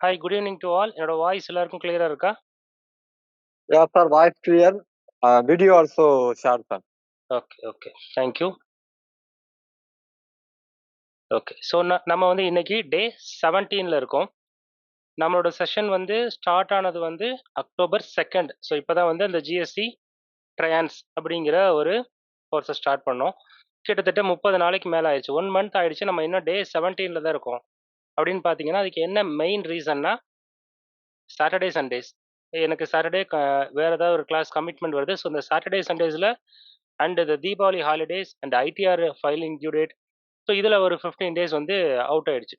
Hi, good evening to all. என்னோட voice எல்லாருக்கும் கிளியரா இருக்கா? Yeah, sir, voice clear. Video also short, sir. Okay. Thank you. Okay. So நம்ம வந்து இன்னைக்கு டே 17ல இருக்கோம். நம்மளோட செஷன் வந்து ஸ்டார்ட் ஆனது வந்து அக்டோபர் 2nd. ஸோ இப்போதான் வந்து அந்த ஜிஎஸ்டி ட்ரையான்ஸ் அப்படிங்கிற ஒரு கோர்ஸை ஸ்டார்ட் பண்ணோம். கிட்டத்தட்ட 30 நாளைக்கு மேலே ஆயிடுச்சு. 1 மந்த் ஆயிடுச்சு. நம்ம இன்னும் டே 17ல தான் இருக்கோம். அப்படின்னு பார்த்தீங்கன்னா அதுக்கு என்ன மெயின் ரீசன்னா சாட்டர்டே சண்டேஸ். எனக்கு சாட்டர்டே வேற ஏதாவது ஒரு கிளாஸ் கமிட்மெண்ட் வருது. ஸோ இந்த சாட்டர்டே சண்டேஸில் அண்ட் இந்த Deepavali holidays and ITR filing due date. So இதில் ஒரு 15 டேஸ் வந்து அவுட் ஆயிடுச்சு.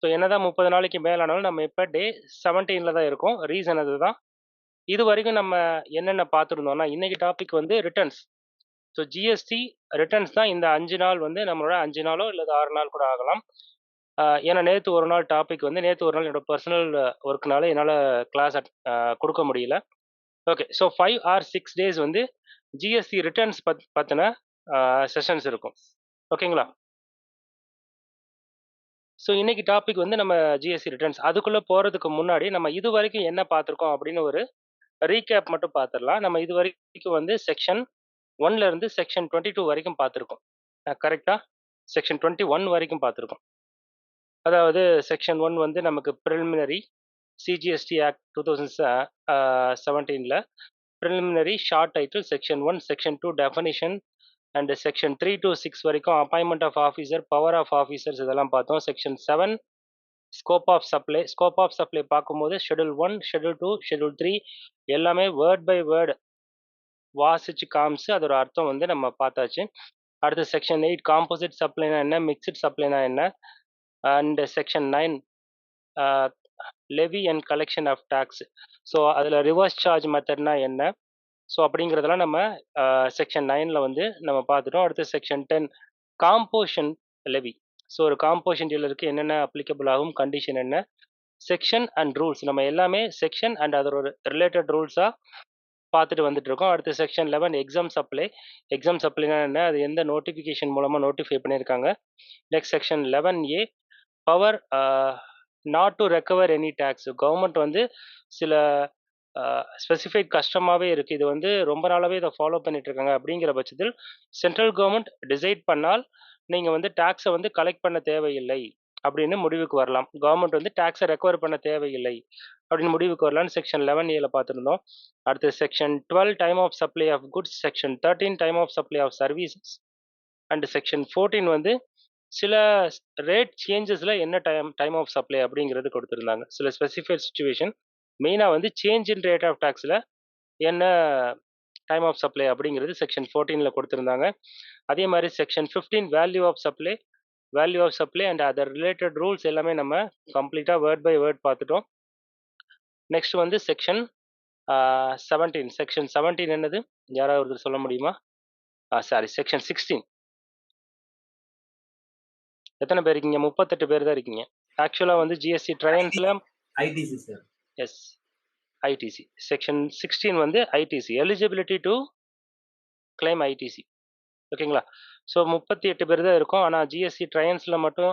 ஸோ என்னதான் 30 நாளைக்கு மேலானாலும் நம்ம இப்போ டே 17ல தான் இருக்கோம். ரீசன் அதுதான். இது வரைக்கும் நம்ம என்னென்ன பார்த்துருந்தோம்னா இன்னைக்கு டாபிக் வந்து ரிட்டர்ன்ஸ். ஸோ ஜிஎஸ்டி ரிட்டர்ன்ஸ் தான் இந்த 5 நாள் வந்து நம்மளோட 5 நாளோ இல்லை 6 நாள் கூட ஆகலாம். ஏன்னா நேற்று ஒரு நாள் டாபிக் வந்து நேற்று ஒரு நாள் என்னோட பர்சனல் ஒர்க்னால என்னால் கிளாஸ் கொடுக்க முடியல. ஓகே. ஸோ 5 ஆர் 6 டேஸ் வந்து ஜிஎஸ்டி ரிட்டர்ன்ஸ் பற்றின செஷன்ஸ் இருக்கும். ஓகேங்களா? ஸோ இன்னைக்கு டாபிக் வந்து நம்ம ஜிஎஸ்டி ரிட்டர்ன்ஸ். அதுக்குள்ளே போகிறதுக்கு முன்னாடி நம்ம இது வரைக்கும் என்ன பார்த்துருக்கோம் அப்படின்னு ஒரு ரீகேப் மட்டும் பார்த்துடலாம். நம்ம இது வரைக்கும் வந்து செக்ஷன் 1ல இருந்து செக்ஷன் 22 வரைக்கும் பார்த்துருக்கோம். கரெக்டாக செக்ஷன் 21 வரைக்கும் பார்த்துருக்கோம். அதாவது செக்ஷன் 1 வந்து நமக்கு ப்ரிலிமினரி சிஜிஎஸ்டி ஆக்ட் 2017ல preliminary short title section 1, section 2 definition and section 3 to 6 வரைக்கும் appointment of officer, power of officers இதெல்லாம் பார்த்தோம். செக்ஷன் 7 ஸ்கோப் ஆஃப் சப்ளை பார்க்கும்போது ஷெட்யூல் 1, ஷெட்யூல் 2, ஷெட்யூல் 3 எல்லாமே வேர்ட் பை வேர்டு வாசிச்சு காமிச்சு அதோட அர்த்தம் வந்து நம்ம பார்த்தாச்சு. அடுத்து செக்ஷன் 8 காம்போசிட் சப்ளைனா என்ன, மிக்சட் சப்ளைனா என்ன, and section 9 levy and collection of tax. So அதில் ரிவர்ஸ் சார்ஜ் மெத்தட்னா என்ன, ஸோ அப்படிங்கிறதெல்லாம் நம்ம செக்ஷன் 9ல் வந்து நம்ம பார்த்துட்டோம். அடுத்து செக்ஷன் 10 காம்போஷன் லெவி. ஸோ ஒரு காம்போஷன் டீலருக்கு என்னென்ன அப்ளிகபிள் ஆகும், கண்டிஷன் என்ன, செக்ஷன் அண்ட் ரூல்ஸ் நம்ம எல்லாமே செக்ஷன் அண்ட் அதோட ரிலேட்டட் ரூல்ஸாக பார்த்துட்டு வந்துட்டு இருக்கோம். அடுத்து செக்ஷன் 11 எக்ஸாம் சப்ளைனா என்ன, அது எந்த நோட்டிஃபிகேஷன் மூலமாக நோட்டிஃபை பண்ணியிருக்காங்க. Next section 11A power not to recover any tax. Government வந்து சில ஸ்பெசிஃபைட் கஷ்டமாகவே இருக்குது, இது வந்து ரொம்ப நாளாகவே இதை ஃபாலோ பண்ணிட்டு இருக்காங்க. அப்படிங்கிற பட்சத்தில் சென்ட்ரல் கவர்மெண்ட் டிசைட் பண்ணால் நீங்கள் வந்து டேக்ஸை வந்து கலெக்ட் பண்ண தேவையில்லை அப்படின்னு முடிவுக்கு வரலாம். கவர்மெண்ட் வந்து டேக்ஸை ரெக்கவர் பண்ண தேவையில்லை அப்படின்னு முடிவுக்கு வரலாம்னு செக்ஷன் 11A பார்த்துருந்தோம். அடுத்து section 12 time of supply of goods, section 13 time of supply of services and section 14 வந்து சில ரேட் சேஞ்சஸில் என்ன டைம் ஆஃப் சப்ளை அப்படிங்கிறது கொடுத்துருந்தாங்க. சில ஸ்பெசிஃபைட் சுச்சுவேஷன் மெயினாக வந்து சேஞ்ச் இன் ரேட் ஆஃப் டேக்ஸில் என்ன டைம் ஆஃப் சப்ளை அப்படிங்கிறது செக்ஷன் 14ல் கொடுத்துருந்தாங்க. அதே மாதிரி section 15 value of supply and other related rules எல்லாமே நம்ம கம்ப்ளீட்டாக வேர்ட் பை வேர்ட் பார்த்துட்டோம். நெக்ஸ்ட் வந்து செக்ஷன் 17 என்னது, யாராவது ஒருத்தர் சொல்ல முடியுமா? செக்ஷன் 16. எத்தனை பேர் இருக்கீங்க? 38 பேர் தான் இருக்கீங்க. ஆக்சுவலாக வந்து ஜிஎஸ்டி ட்ரையன்ஸில் ITC sir. Yes, ITC. Section 16 வந்து ITC, eligibility to claim ITC. ஓகேங்களா? ஸோ 38 பேர் தான் இருக்கும். ஆனால் ஜிஎஸ்டி ட்ரையன்ஸில் மட்டும்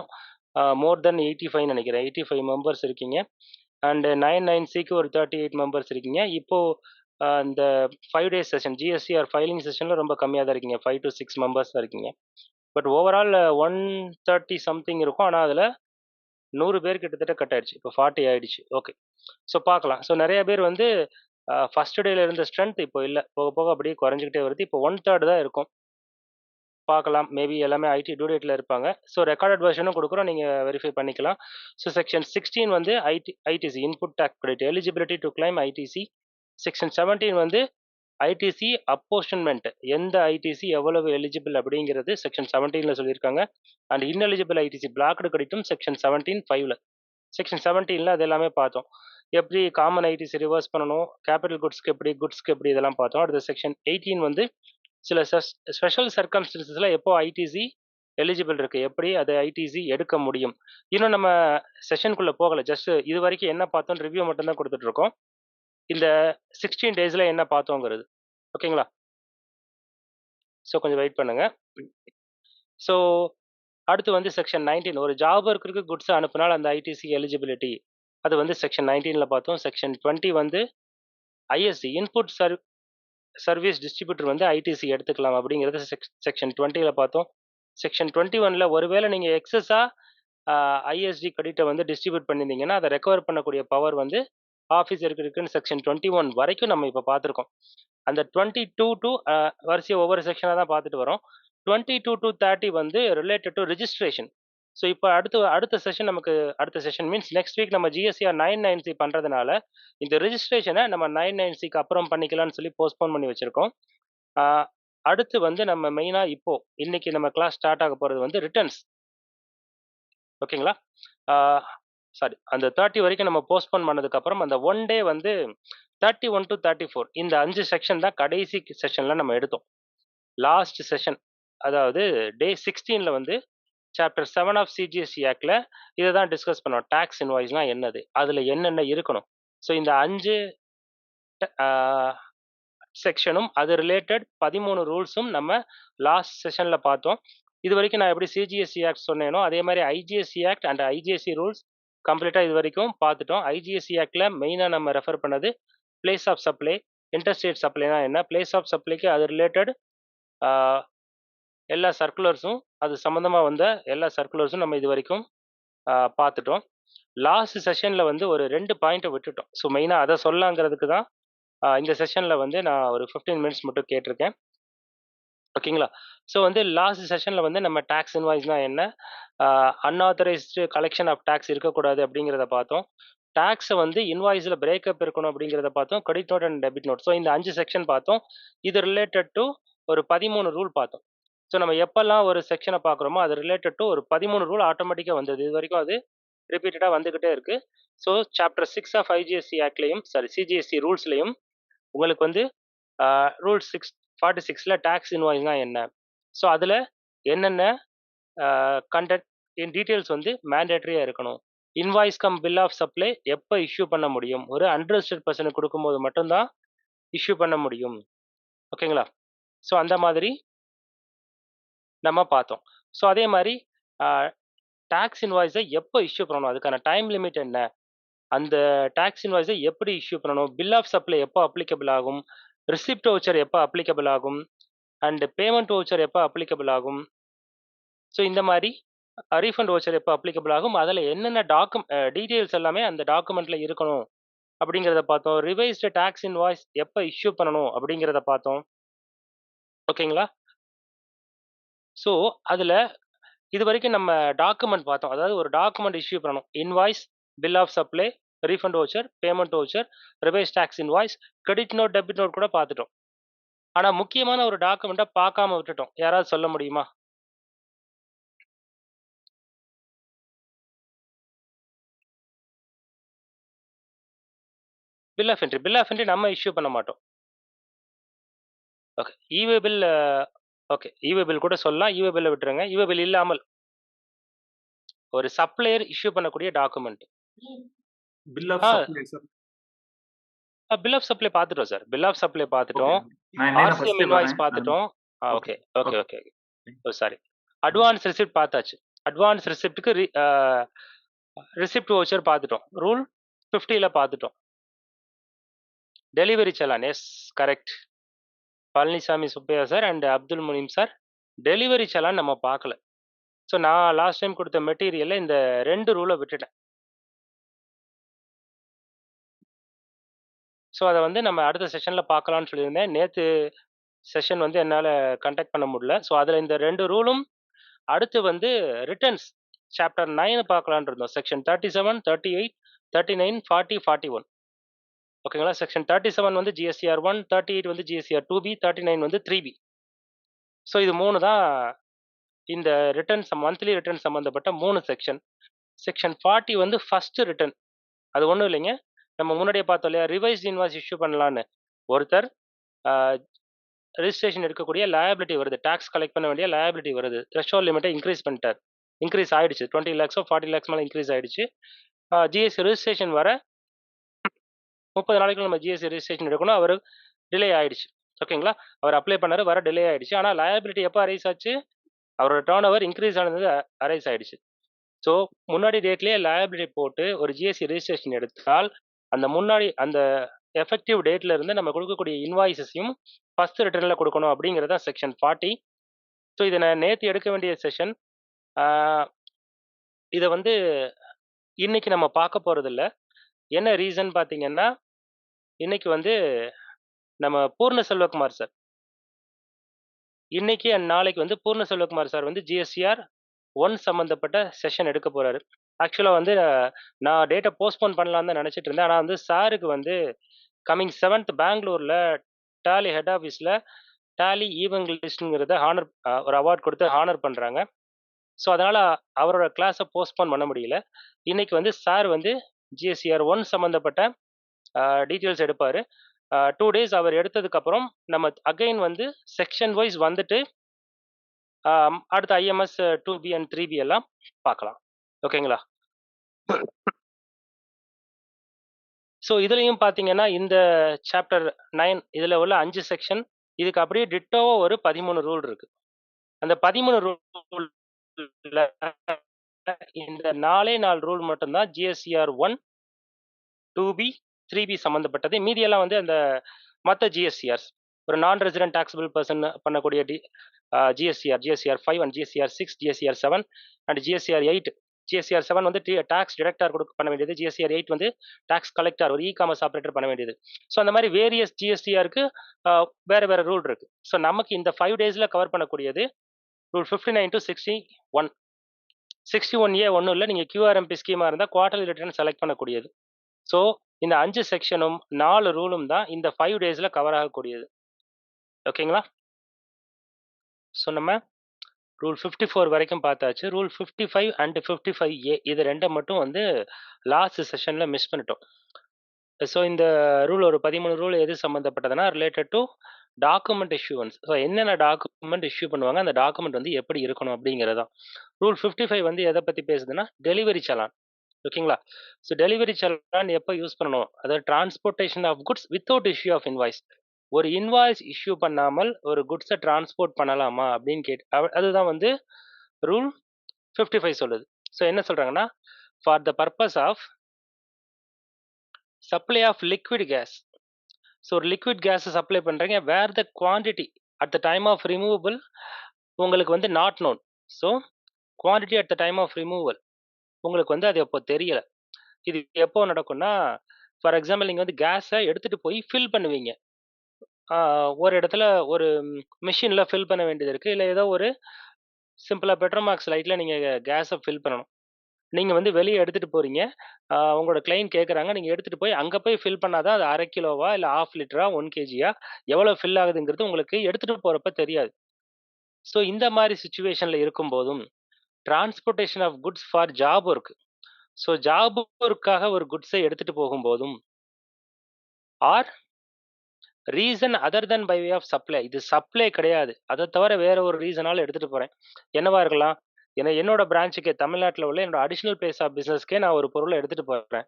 மோர் தென் 85 நினைக்கிறேன், 85 மெம்பர்ஸ் இருக்கீங்க. அண்ட் 9(9)Cக்கு ஒரு 38 மெம்பர்ஸ் இருக்கீங்க. இப்போது இந்த 5 days session GST R filing செஷனில் ரொம்ப கம்மியாக தான் இருக்கீங்க, 5 to 6 மெம்பர்ஸ் தான் இருக்கீங்க. பட் ஓவரால் 130 சம்திங் இருக்கும். ஆனால் அதில் 100 பேர் கிட்டத்தட்ட கட் ஆயிடுச்சு, இப்போ 40 ஆயிடுச்சு. ஓகே, ஸோ பார்க்கலாம். ஸோ நிறைய பேர் வந்து ஃபர்ஸ்ட் டேல இருந்த ஸ்ட்ரென்த் இப்போ இல்லை, போக போக அப்படியே குறைஞ்சிக்கிட்டே வருது. இப்போ 1/3 தான் இருக்கும். பார்க்கலாம், மேபி எல்லாமே ஐடி டியூ டேட்டில் இருப்பாங்க. ஸோ ரெக்கார்டட் வெர்ஷனும் கொடுக்குறோம், நீங்கள் வெரிஃபை பண்ணிக்கலாம். ஸோ செக்ஷன் 16 வந்து ITC input tax credit eligibility to claim ITC. Section 17 வந்து ஐடிசி அப்போர்ஷன்மெண்ட், எந்த ஐடிசி எவ்வளவு எலிஜிபிள் அப்படிங்கிறது செக்ஷன் 17ல் சொல்லியிருக்காங்க. அண்ட் இன்எலிஜிபிள் ஐடிசி பிளாக்டு கிரெடிட்டும் செக்ஷன் 17(5)ல். செக்ஷன் 17ல் அது எல்லாமே பார்த்தோம். எப்படி காமன் ஐடிசி ரிவர்ஸ் பண்ணணும், கேபிட்டல் குட்ஸ்க்கு எப்படி இதெல்லாம் பார்த்தோம். அடுத்த செக்ஷன் 18 வந்து சில ஸ்பெஷல் சர்க்கம்ஸ்டன்சஸில் எப்போ ஐடிசி எலிஜிபிள் இருக்கு, எப்படி அதை ஐடிசி எடுக்க முடியும். இன்னும் நம்ம செஷனுக்குள்ளே போகலை, ஜஸ்ட் இது வரைக்கும் என்ன பார்த்தோம் ரிவ்யூ மட்டும்தான் கொடுத்துட்டு இருக்கோம். இந்த 16 டேஸில் என்ன பார்த்தோங்கிறது. ஓகேங்களா? ஸோ கொஞ்சம் வெயிட் பண்ணுங்க. ஸோ அடுத்து வந்து செக்ஷன் 19 ஒரு ஜாப் ஒர்க்கருக்கு குட்ஸ் அனுப்பினால் அந்த ஐடிசி எலிஜிபிலிட்டி அது வந்து செக்ஷன் 19ல பார்த்தோம். செக்ஷன் 20 வந்து ஐஎஸ்டி இன்புட் சர்வீஸ் டிஸ்ட்ரிபியூட்டர் வந்து ஐடிசி எடுத்துக்கலாம் அப்படிங்கிறது செக்ஷன் 20ல பார்த்தோம். செக்ஷன் 21ல ஒருவேளை நீங்க எக்ஸஸா ஐஎஸ்டி கிரெடிட்டை வந்து டிஸ்ட்ரிபியூட் பண்ணியிருந்தீங்கன்னா அதை ரெக்கவர் பண்ணக்கூடிய பவர் வந்து ஆஃபீஸருக்கு இருக்குன்னு செக்ஷன் 21 வரைக்கும் நம்ம இப்போ பார்த்துருக்கோம். அந்த 22 டு வரிசையை ஒவ்வொரு செக்ஷனாக தான் பார்த்துட்டு வரோம். 22 டு 30 வந்து ரிலேட்டட் டு ரிஜிஸ்ட்ரேஷன். ஸோ இப்போ அடுத்த செஷன் நமக்கு அடுத்த செஷன் மீன்ஸ் நெக்ஸ்ட் வீக் நம்ம ஜிஎஸ்டிஆர் 990 பண்ணுறதுனால இந்த ரிஜிஸ்ட்ரேஷனை நம்ம 990க்கு அப்புறம் பண்ணிக்கலாம்னு சொல்லி போஸ்ட்போன் பண்ணி வச்சுருக்கோம். அடுத்து வந்து நம்ம மெயினாக இன்னைக்கு நம்ம கிளாஸ் ஸ்டார்ட் ஆக போகிறது வந்து ரிட்டர்ன்ஸ். ஓகேங்களா? சாரி, அந்த 30 வரைக்கும் நம்ம போஸ்ட்போன் பண்ணதுக்கப்புறம் அந்த 1 டே வந்து 31 டு 34 இந்த 5 செக்ஷன் தான் கடைசி செஷனில் நம்ம எடுத்தோம். லாஸ்ட் செஷன் அதாவது டே 16ல வந்து சாப்டர் 7 ஆஃப் சிஜிஎஸ்டி ஆக்ட்ல இதை தான் டிஸ்கஸ் பண்ணோம். டேக்ஸ் இன்வாய்ஸ்னா என்னது, அதில் என்னென்ன இருக்கணும். ஸோ இந்த 5 செக்ஷனும் அது ரிலேட்டட் 13 ரூல்ஸும் நம்ம லாஸ்ட் செஷனில் பார்த்தோம். இது வரைக்கும் நான் எப்படி சிஜிஎஸ்டி ஆக்ட் சொன்னேனோ அதே மாதிரி IGST act and IGST rules கம்ப்ளீட்டாக இது வரைக்கும் பார்த்துட்டோம். ஐஜிஎஸ்டி ஆக்டில் மெயினாக நம்ம ரெஃபர் பண்ணது பிளேஸ் ஆஃப் சப்ளை, இன்டர்ஸ்டேட் சப்ளைனா என்ன, பிளேஸ் ஆஃப் சப்ளைக்கு அது ரிலேட்டட் எல்லா சர்க்குலர்ஸும் அது சம்மந்தமாக வந்த எல்லா சர்க்குலர்ஸும் நம்ம இது வரைக்கும் பார்த்துட்டோம். லாஸ்ட் செஷனில் வந்து ஒரு 2 பாயிண்ட்டை விட்டுட்டோம். ஸோ மெயினாக அதை சொல்லலாங்கிறதுக்கு தான் இந்த செஷனில் வந்து நான் ஒரு 15 மினிட்ஸ் மட்டும் கேட்டிருக்கேன். ஓகேங்களா? ஸோ வந்து லாஸ்ட் செஷனில் வந்து நம்ம டேக்ஸ் இன்வாய்ஸ்னா என்ன, அன்ஆத்தரைஸ்டு கலெக்ஷன் ஆஃப் டேக்ஸ் இருக்கக்கூடாது அப்படிங்கிறத பார்த்தோம். டேக்ஸை வந்து இன்வாய்ஸில் பிரேக்கப் இருக்கணும் அப்படிங்கிறத பார்த்தோம். Credit note and debit note. So இந்த 5 செக்ஷன் பார்த்தோம். இது ரிலேட்டட் டு ஒரு 13 ரூல் பார்த்தோம். ஸோ நம்ம எப்பெல்லாம் ஒரு செக்ஷனை பார்க்குறோமோ அது ரிலேட்டட் டு ஒரு 13 ரூல் ஆட்டோமேட்டிக்காக வந்தது. இது வரைக்கும் அது ரிப்பீட்டடாக வந்துக்கிட்டே இருக்குது. ஸோ சாப்டர் 6 ஆஃப் ஐஜிஎஸ்டி ஆக்ட்லையும் சிஜிஎஸ்டி ரூல்ஸ்லையும் உங்களுக்கு வந்து ரூல் 646ல டேக்ஸ் இன்வாய்ஸ்னா என்ன, ஸோ அதில் என்னென்ன கண்டென்ட் இன் டீட்டெயில்ஸ் வந்து மேண்டேட்டரியாக இருக்கணும். Invoice cum bill of supply எப்போ இஷ்யூ பண்ண முடியும், ஒரு அன்ரெஜிஸ்டர்ட் பர்சனுக்கு கொடுக்கும்போது மட்டும்தான் இஷ்யூ பண்ண முடியும். ஓகேங்களா? ஸோ அந்த மாதிரி நம்ம பார்த்தோம். ஸோ அதே மாதிரி டேக்ஸ் இன்வாய்ஸை எப்போ இஷ்யூ பண்ணணும், அதுக்கான டைம் லிமிட் என்ன, அந்த டேக்ஸ் இன்வாய்ஸை எப்படி இஷ்யூ பண்ணணும், பில் ஆஃப் சப்ளை எப்போ அப்ளிகபிள் ஆகும், ரிசிப்ட் வவுச்சர் எப்போ அப்ளிகபிள் ஆகும், அண்ட் பேமெண்ட் வவுச்சர் எப்போ அப்ளிகபிள் ஆகும், ஸோ இந்த மாதிரி ரீஃபண்ட் வவுச்சர் எப்போ அப்ளிகபிள் ஆகும், அதில் என்னென்ன டீட்டெயில்ஸ் எல்லாமே அந்த டாக்குமெண்ட்ல இருக்கணும் அப்படிங்கிறத பார்த்தோம். ரிவைஸ்டு டேக்ஸ் இன்வாய்ஸ் எப்போ இஷ்யூ பண்ணணும் அப்படிங்கிறத பார்த்தோம். ஓகேங்களா? ஸோ அதில் இது வரைக்கும் நம்ம டாக்குமெண்ட் பார்த்தோம். அதாவது ஒரு டாக்குமெண்ட் இஷ்யூ பண்ணணும். Invoice, bill of supply, refund voucher, payment voucher, revise tax invoice, credit note, debit note கூட பார்த்துட்டோம். ஆனால் முக்கியமான ஒரு டாக்குமெண்ட்டை பார்க்காம விட்டுட்டோம். யாராவது சொல்ல முடியுமா? Bill of entry. Bill of entry நம்ம இஷ்யூ பண்ண மாட்டோம். ஓகே. இவே பில், ஓகே, இவே பில் கூட சொல்லலாம். இவே பில்லை விட்டுருங்க. இவே பில் இல்லாமல் ஒரு சப்ளையர் இஷ்யூ பண்ணக்கூடிய document. Bill of supply sir. Bill of supply பார்த்துட்டோம் சார். பில் ஆஃப் சப்ளை பார்த்துட்டோம். ஆர்சிஎம் இன்வாய்ஸ் பார்த்துட்டோம். Okay okay okay. Sorry, advance receipt பார்த்தாச்சு. அட்வான்ஸ் ரிசிப்ட்டுக்கு ரிசிப்ட் வவுச்சர் பார்த்துட்டோம். ரூல் 50ல பார்த்துட்டோம். Delivery challan, yes correct. Palanisamy Subbaiah sir and Abdul Muneem sir, delivery challan நம்ம பார்க்கல. ஸோ நான் லாஸ்ட் டைம் கொடுத்த மெட்டீரியலில் இந்த 2 ரூலை விட்டுட்டேன். ஸோ அதை வந்து நம்ம அடுத்த செஷனில் பார்க்கலான்னு சொல்லியிருந்தேன். நேற்று செஷன் வந்து என்னால் கண்டக்ட் பண்ண முடியல. ஸோ அதில் இந்த 2 ரூலும் அடுத்து வந்து ரிட்டர்ன்ஸ் சாப்டர் 9 பார்க்கலான்னு இருந்தோம். செக்ஷன் 37, 38, 39, 40, 41. ஓகேங்களா? செக்ஷன் 37 வந்து GSTR 1, 38 வந்து GSTR 2B, 39 வந்து 3B. ஸோ இது 3 தான் இந்த ரிட்டர்ன் மந்த்லி ரிட்டர்ன் சம்மந்தப்பட்ட 3 செக்ஷன். செக்ஷன் 40 வந்து ஃபர்ஸ்ட் ரிட்டர்ன். அது ஒன்றும் இல்லைங்க, நம்ம முன்னாடியே பார்த்தோம் இல்லையா, ரிவைஸ்ட் இன்வாய்ஸ் இஷ்யூ பண்ணலான்னு. ஒருத்தர் ரெஜிஸ்ட்ரேஷன் எடுக்கக்கூடிய லயபிலிட்டி வருது, டேக்ஸ் கலெக்ட் பண்ண வேண்டிய லயபிலிட்டி வருது, த்ரெஷோல்ட் லிமிட்டை இன்க்ரீஸ் ஆயிடுச்சு. 20 lakhs 40 lakhs மேலே இன்க்ரீஸ் ஆயிடுச்சு. ஜிஎஸ்டி ரெஜிஸ்ட்ரேஷன் வர 30 நாளைக்குள்ள நம்ம ஜிஎஸ்டி ரெஜிஸ்ட்ரேஷன் எடுக்கணும். அவர் டிலே ஆயிடுச்சு. ஓகேங்களா? அவர் அப்ளை பண்ணாரு, வர டிலே ஆயிடுச்சு. ஆனால் லயபிலிட்டி எப்போ அரைஸ் ஆச்சு, அவரோட டர்ன் ஓவர் இன்க்ரீஸ் ஆனது அரைஸ் ஆயிடுச்சு. ஸோ முன்னாடி டேட்லேயே லயபிலிட்டி போட்டு ஒரு ஜிஎஸ்டி ரெஜிஸ்ட்ரேஷன் எடுத்தால் அந்த முன்னாடி அந்த எஃபெக்டிவ் டேட்ல இருந்து நம்ம கொடுக்கக்கூடிய இன்வாய்ஸஸையும் ஃபர்ஸ்ட் ரிட்டர்னில் கொடுக்கணும் அப்படிங்கிறதா செக்ஷன் 40. ஸோ இதை நான் நேற்று எடுக்க வேண்டிய செஷன். இதை வந்து இன்னைக்கு நம்ம பார்க்க போறது இல்ல. என்ன ரீசன் பார்த்தீங்கன்னா, இன்னைக்கு வந்து நம்ம பூர்ண செல்வகுமார் சார் இன்னைக்கு அண்ட் நாளைக்கு வந்து பூர்ண செல்வகுமார் சார் வந்து ஜிஎஸ்டிஆர் 1 சம்பந்தப்பட்ட செஷன் எடுக்க போறாரு. ஆக்சுவலாக வந்து நான் டேட்டை போஸ்ட்போன் பண்ணலான்னு தான் நினச்சிட்டு இருந்தேன். ஆனால் வந்து சாருக்கு வந்து கம்மிங் 7th பெங்களூரில் டாலி ஹெட் ஆஃபீஸில் டாலி ஈவெங்கலிஸ்ட்ங்கிறத ஹானர் ஒரு அவார்ட் கொடுத்து ஹானர் பண்ணுறாங்க. ஸோ அதனால் அவரோட கிளாஸை போஸ்ட்போன் பண்ண முடியல. இன்னைக்கு வந்து சார் வந்து ஜிஎஸ்டிஆர் 1 சம்மந்தப்பட்ட டீட்டெயில்ஸ் எடுப்பார். 2 days அவர் எடுத்ததுக்கப்புறம் நம்ம அகைன் வந்து செக்ஷன் வைஸ் வந்துட்டு அடுத்த ஐஎம்எஸ் 2B அண்ட் 3B எல்லாம் பார்க்கலாம். ஓகேங்களா? ஸோ இதுலையும் பார்த்தீங்கன்னா இந்த சாப்டர் 9 இதில் உள்ள 5 செக்ஷன், இதுக்கு அப்படியே டிட்டோவா ஒரு 13 ரூல் இருக்கு. அந்த 13 ரூல் இந்த 4 ரூல் மட்டும்தான் ஜிஎஸ்டிஆர் 1, 2B, 3B சம்மந்தப்பட்டது. மீதியெல்லாம் வந்து அந்த மற்ற ஜிஎஸ்டிஆர்ஸ் ஒரு நான் ரெசிடென்ட் டாக்ஸபிள் பர்சன் பண்ணக்கூடிய GSTR 5 and GSTR 6, GSTR 7 and GSTR 8. GSTR 7 வந்து டாக்ஸ் டிடக்டார் பண்ண வேண்டியது, ஜிஎஸ்டிஆர் 8 வந்து டாக்ஸ் கலெக்டர் ஒரு இ-காமர்ஸ் ஆப்ரேட்டர் பண்ண வேண்டியது. ஸோ அந்த மாதிரி வேரியஸ் ஜிஎஸ்டிஆருக்கு வேற வேற ரூல் இருக்கு. ஸோ நமக்கு இந்த 5 daysல கவர் பண்ணக்கூடியது ரூல் 59 to 61. 61A ஒன்றும் இல்லை, நீங்கள் QRMP ஸ்கீமாக இருந்தால் குவார்டர்லி ரிட்டர்ன் செலக்ட் பண்ணக்கூடியது. ஸோ இந்த 5 செக்ஷனும் 4 ரூலும் தான் இந்த 5 daysல கவர் ஆகக்கூடியது. ஓகேங்களா? ஸோ நம்ம ரூல் 54 வரைக்கும் பார்த்தாச்சு. ரூல் 55 அண்ட் 55A இது ரெண்டை மட்டும் வந்து லாஸ்ட் செஷனில் மிஸ் பண்ணிட்டோம். ஸோ இந்த ரூல் ஒரு 13 ரூல் எது சம்மந்தப்பட்டதுன்னா related to document issuance. So என்னென்ன டாக்குமெண்ட் இஷ்யூ பண்ணுவாங்க, அந்த டாக்குமெண்ட் வந்து எப்படி இருக்கணும் அப்படிங்கிறதான். ரூல் 55 வந்து எதை பற்றி பேசுதுன்னா டெலிவரி சலான். ஓகேங்களா? ஸோ டெலிவரி சலான் எப்போ யூஸ் பண்ணணும், அதாவது transportation of goods without issue of invoice. ஒரு இன்வாய்ஸ் இஷ்யூ பண்ணாமல் ஒரு குட்ஸை டிரான்ஸ்போர்ட் பண்ணலாமா அப்படின்னு அதுதான் வந்து ரூல் 55 சொல்லுது. ஸோ என்ன சொல்றாங்கன்னா, for the purpose of supply of liquid gas. So ஒரு லிக்விட் கேஸை சப்ளை பண்ணுறீங்க, where the quantity at the time of removable உங்களுக்கு வந்து not known. So quantity at the time of removal உங்களுக்கு வந்து அது எப்போ தெரியல. இது எப்போ நடக்கும்னா, ஃபார் எக்ஸாம்பிள் நீங்கள் வந்து கேஸை எடுத்துகிட்டு போய் ஃபில் பண்ணுவீங்க. ஒரு இடத்துல ஒரு மிஷினில் ஃபில் பண்ண வேண்டியது இருக்குது, இல்லை ஏதோ ஒரு சிம்பிளாக பெட்ரோமாக்ஸ் லைட்டில் நீங்கள் கேஸை ஃபில் பண்ணணும். நீங்கள் வந்து வெளியே எடுத்துகிட்டு போகிறீங்க, உங்களோட கிளைண்ட் கேட்குறாங்க, நீங்கள் எடுத்துகிட்டு போய் அங்கே போய் ஃபில் பண்ணாதான் அது 1/2 கிலோவா இல்லை 1/2 லிட்டரா 1 kgயா எவ்வளோ ஃபில் ஆகுதுங்கிறது உங்களுக்கு எடுத்துகிட்டு போகிறப்ப தெரியாது. ஸோ இந்த மாதிரி சுச்சுவேஷனில் இருக்கும்போதும் transportation of goods for job work. So job ஒர்க்காக ஒரு குட்ஸை எடுத்துகிட்டு போகும்போதும் or reason other than by way of supply, இது சப்ளை கிடையாது, அதை தவிர வேற ஒரு ரீசனால எடுத்துகிட்டு போகிறேன். என்னவா இருக்கலாம், ஏன்னா என்னோட பிரான்ச்சுக்கு தமிழ்நாட்டில் உள்ள என்னோட அடிஷனல் பிளேஸ் ஆஃப் பிஸ்னஸ்க்கே நான் ஒரு பொருளை எடுத்துகிட்டு போகிறேன்.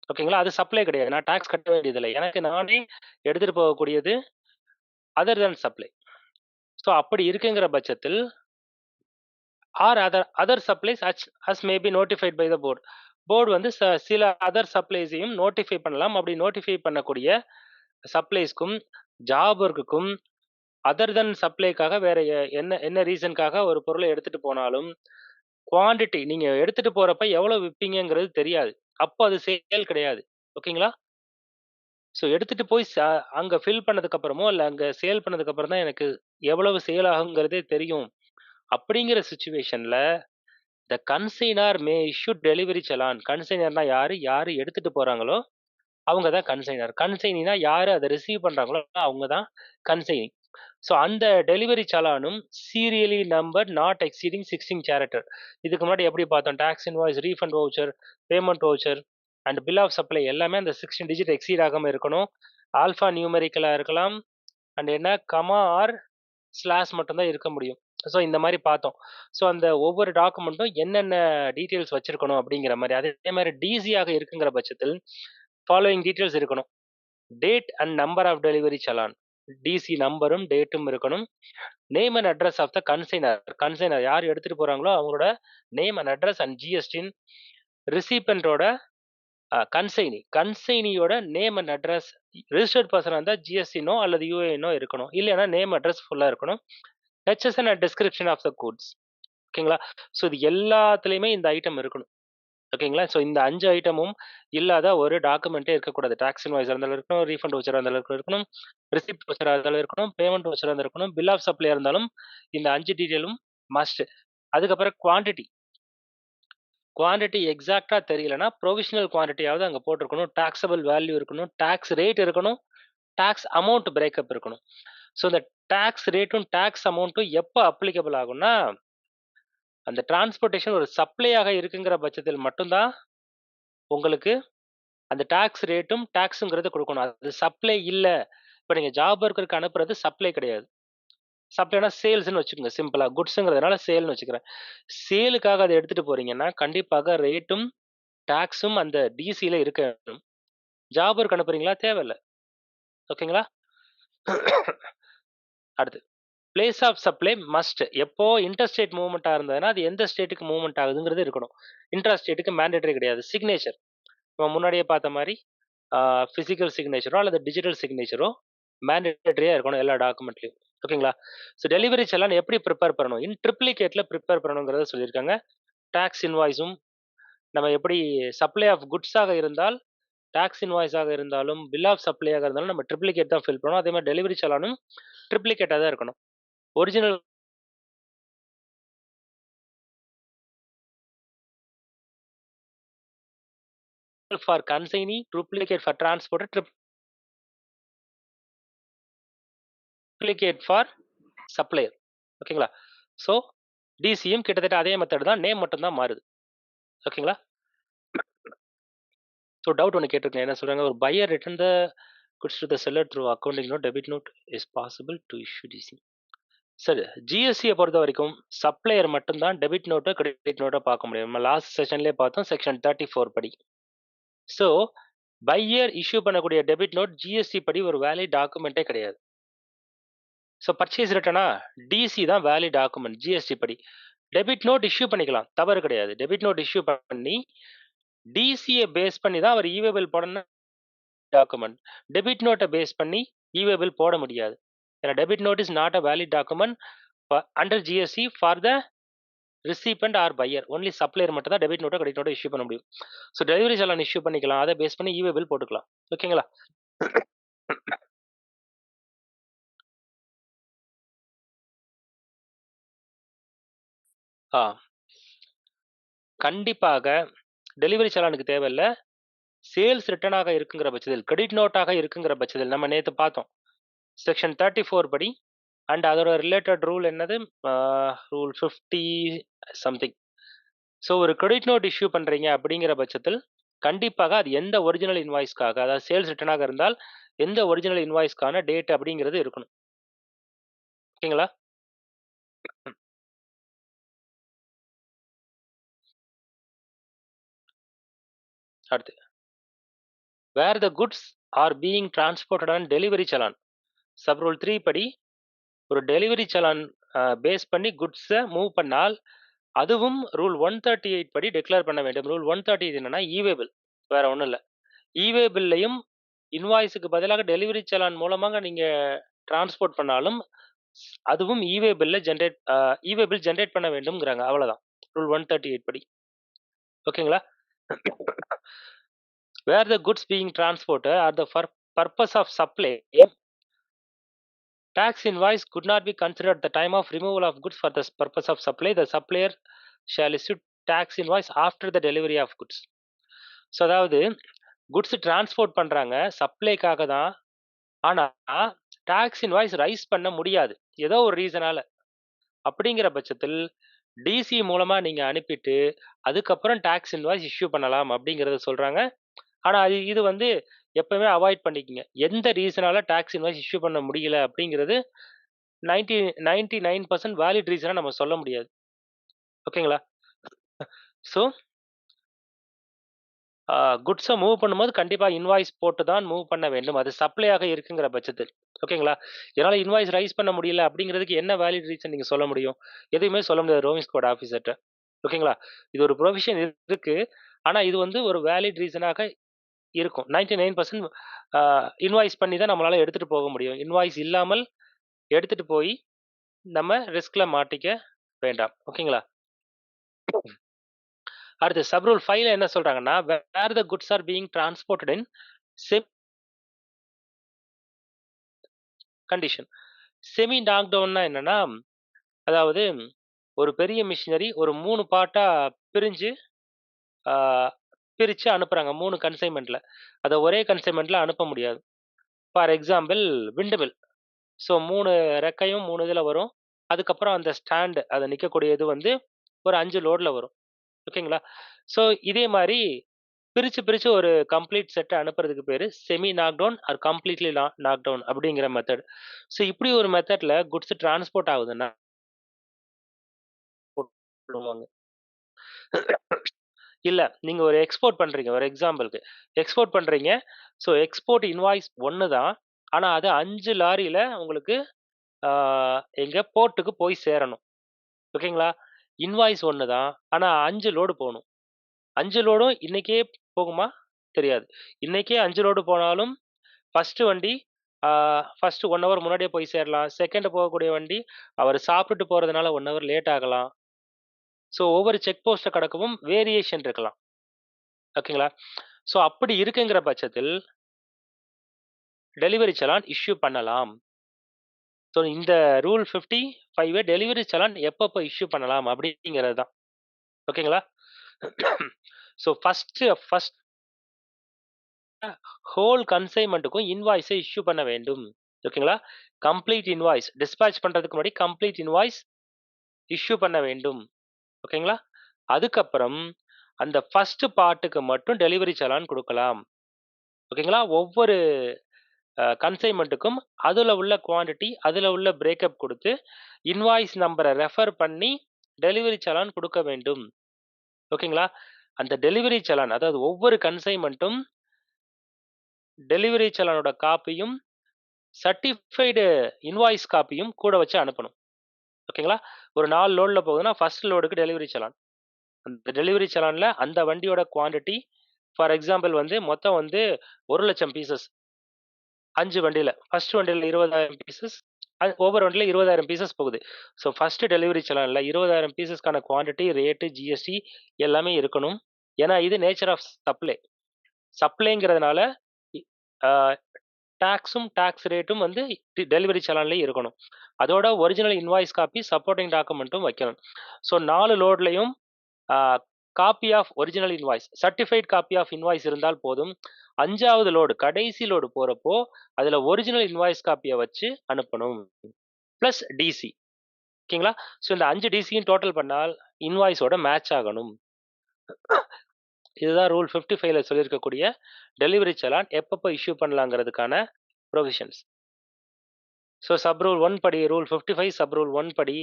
ஓகேங்களா? அது சப்ளை கிடையாது, நான் டாக்ஸ் கட்ட வேண்டியதில்லை, எனக்கு நானே எடுத்துகிட்டு போகக்கூடியது அதர் தென் சப்ளை. ஸோ அப்படி இருக்குங்கிற பட்சத்தில் or other supplies as may be notified by the board. Board வந்து சில அதர் சப்ளைஸையும் நோட்டிஃபை பண்ணலாம். அப்படி நோட்டிஃபை பண்ணக்கூடிய சப்ளைஸ்க்கும் ஜாப் ஒர்க்குக்கும் அதர் தென் சப்ளைக்காக வேற என்ன ரீசனுக்காக ஒரு பொருளை எடுத்துட்டு போனாலும் குவான்டிட்டி நீங்க எடுத்துட்டு போறப்ப எவ்வளவு விற்பீங்கிறது தெரியாது, அப்போ அது சேல் கிடையாது. ஓகேங்களா? ஸோ எடுத்துட்டு போய் அங்க ஃபில் பண்ணதுக்கு அப்புறமோ இல்லை அங்க சேல் பண்ணதுக்கு அப்புறம் தான் எனக்கு எவ்வளவு சேல் ஆகுங்கிறதே தெரியும். அப்படிங்கிற சுச்சுவேஷன்ல த கன்சைனர் மே இஷ்யூ டெலிவரி சலான். கன்சைனர்னா யாரு எடுத்துட்டு போறாங்களோ அவங்க தான் கன்சைனர். கன்சைனினா யாரு அதை ரிசீவ் பண்றாங்களோ அவங்க தான் கன்சைனி. ஸோ அந்த டெலிவரி சலானும் serially number not exceeding 16 character. இதுக்கு முன்னாடி எப்படி பார்த்தோம், tax invoice, refund voucher, payment voucher and bill of supply எல்லாமே அந்த 16 டிஜிட் எக்ஸீட் ஆகாம இருக்கணும். ஆல்ஃபா நியூமெரிக்கலா இருக்கலாம் அண்ட் என்ன கமா ஆர் ஸ்லாஷ் மட்டும்தான் இருக்க முடியும். ஸோ இந்த மாதிரி பார்த்தோம். ஸோ அந்த ஒவ்வொரு டாக்குமெண்ட்டும் என்னென்ன டீட்டெயில்ஸ் வச்சிருக்கணும் அப்படிங்கிற மாதிரி, அதே மாதிரி டிசியாக இருக்குங்கிற பட்சத்தில் ஃபாலோயிங் டீட்டெயில்ஸ் இருக்கணும். Date and number of delivery challan. DC நம்பரும் டேட்டும் இருக்கணும். Name and address of the consignor யார் எடுத்துட்டு போறாங்களோ அவங்களோட name and address and GSTIN ரிசிபென்டோட கன்சைனியோட நேம் அண்ட் அட்ரஸ் ரிஜிஸ்டர்ட் பர்சனாக இருந்தால் ஜிஎஸ்டினோ அல்லது யூஏஎனோ இருக்கணும். இல்லைன்னா நேம் அட்ரஸ் ஃபுல்லாக இருக்கணும். HSN and description of the goods. ஓகேங்களா? ஸோ இது எல்லாத்துலேயுமே இந்த ஐட்டம் இருக்கணும். ஓகேங்களா? ஸோ இந்த 5 ஐட்டமும் இல்லாத ஒரு டாக்குமெண்ட்டே இருக்கக்கூடாது. டாக்ஸ் இன்வாய்ஸ் இருந்தாலும் இருக்கணும், ரீஃபண்ட் வச்சராக இருந்தாலும் இருக்கணும், ரிசிப்ட் வச்சராக இருந்தாலும் இருக்கணும், பேமெண்ட் வச்சராக இருந்தாலும் இருக்கணும், பில் ஆஃப் சப்ளை இருந்தாலும் இந்த 5 டீட்டெயிலும் மஸ்ட். அதுக்கப்புறம் குவான்டிட்டி எக்ஸாக்டா தெரியலனா ப்ரொவிஷனல் குவான்டிட்டியாவது அங்கே போட்டிருக்கணும். டாக்ஸபிள் வேல்யூ இருக்கணும், டாக்ஸ் ரேட் இருக்கணும், டாக்ஸ் அமௌண்ட் பிரேக்கப் இருக்கணும். ஸோ இந்த டாக்ஸ் ரேட்டும் டாக்ஸ் அமௌண்ட்டும் எப்போ அப்ளிகபிள் ஆகும்னா அந்த டிரான்ஸ்போர்ட்டேஷன் ஒரு சப்ளையாக இருக்குங்கிற பட்சத்தில் மட்டும்தான் உங்களுக்கு அந்த டாக்ஸ் ரேட்டும் டாக்ஸுங்கிறது கொடுக்கணும். அது சப்ளை இல்லை. இப்போ நீங்கள் ஜாப் ஒர்க்கருக்கு அனுப்புறது சப்ளை கிடையாது. சப்ளைனா சேல்ஸ்னு வச்சுக்கோங்க. சிம்பிளா குட்ஸுங்கிறதுனால சேல்னு வச்சுக்கிறேன். சேலுக்காக அதை எடுத்துட்டு போறீங்கன்னா கண்டிப்பாக ரேட்டும் டாக்ஸும் அந்த டிசியில இருக்கணும். ஜாப் ஒர்க் அனுப்புறீங்களா? தேவையில்லை. ஓகேங்களா? அடுத்து பிளேஸ் ஆஃப் சப்ளை மஸ்ட். எப்போ இன்டர்ஸ்டேட் மூவ்மெண்ட்டாக இருந்ததுன்னா அது எந்த ஸ்டேட்டுக்கு மூவ்மெண்ட் ஆகுதுங்கிறது இருக்கணும். இன்டர்ஸ்டேட்டுக்கு மேண்டேட்டரி கிடையாது. சிக்னேச்சர் நம்ம முன்னாடியே பார்த்த மாதிரி ஃபிசிக்கல் சிக்னேச்சரோ அல்லது டிஜிட்டல் சிக்னேச்சரோ மேண்டேட்டரியாக இருக்கணும் எல்லா டாக்குமெண்ட்லையும். ஓகேங்களா? ஸோ டெலிவரி செல்லான் எப்படி ப்ரிப்பேர் பண்ணணும்? இன் ட்ரிப்ளிகேட்டில் ப்ரிப்பேர் பண்ணணுங்கிறத சொல்லியிருக்காங்க. டாக்ஸ் இன்வாய்ஸும் நம்ம எப்படி சப்ளை ஆஃப் குட்ஸாக இருந்தால் டாக்ஸ் இன்வாய்ஸாக இருந்தாலும் பில் ஆஃப் சப்ளையாக இருந்தாலும் நம்ம ட்ரிப்ளிகேட் தான் ஃபில் பண்ணணும். அதே மாதிரி டெலிவரி செல்லானும் ட்ரிப்ளிகேட்டாக தான் இருக்கணும். Original for consignee, triplicate for transport, triplicate for supplier. ஓகேங்களா? ஸோ டிசியும் கிட்டத்தட்ட அதே மெத்தட் தான், நேம் மட்டும் தான் மாறுது. ஓகேங்களா? ஸோ டவுட் ஒன்று கேட்டிருக்கேன். என்ன சொல்றாங்க? ஒரு buyer return the goods to the seller through accounting note, debit note is possible to issue DC. சரி, ஜிஎஸ்டியை பொறுத்த வரைக்கும் சப்ளையர் மட்டும்தான் டெபிட் நோட்டோ கிரெடிட் நோட்டோ பார்க்க முடியும். நம்ம லாஸ்ட் செஷன்லேயே பார்த்தோம் செக்ஷன் 34 படி. ஸோ பையர் இஷ்யூ பண்ணக்கூடிய டெபிட் நோட் ஜிஎஸ்டி படி ஒரு வேலிட் டாக்குமெண்ட்டே கிடையாது. ஸோ பர்ச்சேஸ் ரிட்டனா டிசி தான் வேலிட் டாக்குமெண்ட் ஜிஎஸ்டி படி. டெபிட் நோட் இஷ்யூ பண்ணிக்கலாம், தவறு கிடையாது. டெபிட் நோட் இஷ்யூ பண்ணி டிசியை பேஸ் பண்ணி தான் அவர் இவே பில் போடணும் டாக்குமெண்ட். டெபிட் நோட்டை பேஸ் பண்ணி இவே பில் போட முடியாது. ஏன்னா debit note is not a valid document under GST for the recipient or buyer. Only supplier மட்டும் தான் டெபிட் நோட்டோ கிரெடிட் நோட்டோ இஷ்யூ பண்ண முடியும். ஸோ டெலிவரி செலான் இஷ்யூ பண்ணிக்கலாம், அதை பேஸ் பண்ணி இவே பில் போட்டுக்கலாம். ஓகேங்களா? கண்டிப்பாக டெலிவரி செலானுக்கு தேவையில்லை. சேல்ஸ் ரிட்டனாக இருக்குங்கிற பட்சத்தில், கிரெடிட் நோட்டாக இருக்குங்கிற பட்சத்தில் நம்ம நேற்று பார்த்தோம் செக்ஷன் 34 படி. அண்ட் அதோட ரிலேட்டட் ரூல் என்னது? Rule 50 something. ஸோ ஒரு கிரெடிட் நோட் இஷ்யூ பண்ணுறீங்க அப்படிங்கிற பட்சத்தில் கண்டிப்பாக அது எந்த ஒரிஜினல் இன்வாய்ஸ்க்காக, அதாவது சேல்ஸ் ரிட்டனாக இருந்தால் எந்த ஒரிஜினல் இன்வாய்ஸ்க்கான டேட் அப்படிங்கிறது இருக்கணும். ஓகேங்களா? அடுத்து where the goods are being transported on delivery challan. Sub rule 3 படி ஒரு டெலிவரி செலான் பேஸ் பண்ணி குட்ஸை மூவ் பண்ணால் அதுவும் ரூல் 138 படி டிக்ளேர் பண்ண வேண்டும். ரூல் 138 என்னன்னா இவே பில், வேற ஒன்றும் இல்லை. இவே பில்லையும் இன்வாய்ஸுக்கு பதிலாக டெலிவரி செலான் மூலமாக நீங்க டிரான்ஸ்போர்ட் பண்ணாலும் அதுவும் இவே பில் ஜென்ரேட் பண்ண வேண்டும்ங்கிறாங்க. அவ்வளவுதான் ரூல் 138 படி. ஓகேங்களா? Where the goods being transported are the purpose of supply, tax invoice could not be considered at the time of removal of goods for the purpose of supply. The supplier shall issue tax invoice after the delivery of goods. So அதாவது goods transport பண்ணுறாங்க சப்ளைக்காக தான், ஆனால் tax invoice rice பண்ண முடியாது ஏதோ ஒரு ரீசனால். அப்படிங்கிற பட்சத்தில் டிசி மூலமாக நீங்கள் அனுப்பிட்டு அதுக்கப்புறம் டாக்ஸ் இன்வாய்ஸ் இஷ்யூ பண்ணலாம் அப்படிங்கிறத சொல்கிறாங்க. ஆனால் இது வந்து எப்பவுமே அவாய்ட் பண்ணிக்கங்க. எந்த ரீசனால டாக்ஸ் இன்வாய்ஸ் இஷ்யூ பண்ண முடியல அப்படிங்கிறது 99% வேலிட் ரீசனாக நம்ம சொல்ல முடியாது. ஓகேங்களா? ஸோ குட்ஸை மூவ் பண்ணும்போது கண்டிப்பாக இன்வாய்ஸ் போட்டு தான் மூவ் பண்ண வேண்டும். அது சப்ளையாக இருக்குங்கிற பட்சத்தில். ஓகேங்களா? என்னால் இன்வாய்ஸ் ரைஸ் பண்ண முடியல அப்படிங்கிறதுக்கு என்ன வேலிட் ரீசன் நீங்கள் சொல்ல முடியும்? எதுவுமே சொல்ல முடியாது ரோவிங் ஸ்குவாட் ஆஃபீஸர்கிட்ட. ஓகேங்களா? இது ஒரு ப்ரொவிஷன் இருக்கு. ஆனால் இது வந்து ஒரு வேலிட் ரீசனாக இருக்கும். 99% இன்வாய்ஸ் பண்ணி தான் நம்மளால எடுத்துட்டு போக முடியும். இன்வாய்ஸ் இல்லாமல் எடுத்துட்டு போய் நம்ம ரிஸ்க்ல மாட்டிக்க வேண்டாம். ஓகேங்களா? அடுத்து சப் ரூல் 5ல என்ன சொல்றாங்கன்னா, where the goods are being transported in semi condition. Semi knock டவுன்னா என்னன்னா, அதாவது ஒரு பெரிய மிஷினரி ஒரு 3 பார்ட்டா பிரிஞ்சு ஆ, பிரிச்சு அனுப்புறாங்க 3 கன்சைன்மென்ட்ல. அத ஒரே கன்சைன்மென்ட்ல அனுப்ப முடியாது. For example windmill. ஸோ 3 ரெக்கையும் 3 இதுல வரும். அதுக்கப்புறம் அந்த ஸ்டாண்ட் அது நிக்கக்கூடியது வந்து ஒரு 5 லோட்ல வரும். ஓகேங்களா? ஸோ இதே மாரி பிரிச்சு ஒரு கம்ப்ளீட் செட்ட அனுப்புறதுக்கு பேரு semi knock down or completely knock down அப்படிங்கிற மெத்தட். ஸோ இப்படி ஒரு மெத்தட்ல குட்ஸ் டிரான்ஸ்போர்ட் ஆகுதுன்னா சொல்லுவாங்க. இல்ல நீங்க ஒரு எக்ஸ்போர்ட் பண்றீங்க. ஒரு எக்ஸாம்பிள்க்கு. எக்ஸ்போர்ட் பண்றீங்க. ஸோ எக்ஸ்போர்ட் இன்வாய்ஸ் ஒண்ணு தான். ஆனா அது 5 லாரியில உங்களுக்கு ஆ எங்க போர்ட்டுக்கு போய் சேரணும். ஓகேங்களா? இன்வாய்ஸ் ஒண்ணு தான். ஆனா 5 லோடு போணும். 5 லோடும் இன்னைக்கே போகுமா? தெரியாது. இன்னைக்கே 5 லோடு போனாலும் ஃபர்ஸ்ட் வண்டி ஃபர்ஸ்ட் 1 ஹவர் முன்னாடியே போய் சேரலாம். செகண்ட் போகக்கூடிய வண்டி அவர் சாப்பிட்டுட்டு போறதுனால 1 ஹவர் லேட் ஆகலாம். ஸோ ஒவ்வொரு செக் போஸ்ட்ட கடக்கவும் வேரியேஷன் இருக்கலாம். ஓகேங்களா? ஸோ அப்படி இருக்குங்கிற பட்சத்தில் டெலிவரி சலான் இஷ்யூ பண்ணலாம். ஸோ இந்த ரூல் 55 டெலிவரி சலான் எப்பப்ப இஷ்யூ பண்ணலாம் அப்படிங்கிறது தான். ஓகேங்களா? ஸோ ஃபர்ஸ்ட் ஹோல் கன்சைன்மென்ட்டுக்கும் இன்வாய்ஸை இஷ்யூ பண்ண வேண்டும். ஓகேங்களா? கம்ப்ளீட் இன்வாய்ஸ் டிஸ்பேட்ச் பண்றதுக்கு முன்னாடி கம்ப்ளீட் இன்வாய்ஸ் இஷ்யூ பண்ண வேண்டும். ஓகேங்களா? அதுக்கப்புறம் அந்த ஃபர்ஸ்ட் பார்ட்டுக்கு மட்டும் டெலிவரி சலான் குடுக்கலாம். ஓகேங்களா? ஒவ்வொரு கன்சைன்மென்ட்டுக்கும் அதுல உள்ள குவாண்டிட்டி, அதுல உள்ள பிரேக்கப் குடுத்து, இன்வாய்ஸ் நம்பர ரெஃபர் பண்ணி டெலிவரி சலான் குடுக்க வேண்டும். ஓகேங்களா? அந்த டெலிவரி சலான் அதாவது ஒவ்வொரு கன்சைன்மென்ட்டும் டெலிவரி சலானோட காப்பியும், சர்டிஃபைடு இன்வாய்ஸ் காப்பியும் கூட வச்சு அனுப்பணும். ஓகேங்களா? ஒரு 4 லோட்ல போகுதுன்னா, ஃபர்ஸ்ட் லோடுக்கு டெலிவரி சலான். அந்த டெலிவரி சலான்ல அந்த வண்டியோட குவாண்டிட்டி ஃபார் எக்ஸாம்பிள் வந்து மொத்தம் வந்து 1,00,000 பீசஸ் 5 வண்டியில. ஃபர்ஸ்ட் வண்டியில 20,000 பீசஸ். ஒவ்வொரு வண்டியில 20,000 பீசஸ் போகுது. ஸோ ஃபர்ஸ்ட் டெலிவரி சலான்ல 20,000 பீசஸ்க்கான குவாண்டிட்டி, ரேட்டு, ஜிஎஸ்டி எல்லாமே இருக்கணும். ஏன்னா இது நேச்சர் ஆஃப் சப்ளை. சப்ளைங்கிறதுனால அ டாக்ஸ் ரேட்டும் வந்து டெலிவரி சலான்லயே இருக்கணும். அதோட ஒரிஜினல் இன்வாய்ஸ் காப்பி, சப்போர்ட்டிங் டாக்குமெண்ட்டும் வைக்கணும். ஸோ 4 லோட்லயும் copy of original invoice, certified copy of invoice இருந்தால் போதும். 5வது லோடு, கடைசி லோடு போறப்போ, அதுல ஒரிஜினல் இன்வாய்ஸ் காப்பிய வச்சு அனுப்பணும். Plus DC. ஓகேங்களா? ஸோ இந்த 5 டிசியும் டோட்டல் பண்ணால் இன்வாய்ஸோட மேட்ச் ஆகணும். இதுதான் ரூல் 55ல சொல்லியிருக்கக்கூடிய டெலிவரி சலான் எப்பப்ப இஷ்யூ பண்ணலாங்கிறதுக்கான ப்ரொவிஷன்ஸ். ஸோ சப் ரூல் 1 படி ரூல் 55 சப் ரூல் 1 படி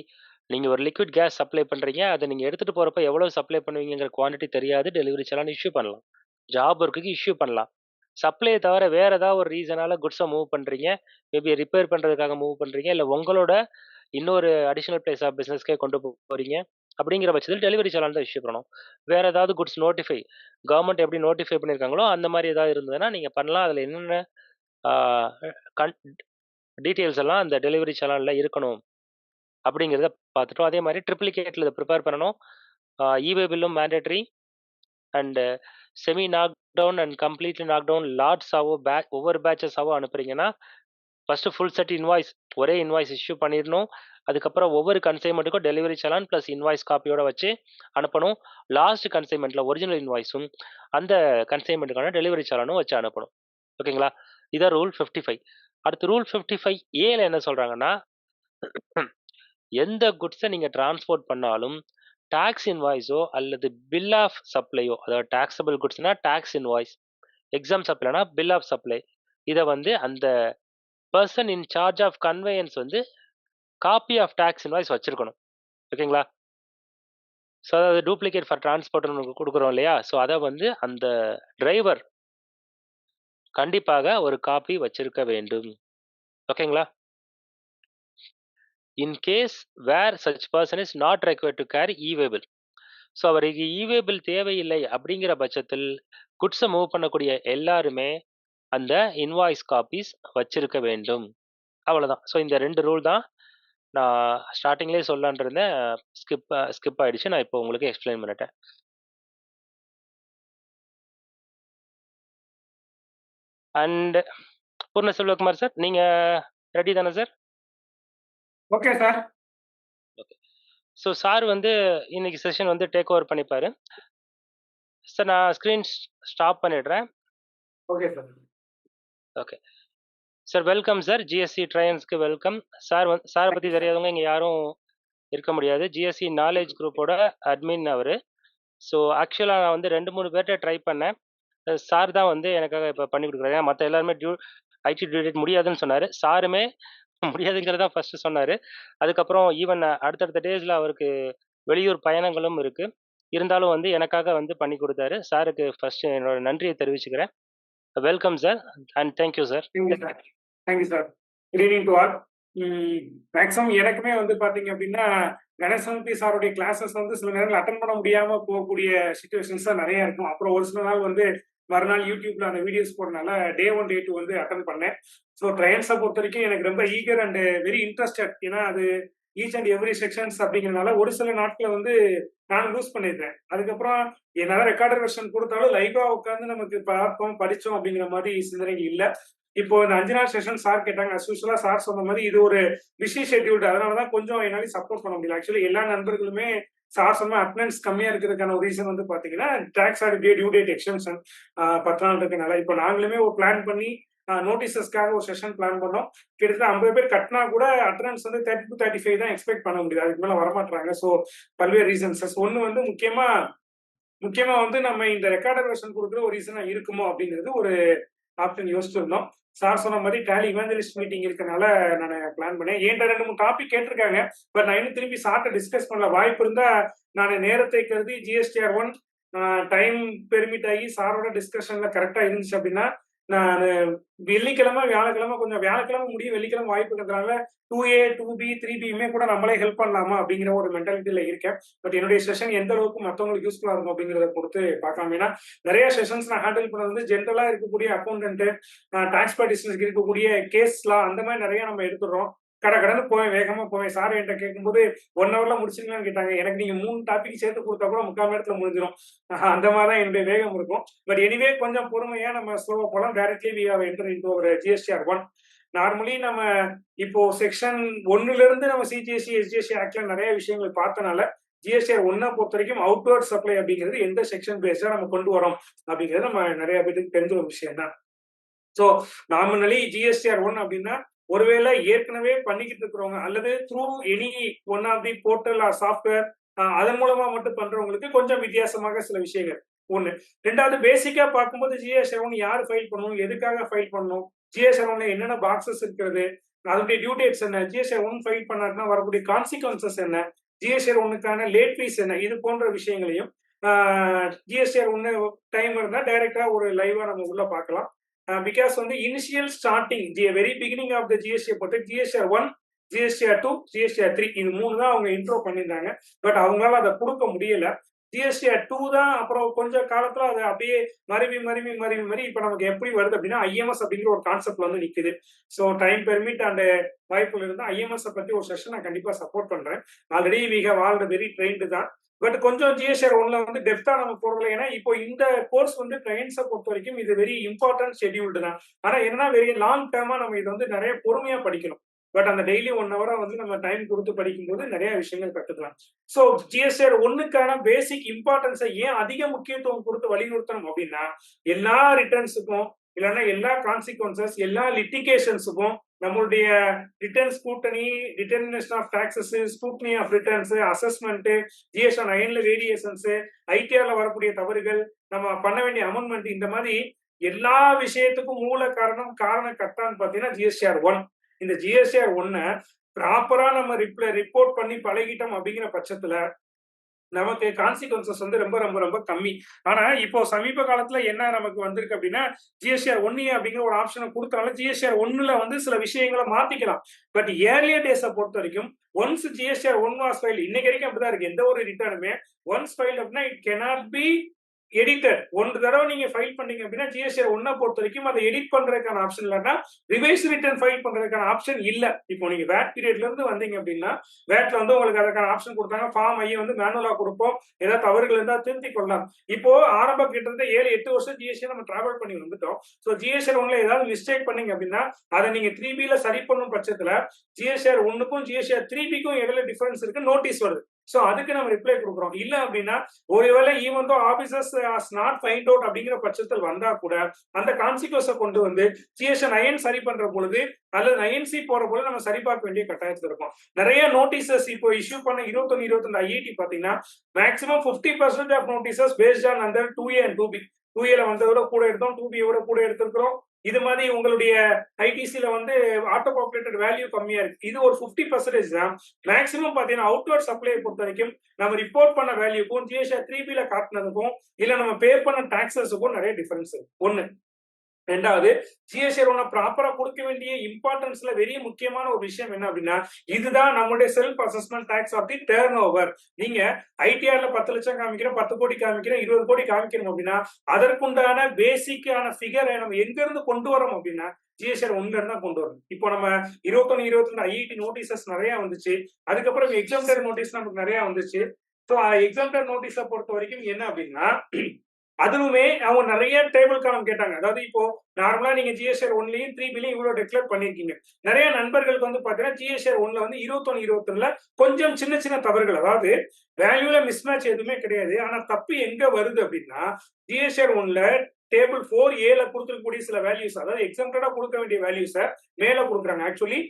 நீங்க ஒரு லிக்விட் கேஸ் சப்ளை பண்றீங்க. அதை நீங்க எடுத்துட்டு போறப்ப எவ்வளவு சப்ளை பண்ணுவீங்கங்கிற குவாண்டிட்டி தெரியாது. டெலிவரி சலான் இஷ்யூ பண்ணலாம். ஜாப் ஒர்க்குக்கு இஷ்யூ பண்ணலாம். சப்ளையை தவிர வேற ஏதாவது ஒரு ரீசனால குட்ஸை மூவ் பண்றீங்க. மேபி ரிப்பேர் பண்றதுக்காக மூவ் பண்றீங்க. இல்ல உங்களோட இன்னொரு அடிஷனல் பிளேஸ் ஆஃப் பிசினஸ்க்கே கொண்டு போறீங்க. அப்படிங்கிற பட்சத்தில் டெலிவரி சலான் தான் இஷ்யூ பண்ணணும். வேற ஏதாவது குட்ஸ் நோட்டிஃபை கவர்மெண்ட் எப்படி நோட்டிஃபை பண்ணியிருக்காங்களோ அந்த மாதிரி ஏதாவது இருந்ததுன்னா நீங்க பண்ணலாம். அதுல என்னென்ன டீட்டெயில்ஸ் எல்லாம் அந்த டெலிவரி சலான்ல இருக்கணும் அப்படிங்கிறத பார்த்துட்டோம். அதே மாதிரி ட்ரிப்ளிகேட்ல இதை ப்ரிப்பேர் பண்ணணும். இவே பில்லும் mandatory and semi knock down and completely knock down லாட்ஸாவோ ஒவ்வொரு பேட்சஸாவோ அனுப்புறீங்கன்னா ஃபர்ஸ்ட் ஃபுல் செட் இன்வாய்ஸ் ஒரே இன்வாய்ஸ் இஷ்யூ பண்ணிடணும். அதுக்கப்புறம் ஒவ்வொரு கன்சைன்மெண்ட்டுக்கும் டெலிவரி சலான் பிளஸ் இன்வாய்ஸ் காப்பியோட வச்சு அனுப்பணும். லாஸ்ட் கன்சைன்மெண்ட்ல ஒரிஜினல் இன்வாய்ஸும் அந்த கன்சைன்மெண்ட்டுக்கான டெலிவரி சலானும் வச்சு அனுப்பணும். ஓகேங்களா? இதான் ரூல் 55. அடுத்து ரூல் 55A என்ன சொல்றாங்கன்னா, எந்த குட்ஸை நீங்க டிரான்ஸ்போர்ட் பண்ணாலும் டாக்ஸ் இன்வாய்ஸோ அல்லது பில் ஆஃப் சப்ளையோ, அதாவது டாக்ஸபிள் குட்ஸ்னா டாக்ஸ் இன்வாய்ஸ், எக்ஸாம் சப்ளைனா பில் ஆஃப் சப்ளை, இதை வந்து அந்த person in charge of conveyance வந்து காப்பி ஆஃப் டாக்ஸ் இன்வாய்ஸ் வச்சிருக்கணும். ஓகேங்களா? ஸோ அதாவது டூப்ளிகேட் ஃபார் டிரான்ஸ்போர்ட்னு குடுக்குறோம் இல்லையா? ஸோ அத வந்து அந்த டிரைவர் கண்டிப்பாக ஒரு காப்பி வச்சிருக்க வேண்டும். ஓகேங்களா? In case where such person is not required to carry e way bill. So அவருக்கு இ-வே பில் தேவையில்லை அப்படிங்கிற பட்சத்தில் குட்ஸ மூவ் பண்ணக்கூடிய எல்லாருமே அந்த இன்வாய்ஸ் காப்பீஸ் வச்சிருக்க வேண்டும். அவ்வளோதான். ஸோ இந்த 2 ரூல் தான் நான் ஸ்டார்ட்டிங்லேயே சொல்லலாம்னு இருந்தேன். ஸ்கிப் ஆயிடுச்சு. நான் இப்போ உங்களுக்கு எக்ஸ்பிளைன் பண்ணிட்டேன். அண்ட் பூர்ண செல்வகுமார் சார், நீங்க ரெடி தானே sir? Okay sir. Okay. So sir வந்து இன்னைக்கு செஷன் வந்து டேக் ஓவர் பண்ணிப்பாரு. சார் நான் ஸ்க்ரீன் ஸ்டாப் பண்ணிடுறேன். Okay sir. Okay. Sir welcome sir. GSC ட்ரையன்ஸ்க்கு வெல்கம். சாரை பற்றி தெரியாதவங்க இங்கே யாரும் இருக்க முடியாது. ஜிஎஸ்சி நாலேஜ் குரூப்போட அட்மின் அவர். ஸோ ஆக்சுவலாக நான் வந்து 2-3 பேர்கிட்ட ட்ரை பண்ணேன். சார் தான் வந்து எனக்காக இப்போ பண்ணி கொடுக்குறாரு. மற்ற எல்லாருமே ஐடி டியூடேட் முடியாதுன்னு சொன்னார். சாருமே முடியாதுங்கிறத ஃபர்ஸ்ட் சொன்னார். அதுக்கப்புறம் ஈவன் அடுத்தடுத்த டேஸில் அவருக்கு வெளியூர் பயணங்களும் இருக்குது. இருந்தாலும் வந்து எனக்காக வந்து பண்ணி கொடுத்தாரு. சாருக்கு ஃபர்ஸ்ட் என்னோட நன்றியை தெரிவிச்சுக்கிறேன். Welcome sir and thank you sir. Thank you sir. Good evening to all. Maximum எனக்குமே வந்து பார்த்தீங்க அப்படின்னா கணேசமூர்த்தி சாருடைய கிளாஸஸ் வந்து சில நேரங்கள் அட்டன் பண்ண முடியாமல் போகக்கூடிய சுச்சுவேஷன்ஸ் தான் நிறைய இருக்கும். அப்புறம் ஒரு சில நாள் வந்து மறுநாள் யூடியூப்ல அந்த வீடியோஸ் போடுறதுனால டே 1 டே 2 வந்து அட்டன் பண்ணேன். ஸோ ட்ரையல்ஸை பொறுத்த வரைக்கும் எனக்கு ரொம்ப ஈகர் அண்ட் வெரி இன்ட்ரெஸ்டட். ஏன்னா அது ஈச் அண்ட் எவ்ரி செக்ஷன்ஸ் அப்படிங்கிறதுனால ஒரு சில நாட்களை வந்து நான் லூஸ் பண்ணியிருந்தேன். அதுக்கப்புறம் என்னால ரெக்கார்டர் வெர்ஷன் கொடுத்தாலும் லைவா உட்காந்து நமக்கு பார்த்தோம் படிச்சோம் அப்படிங்கிற மாதிரி சிந்தனைகள் இல்லை. இப்போ இந்த 5 நாள் செஷன் சார் கேட்டாங்க. அஸ்யூஷுவலா சார் சொன்ன மாதிரி இது ஒரு பிஸி ஷெட்யூல்டு. அதனாலதான் கொஞ்சம் என்னால சப்போர்ட் பண்ண முடியல. ஆக்சுவலி எல்லா நண்பர்களுமே சார் சொன்ன அட்டெண்டன்ஸ் கம்மியா இருக்கிறதுக்கான ஒரு ரீசன் வந்து பாத்தீங்கன்னா tax or due date extension 10 நாள் இருக்கனால இப்போ நாங்களுமே ஒரு பிளான் பண்ணி நோட்டீசஸ்க்காக ஒரு செஷன் பிளான் பண்ணோம். கிட்டத்தட்ட 50 பேர் கட்டினா கூட அட்டெண்டன்ஸ் வந்து 30 to 35 தான் எக்ஸ்பெக்ட் பண்ண முடியுது. அதுக்கு மேல வரமாட்டாங்க. ஸோ பல்வேறு ரீசன்ஸ். ஒன்னு வந்து முக்கியமா வந்து நம்ம இந்த ரெக்கார்டர் வெர்ஷன் கொடுக்குற ஒரு ரீசனா இருக்குமோ அப்படிங்கிறது ஒரு ஆப்ஷன் யோசிச்சிருந்தோம். சார் சொன்ன மாதிரி டேலி இவாஞ்சலிஸ்ட் மீட்டிங் இருக்கனால நான் பிளான் பண்ணேன். என்கிட்ட 2-3 டாபிக் கேட்டிருக்காங்க. பட் நான் இன்னும் திரும்பி சார்ட்ட டிஸ்கஸ் பண்ணல. வாய்ப்பு இருந்தா நான் நேரத்தை கருதி GSTR 1 டைம் பெர்மிட் ஆகி சாரோட டிஸ்கஷன்ல கரெக்டா இருந்துச்சு அப்படின்னா நான் வெள்ளிக்கிழமை வியாழக்கிழமை கொஞ்சம் வியாழக்கிழமை முடியும் வெள்ளிக்கிழமை வாய்ப்பு இருக்கிறதுனால 2A 2B 3Bயுமே கூட நம்மளே ஹெல்ப் பண்ணலாமா அப்படிங்கிற ஒரு மென்டாலிட்டியில இருக்கேன். பட் என்னுடைய செஷன் எந்த அளவுக்கு மற்றவங்களுக்கு யூஸ்ஃபுல்லா இருக்கும் அப்படிங்கிறத பொறுத்து பார்க்கலாம். ஏன்னா நிறைய செஷன்ஸ் நான் ஹேண்டில் பண்ணது வந்து ஜென்ரலா இருக்கக்கூடிய அக்கௌண்டன்ட் டாக்ஸ் பிராக்டிஷனர்ஸ்க்கு இருக்கக்கூடிய கேஸ்லாம் அந்த மாதிரி நிறைய நம்ம எடுத்துடுறோம். கடன்னு போவேன், வேகமா போவேன். சார் என்கிட்ட கேட்கும்போது 1 ஹவர்ல முடிச்சிங்களான்னு கேட்டாங்க. எனக்கு நீங்க 3 டாபிக் சேர்த்து கொடுத்தா கூட 3/4 மணி நேரத்துல முடிஞ்சிடும். அந்த மாதிரி தான் என்னுடைய வேகம் இருக்கும். பட் எனிவே கொஞ்சம் பொறுமையா நம்ம ஸ்லோவா போலாம். Directly we have enter into ஒரு GSTR 1. நார்மலி நம்ம இப்போ செக்ஷன் 1ல இருந்து நம்ம CGST SGST ஆக்ட்ல நிறைய விஷயங்கள் பார்த்தனால GSTR 1 பொறுத்த வரைக்கும் அவுட்வர்ட் சப்ளை அப்படிங்கிறது எந்த செக்ஷன் பேஸ்டா நம்ம கொண்டு வரோம் அப்படிங்கிறது நம்ம நிறைய பேருக்கு தெரிஞ்ச ஒரு விஷயம் தான். ஸோ நார்மலி GSTR 1 அப்படின்னா ஒருவேளை ஏற்கனவே பண்ணிக்கிட்டு இருக்கிறவங்க அல்லது through any one of the portal or software அதன் மூலமா மட்டும் பண்றவங்களுக்கு கொஞ்சம் வித்தியாசமாக சில விஷயங்கள். ஒண்ணு. 2வது பேசிக்கா பார்க்கும்போது GSTR 1 யார் ஃபைல் பண்ணணும், எதுக்காக ஃபைல் பண்ணணும், GSTR 1 என்னென்ன பாக்ஸஸ் இருக்கிறது, அதனுடைய டியூ டேட்ஸ் என்ன, GSTR 1 ஃபைல் பண்ணாருன்னா வரக்கூடிய கான்சிக்வன்சஸ் என்ன, GSTR 1க்கான லேட் ஃபீஸ் என்ன, இது போன்ற விஷயங்களையும் GSTR 1 டைம் இருந்தா டைரக்டா ஒரு லைவா நம்ம உள்ள பார்க்கலாம். பிகாஸ் வந்து initial starting very beginning of the GST பொறுத்த GSTR 1, GSTR 2, GSTR 3 இது 3 தான் அவங்க இன்ட்ரோ பண்ணியிருந்தாங்க. பட் அவங்களால அதை கொடுக்க முடியல. GSTR 2 தான் அப்புறம் கொஞ்சம் காலத்துல அது அப்படியே மருவி இப்ப நமக்கு எப்படி வருது அப்படின்னா IMS அப்படிங்கிற ஒரு கான்செப்ட் வந்து நிக்குது. ஸோ டைம் பெர்மிட் அண்ட் வாய்ப்புகள் இருந்தா IMS பத்தி ஒரு செஷன் நான் கண்டிப்பா சப்போர்ட் பண்றேன். Already we have all very trained தான். பட் கொஞ்சம் GSTR 1ல வந்து டெப்தா நம்ம போறதுல ஏன்னா இப்போ இந்த கோர்ஸ் வந்து ட்ரைன்ஸை பொறுத்த வரைக்கும் இது வெரி இம்பார்ட்டன்ட் ஷெட்யூல்டு தான். ஆனா என்னன்னா வெரி லாங் டேர்மா நம்ம இது வந்து நிறைய பொறுமையா படிக்கணும். பட் அந்த டெய்லி 1 ஹவரா வந்து நம்ம டைம் கொடுத்து படிக்கும்போது நிறைய விஷயங்கள் கத்துக்கலாம். ஸோ GSTR 1க்கான பேசிக் இம்பார்ட்டன்ஸை ஏன் அதிக முக்கியத்துவம் கொடுத்து வலியுறுத்தணும் அப்படின்னா எல்லா ரிட்டர்ன்ஸுக்கும் இல்லைன்னா எல்லா கான்சிக்வன்சஸ் எல்லா லிட்டிகேஷன்ஸுக்கும் நம்மளுடைய return scrutiny, determination of taxes, scrutiny of returns, assessment, GSTR 9ல வேரியேஷன்ஸ், ITRல வரக்கூடிய தவறுகள், நம்ம பண்ண வேண்டிய அமெண்ட்மெண்ட் இந்த மாதிரி எல்லா விஷயத்துக்கும் மூல காரணம் கட்டான்னு பார்த்தீங்கன்னா GSTR 1. இந்த GSTR 1 ப்ராப்பரா நம்ம ரிப்போர்ட் பண்ணி பழகிட்டோம் அப்படிங்கிற பட்சத்துல நமக்கு கான்சிக்வன்சஸ் வந்து ரொம்ப ரொம்ப ரொம்ப கம்மி. ஆனா இப்போ சமீப காலத்துல என்ன நமக்கு வந்திருக்கு அப்படின்னா, ஜிஎஸ்டிஆர் 1A அப்படிங்கிற ஒரு ஆப்ஷனை குடுத்தனால ஜிஎஸ்டிஆர் 1ல வந்து சில விஷயங்கள மாத்திக்கலாம். பட் ஏர்லியர் டேஸ பொறுத்தவரைக்கும் ஒன்ஸ் ஜிஎஸ்டிஆர் 1 வாஸ் ஃபைல்ட் இன்னைக்கு வரைக்கும் அப்படிதான் இருக்கு. எந்த ஒரு ரிட்டர்னுமே ஒன்ஸ் ஃபைல்ட் அப்படின்னா இட் கேனாட் பி எடிட்டட். ஒரு தடவை நீங்க ஃபைல் பண்ணீங்க அப்படின்னா ஜிஎஸ்டிஆர் 1 பொறுத்தவரைக்கும் அதை எடிட் பண்றதுக்கான ஆப்ஷன் இல்லன்னா ரிவைஸ் ரிட்டர்ன் ஃபைல் பண்றதுக்கான ஆப்ஷன் இல்ல. இப்போ நீங்க வேட் பீரியட்ல இருந்து வந்தீங்க அப்படின்னா வேட்ல வந்து உங்களுக்கு அதுக்கான ஆப்ஷன் கொடுத்தாங்க. ஃபார்ம் ஐ வந்து மேனுவலா கொடுப்போம். ஏதாவது தவறுகள் இருந்தா திருத்திக் கொள்ளலாம். இப்போ ஆரம்ப கிட்டத்தட்ட 7-8 வருஷம் ஜிஎஸ்டி நம்ம டிராவல் பண்ணி வந்துட்டோம். சோ ஜிஎஸ்டிஆர் 1ல ஏதாவது மிஸ்டேக் பண்ணீங்க அப்படின்னா அதை நீங்க 3B ல சரி பண்ணும் பட்சத்துல ஜிஎஸ்டிஆர் 1க்கும் ஜிஎஸ்டிஆர் 3Bக்கும் இடையில டிஃபரன்ஸ் இருக்கு, நோட்டீஸ் வருது. சோ அதுக்கு நம்ம ரிப்ளை கொடுக்குறோம். இல்ல அப்படின்னா ஒருவேளை even though officers has not find out அப்படிங்கிற பட்சத்தில் வந்தா கூட அந்த கான்சிக்வன்ஸை கொண்டு வந்து ஜிஎஸ்டிஆர் 9 சரி பண்ற பொழுது அல்லது 9C போற பொழுது நம்ம சரி பார்க்க வேண்டிய கட்டாயத்தில் இருக்கும். நிறைய நோட்டீசஸ் இப்போ இஷ்யூ பண்ண 21-22 ஐஐடி பாத்தீங்கன்னா maximum 50% of notices based on அந்த 2A and 2B. 2A வந்ததோட கூட எடுத்தோம், 2B விட கூட எடுத்திருக்கிறோம். இது மாதிரி உங்களுடைய ஐடிசில வந்து ஆட்டோ பாப்புலேட்டட் வேல்யூ கம்மியா இருக்கு. இது ஒரு 50% தான். மேக்ஸிமம் பாத்தீங்கன்னா அவுட்வர்ட் சப்ளை பொறுத்த வரைக்கும் நம்ம ரிப்போர்ட் பண்ண வேல்யூக்கும் ஜிஎஸ்டிஆர் 3B ல காட்டினதுக்கும் இல்ல நம்ம பே பண்ண டாக்ஸஸுக்கும் நிறைய டிஃபரன்ஸ் இருக்கு. ஒண்ணு. ரெண்டாவது ஜிஎஸ்டிஆர் 1 ப்ராப்பரா கொடுக்க வேண்டிய இம்பார்ட்டன்ஸ்ல வெரி முக்கியமான ஒரு விஷயம் என்ன அப்படின்னா இதுதான் நம்மளுடைய self assessment tax of the turnover. நீங்க ஐடிஆர்ல 10 லட்சம் காமிக்கிறோம், 10 கோடி காமிக்கிறோம், 20 கோடி காமிக்கணும் அப்படின்னா அதற்குண்டான பேசிக்கான ஃபிகரை நம்ம எங்க இருந்து கொண்டு வரோம் அப்படின்னா ஜிஎஸ்டிஆர் 1ல இருந்து தான் கொண்டு வரணும். இப்போ நம்ம 21-22 ஐஐடி நோட்டீசஸ் நிறைய வந்துச்சு. அதுக்கப்புறம் எக்ஸாம்டர் நோட்டீஸ் நமக்கு நிறைய வந்துச்சு. ஸோ எக்ஸாம்டர் நோட்டீஸை பொறுத்த வரைக்கும் என்ன அப்படின்னா அதுவுமே அவங்க நிறைய டேபிள் காலம் கேட்டாங்க. அதாவது இப்போ நார்மலா நீங்க ஜிஎஸ்டிஆர் 1லயும் 3Bலயும் இவ்வளவு டிக்ளேர் பண்ணிருக்கீங்க. நிறைய நண்பர்களுக்கு வந்து பாத்தீங்கன்னா ஜிஎஸ்டிஆர் 1ல வந்து 21-22ல கொஞ்சம் சின்ன சின்ன தவறுகள், அதாவது வேல்யூல மிஸ்மேட்ச் எதுவுமே கிடையாது. ஆனா தப்பு எங்க வருது அப்படின்னா ஜிஎஸ்டிஆர் 1ல டேபிள் 4A கொடுத்துருக்கக்கூடிய சில வேல்யூஸ், அதாவது எக்ஸாம்டடா கொடுக்க வேண்டிய வேல்யூஸை மேல கொடுக்குறாங்க. ஆக்சுவலி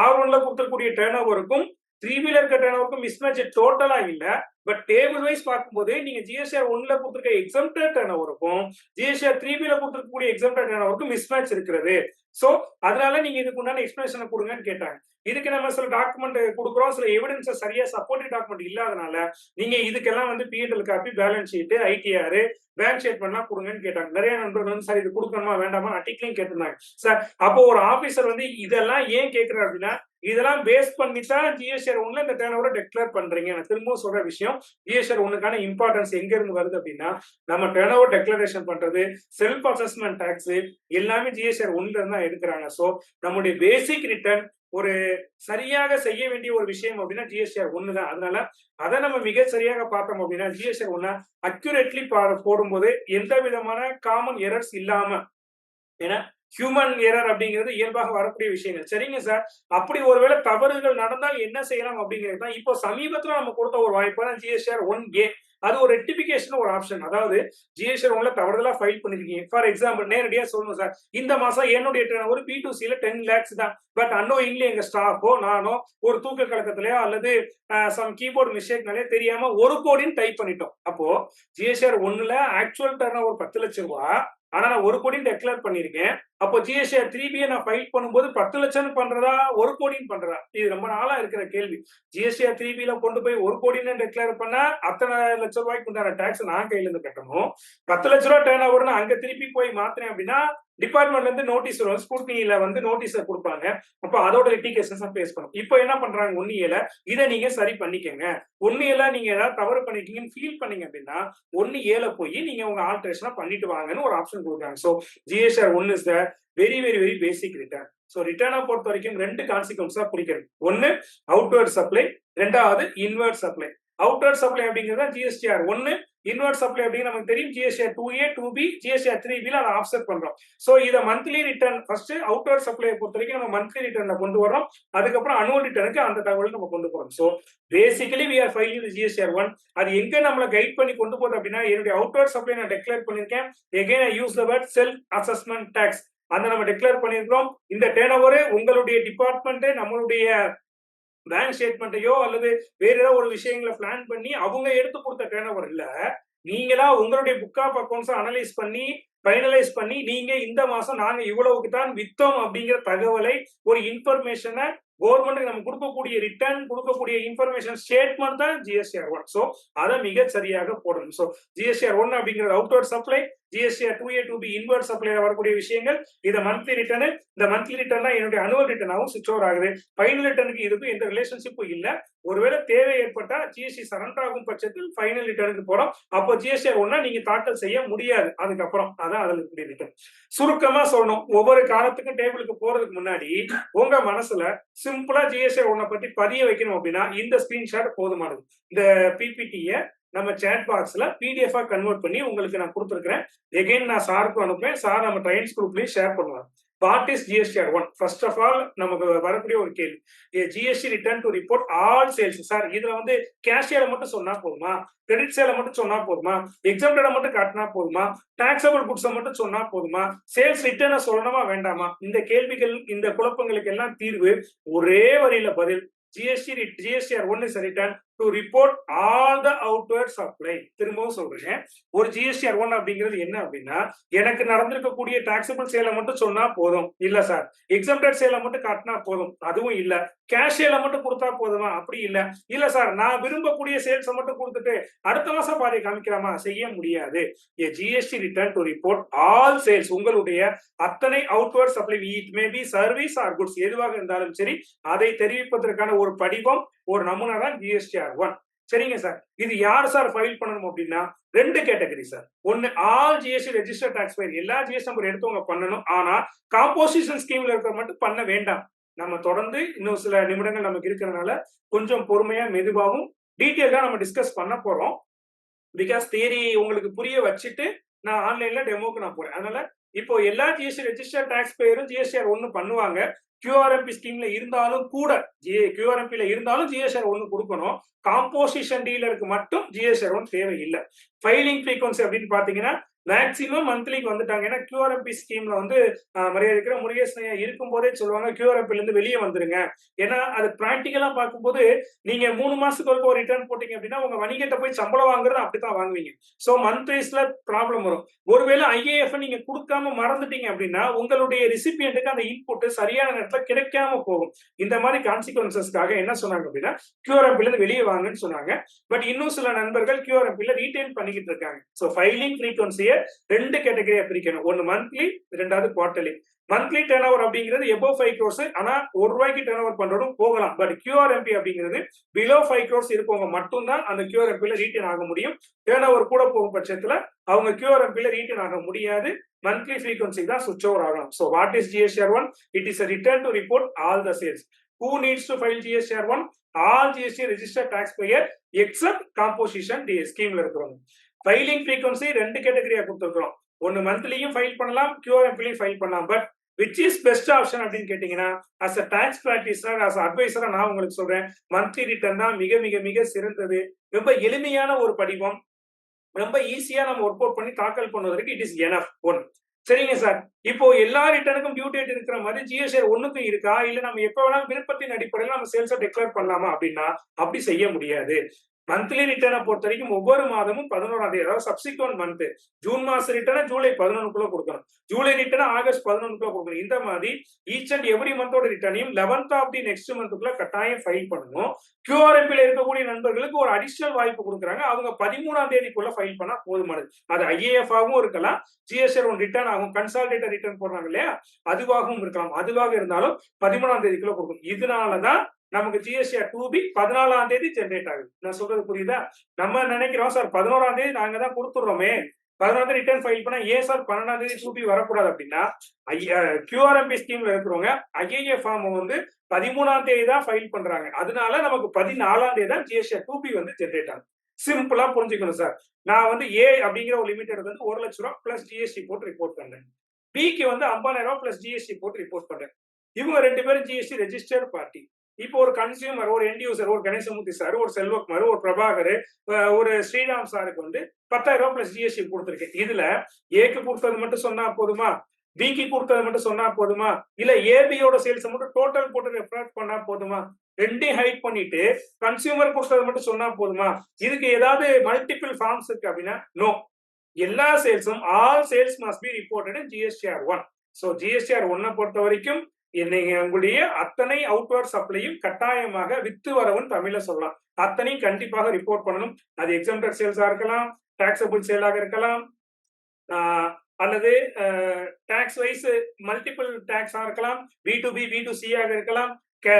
R1ல கொடுத்துருக்கூடிய டர்ன் ஓவருக்கும் 3Bல இருக்க டர்ன் ஓவருக்கும் மிஸ்மேட்ச் டோட்டலா இல்ல. பட் டேபிள் வைஸ் பார்க்கும்போது நீங்க ஜிஎஸ்டிஆர் 1ல கொடுத்திருக்க எக்ஸாம்டட் டர்ன் ஓவருக்கும் ஜிஎஸ்டிஆர் 3Bல கொடுத்திருக்கக்கூடிய எக்ஸாம்டட் டர்ன் ஓவருக்கும் மிஸ்மேட்ச் இருக்கிறது. சோ அதனால நீங்க இதுக்கு உண்டான எக்ஸ்பிளனேஷனை கொடுங்கன்னு கேட்டாங்க. இதுக்கு நம்ம சில டாக்குமெண்ட் கொடுக்குறோம், சில எவிடன்ஸ் சரியா சப்போர்ட்டிவ் டாக்குமெண்ட் இல்லாதனால நீங்க இதுக்கெல்லாம் வந்து PNL copy, balance sheet, ITR, bank ஸ்டேட்மெண்ட்லாம் கொடுங்கன்னு கேட்டாங்க. நிறைய நண்பர்கள் வந்து சார் இது கொடுக்கணுமா வேண்டாமா அட்டிக்லையும் கேட்டிருந்தாங்க. சார் அப்போ ஒரு ஆபீசர் வந்து இதெல்லாம் ஏன் கேட்கிறார் அப்படின்னா இதெல்லாம் பேஸ் பண்ணி தான் ஜிஎஸ்டிஆர் 1ல இந்த டர்ன் ஓவரை டிக்ளேர் பண்றீங்க. நான் திரும்பவும் சொல்ற விஷயம் ஜிஎஸ்டிஆர் 1க்கான இம்பார்ட்டன்ஸ் எங்க இருந்து வருது அப்படின்னா நம்ம டர்ன் ஓவர் டிக்ளரேஷன் பண்றது, செல்ஃப் அசஸ்மெண்ட் டாக்ஸ் எல்லாமே ஜிஎஸ்டிஆர் 1ல இருந்து தான் எடுக்கிறாங்க. சோ நம்முடைய பேசிக் ரிட்டர்ன் ஒரு சரியாக செய்ய வேண்டிய ஒரு விஷயம் அப்படின்னா ஜிஎஸ்டிஆர் 1 தான். அதனால அதை நம்ம மிக சரியாக பார்த்தோம் அப்படின்னா ஜிஎஸ்டிஆர் 1 அக்யூரேட்லி போடும்போது எந்த விதமான காமன் எரர்ஸ் இல்லாம, ஏன்னா ஹியூமன் எரர் அப்படிங்கிறது இயல்பாக வரக்கூடிய விஷயங்கள். சரிங்க சார், அப்படி ஒருவேளை தவறுகள் நடந்தால் என்ன செய்யலாம் அப்படிங்கிறது தான் இப்போ சமீபத்துல நம்ம கொடுத்த ஒரு வாய்ப்பு தான் ஜிஎஸ்டிஆர் 1A. அது ஒரு ரெக்டிபிகேஷன் ஒரு ஆப்ஷன். அதாவது ஜிஎஸ்டிஆர் 1ல தவறுதலா ஃபைல் பண்ணிருக்கீங்க. ஃபார் எக்ஸாம்பிள் நேரடியா சொல்லணும் சார், இந்த மாசம் என்னுடைய டர்ன் ஒரு B2Cல 10 lakhs தான். பட் அன்னோயிங்லி எங்க ஸ்டாஃபோ நானோ ஒரு தூக்க கலக்கத்திலயோ அல்லது சம் கீபோர்டு மிஸ்டேக்னாலே தெரியாம 1 கோடின்னு டைப் பண்ணிட்டோம். அப்போ ஜிஎஸ்டிஆர் 1ல ஆக்சுவல் டர்ன் ஓவர் 10 லட்சம் ரூபாய், ஆனா நான் 1 கோடி டிக்ளேர் பண்ணிருக்கேன். அப்போ ஜிஎஸ்டிஆர் 3B நான் ஃபைல் பண்ணும்போது 10 லட்சம் பண்றதா 1 கோடின்னு பண்றதா? இது ரொம்ப நாளா இருக்கிற கேள்வி. ஜிஎஸ்டிஆர் 3Bல கொண்டு போய் 1 கோடின்னு டிக்ளேர் பண்ணா அத்தனை லட்சம் ரூபாய்க்கு உண்டான டாக்ஸ் நான் கையில இருந்து கட்டணும். 10 லட்ச ரூபாய் டர்ன் ஓவர்னு அங்க திருப்பி போய் மாத்தினேன் அப்படின்னா டிபார்ட்மெண்ட்ல இருந்து நோட்டீஸ் வரும், ஸ்கூட்னில வந்து நோட்டீஸ் கொடுப்பாங்க. அப்ப அதோட லிட்டிகேஷன்ஸ் பேஸ் பண்ணும். இப்போ என்ன பண்றாங்க 1Aல இதை நீங்க சரி பண்ணிக்கங்க. 1Aல நீங்க ஏதாவது தவறு பண்ணிருக்கீங்கன்னு ஃபீல் பண்ணீங்க அப்படின்னா 1Aல போய் நீங்க உங்க ஆல்டரேஷனா பண்ணிட்டு வாங்கன்னு ஒரு ஆப்ஷன் கொடுக்குறாங்க. So GSTR 1 is the very very very basic return. So ரிட்டர்னை பொறுத்த வரைக்கும் 2 கான்சிக்வன்ஸா பிரிக்கிறது. ஒன்னு அவுட்வர்ட் சப்ளை, ரெண்டாவது இன்வர்ட் சப்ளை. அவுட்வர்ட் சப்ளை அப்படிங்கிறது ஜிஎஸ்டிஆர் 1, இன்வர்ட் சப்ளை அப்படிங்கிறது நமக்கு தெரியும் ஜிஎஸ்டிஆர் 2A, 2B, ஜிஎஸ்டிஆர் 3Bல அதை ஆஃப்செட் பண்றோம். சோ இத monthly return first outward supply பொறுத்த வரைக்கும் நம்ம மந்த்லி ரிட்டர்ன்ல கொண்டு வரோம். அதுக்கப்புறம் அனுவல் ரிட்டர்னுக்கு அந்த தகவல் நம்ம கொண்டு போறோம். So basically we are filing the GSTR 1. அது எங்க நம்மள கைட் பண்ணி கொண்டு போகுது அப்படின்னா என்னுடைய அவுட்வர்ட் சப்ளை நான் டிக்ளேர் பண்ணிருக்கேன். again I use the word self assessment tax. அந்த நம்ம டிக்ளேர் பண்ணிருக்கோம். இந்த டர்ன் ஓவர் உங்களுடைய டிபார்ட்மெண்ட் நம்மளுடைய பேங்க் ஸ்டேட்மெண்ட்டையோ அல்லது வேற ஏதாவது ஒரு விஷயங்களை பிளான் பண்ணி அவங்க எடுத்து கொடுத்த டர்ன் ஓவர் இல்ல, நீங்களா உங்களுடைய புக் ஆஃப் அக்கௌண்ட்ஸ் அனலைஸ் பண்ணி ஃபைனலைஸ் பண்ணி நீங்க இந்த மாசம் நாங்க இவ்வளவுக்கு தான் வித்தோம் அப்படிங்கிற தகவலை ஒரு இன்ஃபர்மேஷனை கவர்மெண்ட்டுக்கு நம்ம கொடுக்கக்கூடிய ரிட்டர்ன், கொடுக்கக்கூடிய இன்ஃபர்மேஷன் ஸ்டேட்மெண்ட் தான் ஜிஎஸ்டிஆர் 1. ஸோ அதை மிக சரியாக போடணும். ஸோ ஜிஎஸ்டிஆர் 1 அப்படிங்கிறது outward supply, GSTR 2A 2B inward சப்ளைல வரக்கூடிய விஷயங்கள். இதை மந்த்லி ரிட்டர்ன், இந்த மந்த்லி ரிட்டர்ன் தான் என்னுடைய அனுவல் ரிட்டர்னாகவும் சுவிச் ஓவர் ஆகுது. ஃபைனல் ரிட்டர்னுக்கு இதுக்கும் எந்த ரிலேஷன்ஷிப்பும் இல்ல. ஒருவேளை தேவை ஏற்பட்டா ஜிஎஸ்டி சரண்டர் ஆகும் பட்சத்தில் ஃபைனல் ரிட்டர்னுக்கு போறோம். அப்போ ஜிஎஸ்டிஆர் 1 நீங்க தாக்கல் செய்ய முடியாது. அதுக்கப்புறம் அதான் அதுல இருக்கக்கூடிய ரிட்டர்ன். சுருக்கமா சொல்லணும், ஒவ்வொரு காலத்துக்கும் டேபிளுக்கு போறதுக்கு முன்னாடி உங்க மனசுல சிம்பிளா ஜிஎஸ்டிஆர் 1 பத்தி பதிய வைக்கணும் அப்படின்னா இந்த ஸ்கிரீன்ஷாட் போதுமானது. இந்த பிபிடியை நம்ம சேட் பாக்ஸ்ல பிடிஎஃப் கன்வெர்ட் பண்ணி உங்களுக்கு நான் கொடுத்துருக்கிறேன். எகைன் நான் சாருக்கும் அனுப்புறேன். சார் நம்ம ட்ரைன்ஸ் குரூப்லயும் ஷேர் பண்ணுவாங்க. What is GSTR 1? First of all நமக்கு வரக்கூடிய ஒரு கேள்வி, GST return to report all sales. Sir இதுல வந்து கேஷியரை மட்டும் சொன்னா போதுமா, கிரெடிட் சேலை மட்டும் சொன்னா போதுமா, எக்ஸாம்டரை மட்டும் காட்டினா போதுமா, டாக்ஸபிள் குட்ஸை மட்டும் சொன்னா போதுமா, சேல்ஸ் ரிட்டர்னை சொல்லணுமா வேண்டாமா? இந்த கேள்விகள், இந்த குழப்பங்களுக்கு எல்லாம் தீர்வு ஒரே வரியில பதில். GSTR 1 is a return to report all the outward supply. திரும்பவும் சொல்றேன், ஒரு GSTR 1 அப்படிங்கிறது என்ன அப்படின்னா, எனக்கு நடந்திருக்கக்கூடிய டாக்ஸபிள் சேலை மட்டும் சொன்னா போதும் இல்ல சார், எக்ஸம்டட் சேலை மட்டும் காட்டினா போதும் அதுவும் இல்ல, கேஷ் சேலை மட்டும் கொடுத்தா போதுமா அப்படி இல்ல, இல்ல சார் நான் விரும்பக்கூடிய சேல்ஸை மட்டும் கொடுத்துட்டு அடுத்த மாசம் பாதி காமிக்கலாமா, செய்ய முடியாது. GST return to report all sales, உங்களுடைய அத்தனை outward supply, it may be service or goods, எதுவாக இருந்தாலும் சரி அதை தெரிவிப்பதற்கான ஒரு படிவம், ஒரு நமுனா தான் GSTR 1. சரிங்க சார், இது யார் சார் ஃபைல் பண்ணணும் அப்படின்னா ரெண்டு கேட்டகரி சார். ஒன்னு all GST register tax payer, எல்லா ஜிஎஸ்டி நம்பர் எடுத்தவங்க பண்ணணும். ஆனா காம்போசிஷன் ஸ்கீம்ல இருக்கிற மட்டும் பண்ண வேண்டாம். நம்ம தொடர்ந்து இன்னும் சில நிமிடங்கள் நமக்கு இருக்கிறதுனால கொஞ்சம் பொறுமையா மெதுவாகவும் டீட்டெயிலா நம்ம டிஸ்கஸ் பண்ண போறோம். பிகாஸ் தியரி உங்களுக்கு புரிய வச்சுட்டு நான் ஆன்லைன்ல டெமோக்கு நான் போறேன். அதனால இப்போ எல்லா ஜிஎஸ்டி ரெஜிஸ்டர் டாக்ஸ் பேயரும் ஜிஎஸ்டிஆர் 1 பண்ணுவாங்க. QRMP ஸ்கீம்ல இருந்தாலும் கூட, QRMP இருந்தாலும் ஜிஎஸ்டிஆர் 1 கொடுக்கணும். காம்போசிஷன் டீலருக்கு மட்டும் ஜிஎஸ்டிஆர் 1 தேவையில்லை. ஃபைலிங் ஃப்ரீக்வன்சி அப்படின்னு பாத்தீங்கன்னா மேக்சிமம் மந்த்லிக்கு வந்துட்டாங்க. ஏன்னா QRMP ஸ்கீம்ல வந்து மரியாதை இருக்கிற முருகேசனையா இருக்கும் போதே சொல்லுவாங்க QRMP இருந்து வெளியே வந்துருங்க. ஏன்னா அது பிராக்டிக்கலா பார்க்கும்போது நீங்க 3 மாசத்துக்கு ஒரு ரிட்டர்ன் போட்டீங்க அப்படின்னா உங்க வணிகத்தை போய் சம்பளம் வாங்குறது அப்படித்தான் வாங்குவீங்க. சோ மந்த் வைஸ்ல ப்ராப்ளம் வரும். ஒருவேளை IAF நீங்க கொடுக்காம மறந்துட்டீங்க அப்படின்னா உங்களுடைய ரிசிபியன்ட்டுக்கு அந்த இன்புட் சரியான நேரத்துல கிடைக்காம போகும். இந்த மாதிரி கான்சிக்வன்சஸ்க்காக என்ன சொன்னாங்க அப்படின்னா QRMP இருந்து வெளியே வாங்கன்னு சொன்னாங்க. பட் இன்னும் சில நண்பர்கள் QRMP ரீடைன் பண்ணிக்கிட்டு இருக்காங்க. சோ ஃபைலிங் ஃப்ரீக்வன்சியை ரெண்டு கேட்டகரியா பிரிக்கணும். ஒன்னு மந்த்லி, ரெண்டாவது குவார்டர்லி. மந்த்லி டர்ன் ஓவர் அப்படிங்கிறது எபோவ் 5 crores, ஆனா ₹1 டர்ன் ஓவர் பண்றதும் போகலாம். பட் QRMP அப்படிங்கிறது பிலோ 5 crores இருக்கவங்க மட்டும்தான் அந்த QRMP ரீட்டைன் ஆக முடியும். டர்ன் ஓவர் கூட போகும் பட்சத்துல அவங்க QRMP ரீட்டைன் ஆக முடியாது. மந்த்லி ஃப்ரீக்வன்சி தான் சுவிட்ச் ஓவர் ஆகணும். So what is GSTR 1? It is a return to report all the sales. Who needs to file GSTR 1? All GST registered taxpayer except composition ஸ்கீம்ல இருக்கிறவங்க. ஃபைலிங் ஃப்ரீக்வன்சி ரெண்டு கேட்டகரியா கொடுத்துருக்கோம். ஒன்னு மந்த்லியும் file பண்ணலாம், QRMPலையும் ஃபைல் பண்ணலாம். But which is best option அப்படின்னு கேட்டீங்கன்னா, as a tax பிராக்டிசர், as அட்வைசரா நான் உங்களுக்கு சொல்றேன், மந்த்லி ரிட்டர்ன் தான் மிக மிக மிக சிறந்தது. ரொம்ப எளிமையான ஒரு படிவம், ரொம்ப ஈஸியா நம்ம ஒர்க் அவுட் பண்ணி தாக்கல் பண்ணுவதற்கு இட் இஸ் எனஃப். ஒன். சரிங்க சார், இப்போ எல்லா ரிட்டர்னுக்கும் டியூ டேட் இருக்கிற மாதிரி ஜிஎஸ்டிஆர் 1க்கு இருக்கா, இல்ல நம்ம எப்ப வேணாலும் விருப்பத்தின் அடிப்படையில் நம்ம சேல்ஸை டிக்ளேர் பண்ணலாமா அப்படின்னா அப்படி செய்ய முடியாது. மந்த்லி ரிட்டர்னை பொறுத்த வரைக்கும் ஒவ்வொரு மாதமும் 11ஆம் தேதி, அதாவது சப்சிக்வெண்ட் மந்த், ஜூன் மாச ரிட்டர்னை ஜூலை 11க்குள்ள கொடுக்கணும், ஜூலை ரிட்டர்னை ஆகஸ்ட் 11க்குள்ள கொடுக்கணும். இந்த மாதிரி ஈச் அண்ட் எவ்ரி மந்தோட ரிட்டர்னையும் 11th ஆஃப் தி நெக்ஸ்ட் மந்த்துக்குள்ள கட்டாயம் ஃபைல் பண்ணணும். QRMPல இருக்கக்கூடிய நண்பர்களுக்கு ஒரு அடிஷனல் வாய்ப்பு கொடுக்குறாங்க. அவங்க 13ஆம் தேதிக்குள்ள ஃபைல் பண்ணா போதுமானது. அது IAF ஆகவும் இருக்கலாம், GSTR 1 ரிட்டர்ன் ஆகும், கன்சாலிடேட்டட் ரிட்டர்ன் போடுறாங்க இல்லையா, அதுவாகவும் இருக்கலாம். அதுவாக இருந்தாலும் 13ஆம் தேதிக்குள்ள கொடுக்கணும். இதனாலதான் நமக்கு GSTR 2B 14ஆம் தேதி ஜெனரேட் ஆகுது. நான் சொல்றது புரியுதா? நம்ம நினைக்கிறோம் சார் 11ஆம் தேதி நாங்க தான் கொடுத்துடுறோமே, 14ஆம் தேதி ரிட்டர்ன் ஃபைல் பண்ணா ஏன் சார் 12ஆம் தேதி 2B வரக்கூடாது அப்படின்னா, QRMP ஸ்கீம்ல இருக்கிறவங்க IAF ஃபார்ம் வந்து 13ஆம் தேதி தான் ஃபைல் பண்றாங்க. அதனால நமக்கு 14ஆம் தேதி தான் GSTR 2B வந்து ஜெனரேட் ஆகுது. சிம்பிளா புரிஞ்சுக்கணும் சார். நான் வந்து A அப்படிங்கிற ஒரு லிமிட்டட் வந்து ₹1,00,000 பிளஸ் GST போட்டு ரிப்போர்ட் பண்றேன். Bக்கு வந்து ₹50,000 பிளஸ் GST போட்டு ரிப்போர்ட் பண்றேன். இவங்க ரெண்டு பேரும் GST ரெஜிஸ்டர்ட் பார்ட்டி. இப்போ ஒரு கன்சியூமர், ஒரு எண்ட் யூசர், ஒரு கணேசமூர்த்தி சார், ஒரு செல்வகுமார், ஒரு பிரபாகர், ஒரு ஸ்ரீராம் சாருக்கு வந்து ₹10,000 பிளஸ் GST கொடுத்துருக்கேன். இதுல ஏக்கு கொடுத்தது மட்டும் சொன்னா போதுமா, பிக்கு கொடுத்தது மட்டும் சொன்னா போதுமா, இல்ல ஏபியோட சேல்ஸ் மட்டும் டோட்டல் போட்டு ரெஃபர் பண்ணா போதுமா, ரெண்டையும் ஹைட் பண்ணிட்டு கன்சியூமர் கொடுத்தது மட்டும் சொன்னா போதுமா, இதுக்கு ஏதாவது மல்டிபிள் ஃபார்ம்ஸ் இருக்கு அப்படின்னா நோ. எல்லா சேல்ஸும், all sales must be reported in GSTR 1. So GSTR 1 பொறுத்த வரைக்கும் நீங்க உங்களுடைய அத்தனை அவுட்வர்ட் சப்ளையும் கட்டாயமாக வித்து வரவுன்னு தமிழ்ல சொல்லலாம். அத்தனையும் கண்டிப்பாக ரிப்போர்ட் பண்ணணும். அது எக்ஸம்டட் சேல்ஸா இருக்கலாம், டாக்ஸபிள் சேலாக இருக்கலாம், அல்லது டாக்ஸ் வைஸ் மல்டிபிள் டாக்ஸா இருக்கலாம், B2B B2C ஆக இருக்கலாம்,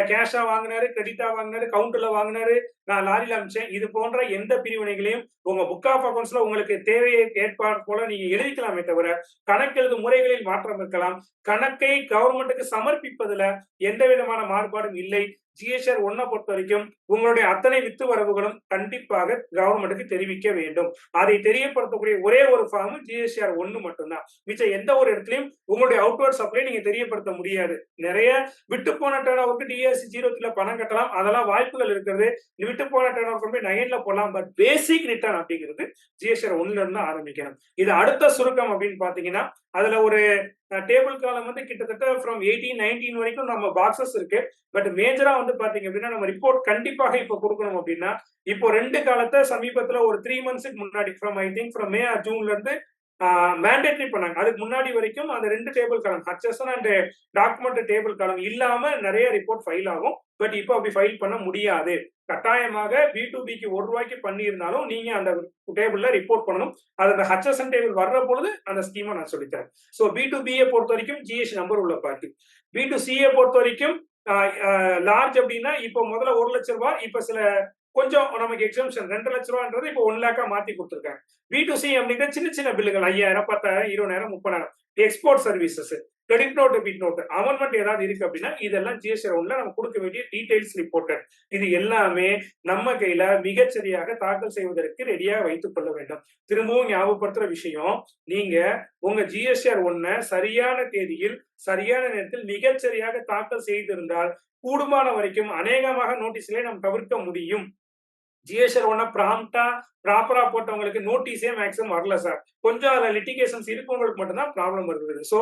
கேஷா வாங்கினாரு, கிரெடிட்டா வாங்கினாரு, கவுண்டர்ல வாங்கினாரு, நான் லாரியில அமிச்சேன். இது போன்ற எந்த பிரிவினைகளையும் உங்க புக் ஆஃப் அக்கவுண்ட்ஸ்ல உங்களுக்கு தேவையை ஏற்பாடு போல நீங்க எழுதிக்கலாமே தவிர கணக்கெழுது முறைகளில் மாற்றம் இருக்கலாம். கணக்கை கவர்மெண்ட்டுக்கு சமர்ப்பிப்பதுல எந்த விதமான மாறுபாடும் இல்லை. GSR 1 பொறுத்த வரைக்கும் உங்களுடைய அத்தனை வித்து வரவுகளும் கண்டிப்பாக கவர்மெண்ட்டுக்கு தெரிவிக்க வேண்டும். அதை தெரியப்படுத்தக்கூடிய ஒரே ஒரு ஃபார்ம் GSR 1 மட்டும்தான். மிச்சம் எந்த ஒரு இடத்துலயும் உங்களுடைய அவுட்வர்ட் சப்ளை நீங்க தெரியப்படுத்த முடியாது. நிறைய விட்டு போன டர்ன் ஓவருக்கு DSC 03 பணம் கட்டலாம், அதெல்லாம் வாய்ப்புகள் இருக்கிறது. விட்டு போன டர்ன் ஓவர் போய் 9ல போடலாம். பட் பேசிக் ரிட்டர்ன் அப்படிங்கிறது GSR 1ல இருந்து ஆரம்பிக்கணும். இது அடுத்த சுருக்கம் அப்படின்னு பாத்தீங்கன்னா அதுல ஒரு டேபிள் காலம் வந்து கிட்டத்தட்ட ஃப்ரம் 18 19 வரைக்கும் நம்ம பாக்ஸஸ் இருக்கு. பட் மேஜரா வந்து பாத்தீங்க அப்படின்னா நம்ம ரிப்போர்ட் கண்டிப்பாக இப்ப கொடுக்கணும் அப்படின்னா இப்போ 2 காலத்தை சமீபத்துல ஒரு 3 மந்த்ஸ்க்கு முன்னாடி from I think from May or ஜூன்ல இருந்து மேண்டேட்டரி பண்ணாங்க. அதுக்கு முன்னாடி வரைக்கும் அந்த 2 டேபிள் காலம் HSN அண்ட் டாக்குமெண்ட் டேபிள் காலம் இல்லாம நிறைய ரிப்போர்ட் ஃபைல் ஆகும். பட் இப்போ அப்படி ஃபைல் பண்ண முடியாது. கட்டாயமாக B2Bக்கு ₹1 பண்ணியிருந்தாலும் நீங்க அந்த டேபிள்ல ரிப்போர்ட் பண்ணணும். அது அந்த HSN டேபிள் வர்ற பொழுது அந்த ஸ்கீமை நான் சொல்லித்தரேன். ஸோ B2B பொறுத்த வரைக்கும் GST நம்பர் உள்ள பார்ட்டி. B2C பொறுத்த வரைக்கும் லார்ஜ் அப்படின்னா இப்போ முதல்ல ₹1,00,000, இப்ப சில கொஞ்சம் நமக்கு எக்ஸம்ஷன் ₹2,00,000 இப்போ 1 லேக்கா மாத்தி கொடுத்துருக்காங்க. B2C அப்படின்னா சின்ன சின்ன பில்லுகள் 5,000, 10,000, 20,000, 30,000 export services, credit note, debit note, amendment ஏதாவது இருக்கு அப்படின்னா இதெல்லாம் GSR 1ல நம்ம கொடுக்க வேண்டிய டீடைல்ஸ் ரிப்போர்ட்டர். இது எல்லாமே நம்ம கையில மிகச்சரியாக தாக்கல் செய்வதற்கு ரெடியாக வைத்துக் கொள்ள வேண்டும். திரும்பவும் ஞாபகப்படுத்துற விஷயம், நீங்க உங்க GSR 1 சரியான தேதியில் சரியான நேரத்தில் மிகச்சரியாக தாக்கல் செய்திருந்தால் கூடுமான வரைக்கும் அநேகமாக நோட்டீஸ்ல நம்ம தவிர்க்க முடியும். GSR 1 ப்ராப்பரா போட்டவங்களுக்கு நோட்டீஸே மேக்ஸிமம் வரல சார். கொஞ்சம் அதுல லிட்டிகேஷன்ஸ் இருக்கவங்களுக்கு மட்டும்தான் ப்ராப்ளம் இருக்குது. சோ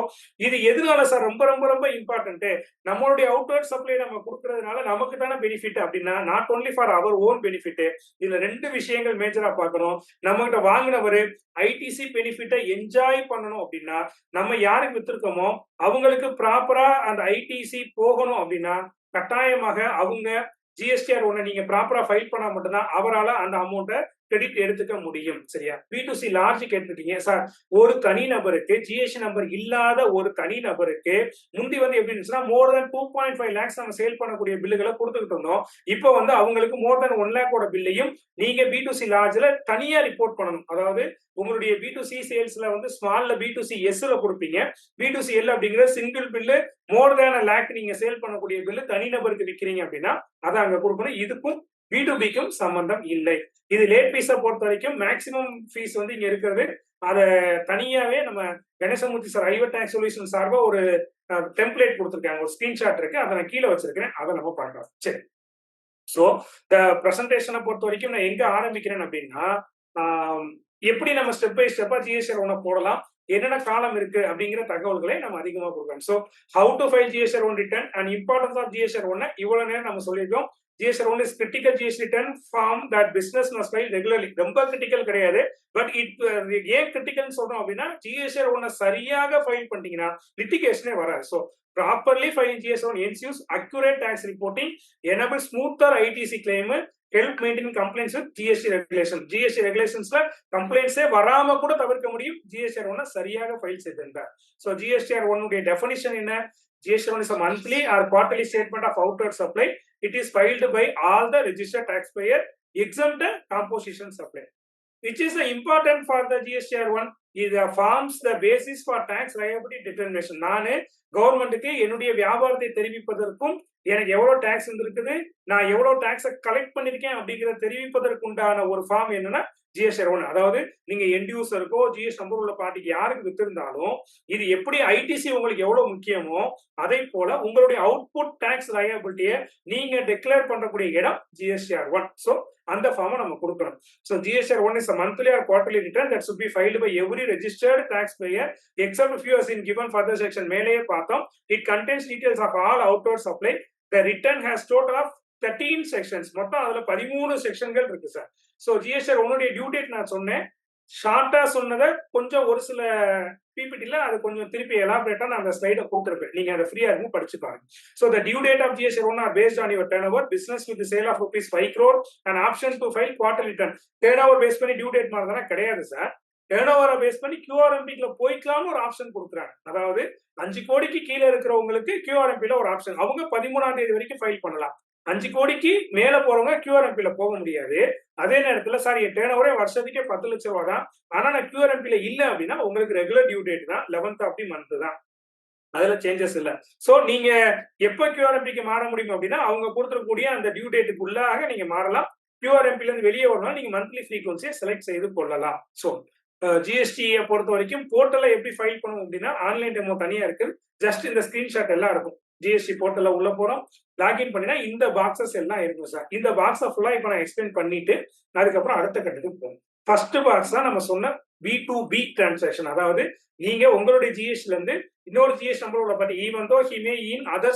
இது எதனால சார் ரொம்ப ரொம்ப ரொம்ப இம்பார்ட்டன்ட், நம்மளுடைய அவுட்வர்ட் சப்ளை நம்ம கொடுக்கறதுனால நமக்கு தானே பெனிஃபிட் அப்படின்னா not only for our own benefit. இதுல 2 விஷயங்கள் மேஜரா பார்க்கணும். நம்ம கிட்ட வாங்கினவரு ITC பெனிஃபிட்டை என்ஜாய் பண்ணணும் அப்படின்னா நம்ம யாருக்கு வித்திருக்கோமோ அவங்களுக்கு ப்ராப்பரா அந்த ITC போகணும் அப்படின்னா கட்டாயமாக அவங்க GSR 1 நீங்க ப்ராப்பரா ஃபைல் பண்ணா மட்டும்தான் அவரால் அந்த அமௌண்ட்டை கிரெடிட் எடுத்துக்க முடியும். சரியா? B2C லார்ஜ் கேட்டிருக்கீங்க சார். ஒரு தனி நபருக்கு GST நம்பர் இல்லாத ஒரு தனி நபருக்கு முந்தி வந்து எப்படி இருந்துச்சுன்னா மோர் தென் 2.5 lakhs நம்ம சேல் பண்ணக்கூடிய பில்லுகளை கொடுத்துக்கிட்டு இருந்தோம். இப்போ வந்து அவங்களுக்கு மோர் தென் 1 lakh பில்லையும் நீங்க B2C லார்ஜ்ல தனியா ரிப்போர்ட் பண்ணணும். அதாவது உங்களுடைய B2C சேல்ஸ்ல வந்து ஸ்மால்ல B2C S-ல கொடுப்பீங்க. B2C L அப்படிங்கிற சிங்கிள் பில்லு மோர் தேன் lakh நீங்க சேல் பண்ணக்கூடிய பில்லு தனிநபருக்கு விற்கிறீங்க அப்படின்னா அதை அங்க கொடுக்கணும். இதுக்கும் B2Bக்கும் சம்பந்தம் இல்லை. இது லேட் ஃபீஸை பொறுத்த வரைக்கும் மேக்சிமம் ஃபீஸ் வந்து இங்க இருக்கிறது. அதை தனியாவே நம்ம கணேசமூர்த்தி சார் ஐவர் டாக்ஸ் சொல்யூஷன் சார்பா ஒரு டெம்ப்ளேட் கொடுத்துருக்காங்க, ஒரு ஸ்கிரீன்ஷாட் இருக்கு, அதை நான் கீழே வச்சிருக்கிறேன், அதை நம்ம பார்க்கலாம். சரி, ஸோ இந்த ப்ரெசன்டேஷனை பொறுத்த வரைக்கும் நான் எங்க ஆரம்பிக்கிறேன் அப்படின்னா எப்படி நம்ம ஸ்டெப் பை ஸ்டெப்பா GSR 1 போடலாம், என்னென்ன காலம் இருக்கு அப்படிங்கிற தகவல்களை நம்ம அதிகமா கொடுக்கலாம். So how to file GSR 1 return and importance of GSR 1 இவ்வளவு நேரம் நம்ம சொல்லியிருக்கோம். GSR 1 is critical GST return form that business must file regularly. ரொம்ப கிரிட்டிக்கல் கிடையாது. பட் ஏன் கிரிட்டிக்கல் சொல்றோம் அப்படின்னா GSR 1 சரியாக ஃபைல் பண்ணிட்டீங்கன்னா லிட்டிகேஷனே வராது. So properly filing GSR 1 ensures accurate tax reporting, enable smoother ITC claim, help maintain compliance with GST regulations. GST regulationsல கம்ப்ளைண்ட்ஸே வராம கூட தவிர்க்க முடியும் GSR 1 சரியாக ஃபைல் செய்திருந்தார். ஸோ GSR 1 உடைய டெஃபினிஷன் என்ன? GSR 1 is a monthly or quarterly statement of outward supply. It is filed by all the registered taxpayer exempt composition supply. Which is important for the GSR 1 is forms the basis for tax liability determination. நானு கவர்மெண்ட்டுக்கு என்னுடைய வியாபாரத்தை தெரிவிப்பதற்கும் எனக்கு எவ்வளவு tax இருக்குது, நான் எவ்வளவு டாக்ஸை collect பண்ணிருக்கேன் அப்படிங்கிறத தெரிவிப்பதற்கு உண்டான ஒரு ஃபார்ம் என்னன்னா GSR 1. அதாவது நீங்க எண்ட் யூசருக்கோ GST நம்பர் உள்ள பார்ட்டிக்கு யாருக்கு வித்திருந்தாலும் இது எப்படி ITC உங்களுக்கு எவ்வளவு முக்கியமோ அதே போல உங்களுடைய அவுட்புட் டாக்ஸ் லயபிலிட்டியை நீங்க டிக்ளேர் பண்ணக்கூடிய இடம் GSR 1. ஸோ அந்த ஃபார்மை நம்ம கொடுக்கணும். So GSR 1 is a monthly or quarterly return that should be filed by every registered taxpayer except few as in given further section. மேலேயே பார்த்தோம். It contains details of all outward supply. The return has total of 13 sections. மொத்தம் அதுல 13 செக்ஷன்கள் இருக்கு sir. So GSR 1 due date நான் சொன்னேன் ஷார்ட்டா சொன்னதை கொஞ்சம் ஒரு சில பிபிடில அது கொஞ்சம் திருப்பி எலாபரேட்டா நான் அந்த ஸ்லைட கொடுத்துருப்பேன். நீங்க அதை ஃப்ரீயா இருக்கும் படிச்சு பாருங்க. So the due date of GSR 1 are based on your turnover, business with the sale of rupees 5 crore and option to file quarterly return. Turnover base பண்ணி டியூ டேட் மாதிரிதானே கிடையாது சார். டர்னோவரை பேஸ் பண்ணி QRMP-ல போய்க்கலாம்னு ஒரு ஆப்ஷன் கொடுக்குறாங்க. அதாவது 5 கோடிக்கு கீழே இருக்கிறவங்களுக்கு QRMP-ல ஒரு ஆப்ஷன். அவங்க 13ஆம் தேதி வரைக்கும் ஃபைல் பண்ணலாம். 5 கோடிக்கு மேல போறவங்க QRMP-ல போக முடியாது. அதே நேரத்துல சார் என் டர்னோவரே வருஷத்துக்கே 10 லட்சம் ரூபாய் தான். ஆனா நான் QRMP-ல இல்ல அப்படின்னா உங்களுக்கு ரெகுலர் டியூ டேட் தான் 11th ஆஃப் தி மந்த் தான். அதுல சேஞ்சஸ் இல்ல. சோ நீங்க எப்ப QRMP-க்கு மாற முடியும் அப்படின்னா அவங்க கொடுத்துருக்கூடிய அந்த டியூ டேட்டுக்குள்ளாக நீங்க மாறலாம். QRMP-ல இருந்து வெளியே வரணும் நீங்க மந்த்லி ஃப்ரீக்வன்சியை செலக்ட் செய்து கொள்ளலாம். சோ ஜிஎஸ்டியை பொறுத்த வரைக்கும் போர்ட்டலை எப்படி ஃபைல் பண்ணணும் அப்படின்னா ஆன்லைன் டெமோ தனியா இருக்கு. ஜஸ்ட் இந்த ஸ்கிரீன்ஷாட் எல்லாம் இருக்கும். ஜிஎஸ்டி போர்ட்டல்ல உள்ள போறோம், லாகின் பண்ணினா இந்த பாக்ஸஸ் எல்லாம் இருக்கும் சார். இந்த பாக்ஸை ஃபுல்லா இப்ப நான் எக்ஸ்பிளைன் பண்ணிட்டு அதுக்கப்புறம் அடுத்த கட்டத்துக்கு போகும். ஃபர்ஸ்ட் பாக்ஸ் தான் நம்ம சொன்ன B2B டிரான்சாக்ஷன். அதாவது நீங்க உங்களுடைய ஜிஎஸ்டில இருந்து இன்னொரு ஜிஎஸ்டி நம்பர் உள்ள party even though he may in other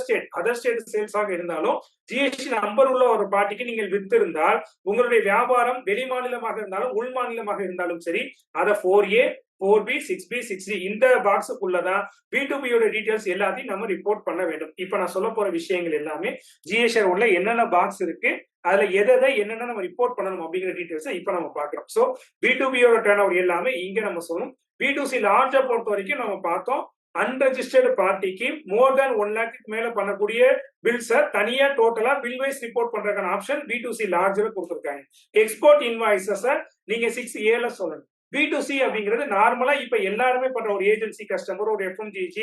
state sales ஆக இருந்தாலும் ஜிஎஸ்டி நம்பர் உள்ள ஒரு பார்ட்டிக்கு நீங்கள் வித்திருந்தால் உங்களுடைய வியாபாரம் வெளி மாநிலமாக இருந்தாலும் உள் மாநிலமாக இருந்தாலும் சரி அதை 4A 4B 6B 6D இந்த பாக்ஸுக்குள்ளதான் B2B டீடைல்ஸ் எல்லாத்தையும் நம்ம ரிப்போர்ட் பண்ண வேண்டும். இப்ப நான் சொல்ல போற விஷயங்கள் எல்லாமே ஜிஎஸ்டி உள்ள என்னென்ன பாக்ஸ் இருக்கு அதுல எதை என்னென்ன நம்ம ரிப்போர்ட் பண்ணணும் அப்படிங்கிற டீடைல்ஸ் இப்ப நம்ம பாக்குறோம். சோ B2B டர்ன்ஓவர் எல்லாமே இங்க நம்ம சொல்லணும். B2C லார்ஜா பொறுத்த வரைக்கும் நம்ம பார்த்தோம் அன்ரெஜிஸ்டர்டு பார்ட்டிக்கு மோர் தேன் 1 lakh மேல பண்ணக்கூடிய பில்ஸை தனியா டோட்டலா பில் வைஸ் ரிப்போர்ட் பண்றதுக்கான ஆப்ஷன் B2C லார்ஜ்ல கொடுத்துருக்காங்க. எக்ஸ்போர்ட் இன்வாய்ஸஸ் நீங்க 6A சொல்லணும். B2C அப்படிங்கிறது நார்மலா இப்ப எல்லாருமே பண்ற ஒரு ஏஜென்சி கஸ்டமர் ஒரு FMCG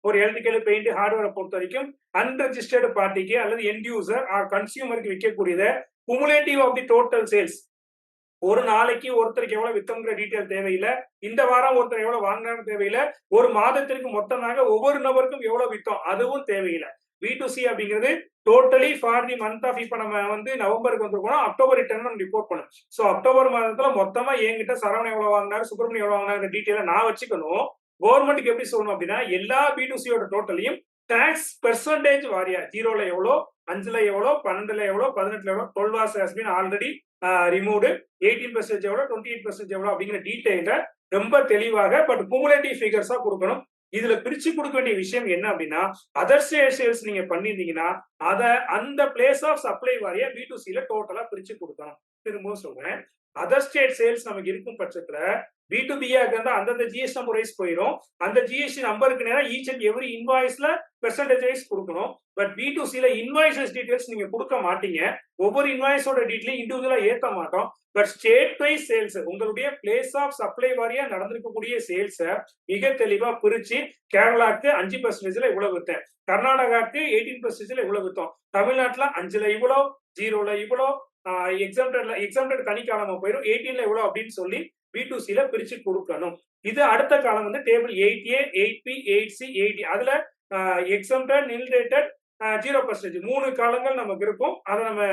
ஒரு எலக்ட்ரிக்கல் பெயிண்ட் ஹார்ட்வேரை பொறுத்த வரைக்கும் அன்ரெஜிஸ்டர்டு பார்ட்டிக்கு அல்லது எண்ட் யூசர் ஆர் கன்சியூமருக்கு விற்கக்கூடியத cumulative of the total sales ஒரு நாளைக்கு ஒருத்தருக்கு எவ்வளவு வித்தோங்கிற டீட்டெயில் தேவையில்லை. இந்த வாரம் ஒருத்தர் எவ்வளவு வாங்கினாலும் தேவையில்லை. ஒரு மாதத்திற்கு மொத்தமாக ஒவ்வொரு நபருக்கும் எவ்வளவு வித்தோம் அதுவும் தேவையில்லை. B2C அப்படிங்கிறது totally for the month of இப்ப நம்ம வந்து நவம்பருக்கு வந்துருக்கோம் அக்டோபர் ரிட்டர்ன் ரிப்போர்ட் பண்ணும். சோ அக்டோபர் மாதத்துல மொத்தமா என்கிட்ட சரவணன் எவ்வளவு வாங்கினாரு சுப்பிரமணியம் எவ்வளவு வாங்கினாரு டீட்டெயில நான் வச்சுக்கணும். கவர்மெண்ட்டுக்கு எப்படி சொல்லணும் அப்படின்னா எல்லா B2C டோட்டலையும் டாக்ஸ் பெர்சன்டேஜ் வாரியா 0ல எவ்வளோ 5ல எவ்வளோ 12ல எவ்வளோ 18ல எவ்வளோ 12 has been already removed 18% எவ்வளோ 28% எவ்வளோ அப்படிங்கிற டீடைல ரொம்ப தெளிவாக பட் குமுலேட்டிவ் ஃபிகர்ஸா கொடுக்கணும். இதுல பிரிச்சு கொடுக்க வேண்டிய விஷயம் என்ன அப்படின்னா அதர் ஸ்டேட் சேல்ஸ் நீங்க பண்ணிருந்தீங்கன்னா அதை அந்த பிளேஸ் ஆஃப் சப்ளை வாரியா B2C-ல டோட்டலா பிரிச்சு கொடுக்கணும். திரும்பவும் சொல்றேன் அதர் ஸ்டேட் சேல்ஸ் நமக்கு இருக்கும் பட்சத்துல B2B-யா இருந்தா அந்தந்த ஜிஎஸ்டி நம்பர் வைஸ் போயிடும். அந்த ஜிஎஸ்டி நம்பருக்கு நேரம் ஈச் அண்ட் எவ்ரி இன்வாய்ஸ்ல பெர்சன்டேஜ் வைஸ் கொடுக்கணும். பட் B2C-ல இன்வாய்ஸஸ் டீடைல்ஸ் நீங்க கொடுக்க மாட்டீங்க. ஒவ்வொரு இன்வாய்ஸோட டீடைலையும் இண்டிவிஜுவலா ஏத்த மாட்டோம். பட் ஸ்டேட் வைஸ் சேல்ஸ் உங்களுடைய பிளேஸ் ஆஃப் சப்ளை வாரியா நடந்திருக்கக்கூடிய சேல்ஸை மிக தெளிவா பிரிச்சு கேரளாக்கு 5%ல இவ்வளவு வித்தேன், கர்நாடகாக்கு 18%ல இவ்வளவு வித்தோம், தமிழ்நாட்டுல 5ல இவ்வளோ 0ல இவ்வளோ எக்ஸாம்டட் தனி காலமா போயிடும் 18ல இவ்வளோ அப்படின்னு சொல்லி B2C-ல பிரிச்சு கொடுக்கணும். இது அடுத்த காலம் வந்து table 8A 8B 8C 8D அதுல எக்ஸாம்டட் நில் ரேட்டட் 0% 3 காலங்கள் நமக்கு இருக்கும். அதை நம்ம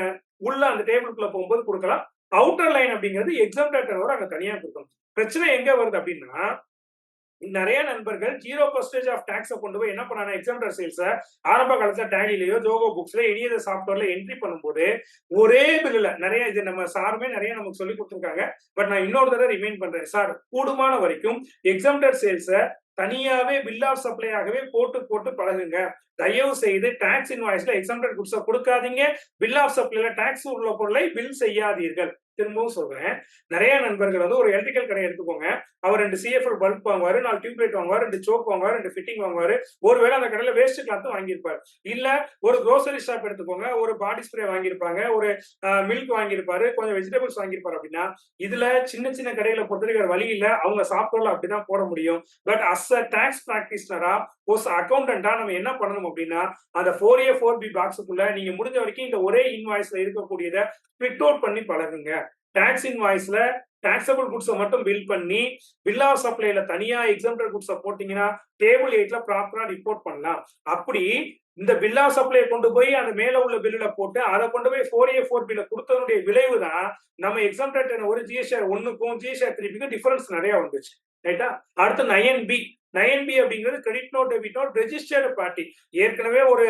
உள்ள அந்த டேபிளுக்குள்ள போகும்போது கொடுக்கலாம். அவுட்டர் லைன் அப்படிங்கிறது எக்ஸாம்டட் டர்னோவர் அங்க தனியா கொடுக்கணும். பிரச்சனை எங்க வருது அப்படின்னா நிறைய நண்பர்கள் 0% ஆஃப் டாக்ஸை கொண்டு போய் என்ன பண்ணாங்க எக்ஸாம்டர் சேல்ஸ் ஆரம்ப காலத்துல டேலிலயோ ஜோகோ புக்ஸ்ல எனியத சாஃப்ட்வேர்ல என்ட்ரி பண்ணும்போது ஒரே பில்லுல நிறைய இது நம்ம சாருமே நிறைய நமக்கு சொல்லி கொடுத்துருக்காங்க. பட் நான் இன்னொரு தடவை ரிமைண்ட் பண்றேன் சார் கூடுமான வரைக்கும் எக்ஸாம்டர் சேல்ஸை தனியாவே பில் ஆஃப் சப்ளையாகவே போட்டு பழகுங்க. தயவு செய்து டாக்ஸ் இன்வாய்ஸ்ல எக்ஸாம்டட் குட்ஸை கொடுக்காதீங்க. பில் ஆஃப் சப்ளைல டாக்ஸ் உள்ள பொருளை பில் செய்யாதீர்கள். திரும்பவும் சொல்றேன் நிறைய நண்பர்கள் வந்து ஒரு எலக்ட்ரிக்கல் கடை எடுத்துக்கோங்க. அவர் 2 CFL பல்ப் வாங்குவாரு 4 டியூப்லைட் வாங்குவாரு 2 சோக் வாங்குவாரு 2 ஃபிட்டிங் வாங்குவாரு. ஒருவேளை அந்த கடையில வேஸ்ட் கிளாத் வாங்கியிருப்பாரு. இல்ல ஒரு க்ரோசரி ஷாப் எடுத்துக்கோங்க ஒரு பாடி ஸ்ப்ரே வாங்கியிருப்பாங்க ஒரு மில்க் வாங்கியிருப்பாரு கொஞ்சம் வெஜிடபிள்ஸ் வாங்கியிருப்பாரு அப்படின்னா இதுல சின்ன சின்ன கடைகளை பொறுத்திருக்கிற வழி இல்ல அவங்க சாப்பிடல அப்படிதான் போட முடியும். பட் அஸ் அ டாக்ஸ் பிராக்டிஸ்னரா ஒரு அக்கௌண்டன்டா நம்ம என்ன பண்ணணும் அப்படின்னா அந்த 4A 4B பாக்ஸுக்குள்ள நீங்க முடிஞ்ச வரைக்கும் இந்த ஒரே இன்வாய்ஸ்ல இருக்கக்கூடியதை ஸ்பிளிட் அவுட் பண்ணி பழகுங்க. டாக்ஸ் இன்வாய்ஸ்ல டாக்ஸபிள் குட்ஸை மட்டும் பில் பண்ணி பில் ஆஃப் சப்ளைல தனியா எக்ஸாம்டட் குட்ஸை போட்டீங்கன்னா டேபிள் 8ல ப்ராப்பரா ரிப்போர்ட் பண்ணலாம். அப்படி இந்த பில் ஆஃப் சப்ளை கொண்டு போய் அந்த மேல உள்ள பில்லுல போட்டு அதை கொண்டு போய் 4A 4B கொடுத்ததுடைய விளைவு தான் நம்ம எக்ஸாம்டட் ஒரு ஜிஎஸ்ஆர் 1க்கும் ஜிஎஸ்ஆர் 3க்கும் டிஃபரன்ஸ் நிறைய வந்துச்சு. ரைட்டா? அடுத்து 9B அப்படிங்கிறது credit note debit note registered party. ஏற்கனவே ஒரு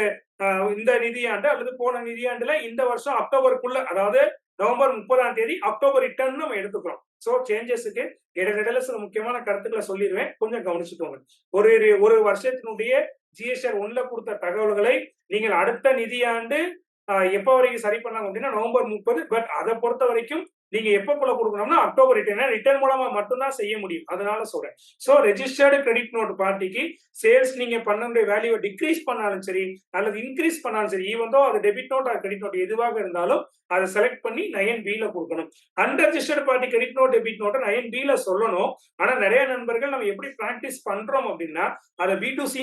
இந்த நிதியாண்டு அல்லது போன நிதியாண்டுல இந்த வருஷம் அக்டோபருக்குள்ள அதாவது நவம்பர் 30ஆம் தேதி அக்டோபர் ரிட்டர்ன் நம்ம எடுத்துக்கிறோம். ஸோ சேஞ்சஸுக்கு இடையில சில முக்கியமான கருத்துக்களை சொல்லிடுவேன், கொஞ்சம் கவனிச்சுக்கோங்க. ஒரு ஒரு வருஷத்தினுடைய ஜிஎஸ்ஆர் 1ல கொடுத்த தகவல்களை நீங்கள் அடுத்த நிதியாண்டு எப்போ வரைக்கும் சரி பண்ணலாம் அப்படின்னா நவம்பர் 30. பட் அதை பொறுத்த வரைக்கும் நீங்க எப்பக்குள்ள கொடுக்கணும்னா அக்டோபர் ரிட்டர்ன் மூலமா மட்டும்தான் செய்ய முடியும். அதனால சொல்றேன். சோ ரெஜிஸ்டர்டு கிரெடிட் நோட் பார்ட்டிக்கு சேல்ஸ் நீங்க பண்ண வேல்யூவை டிக்ரீஸ் பண்ணாலும் சரி அல்லது இன்க்ரீஸ் பண்ணாலும் சரி, ஈவன் தோ அது debit note or credit note எதுவாக இருந்தாலும் அதை செலக்ட் பண்ணி 9B ல கொடுக்கணும். Unregistered party credit note debit நோட்டை 9B ல சொல்லணும். ஆனா நிறைய நண்பர்கள் நம்ம எப்படி பிராக்டிஸ் பண்றோம் அப்படின்னா அதை B2C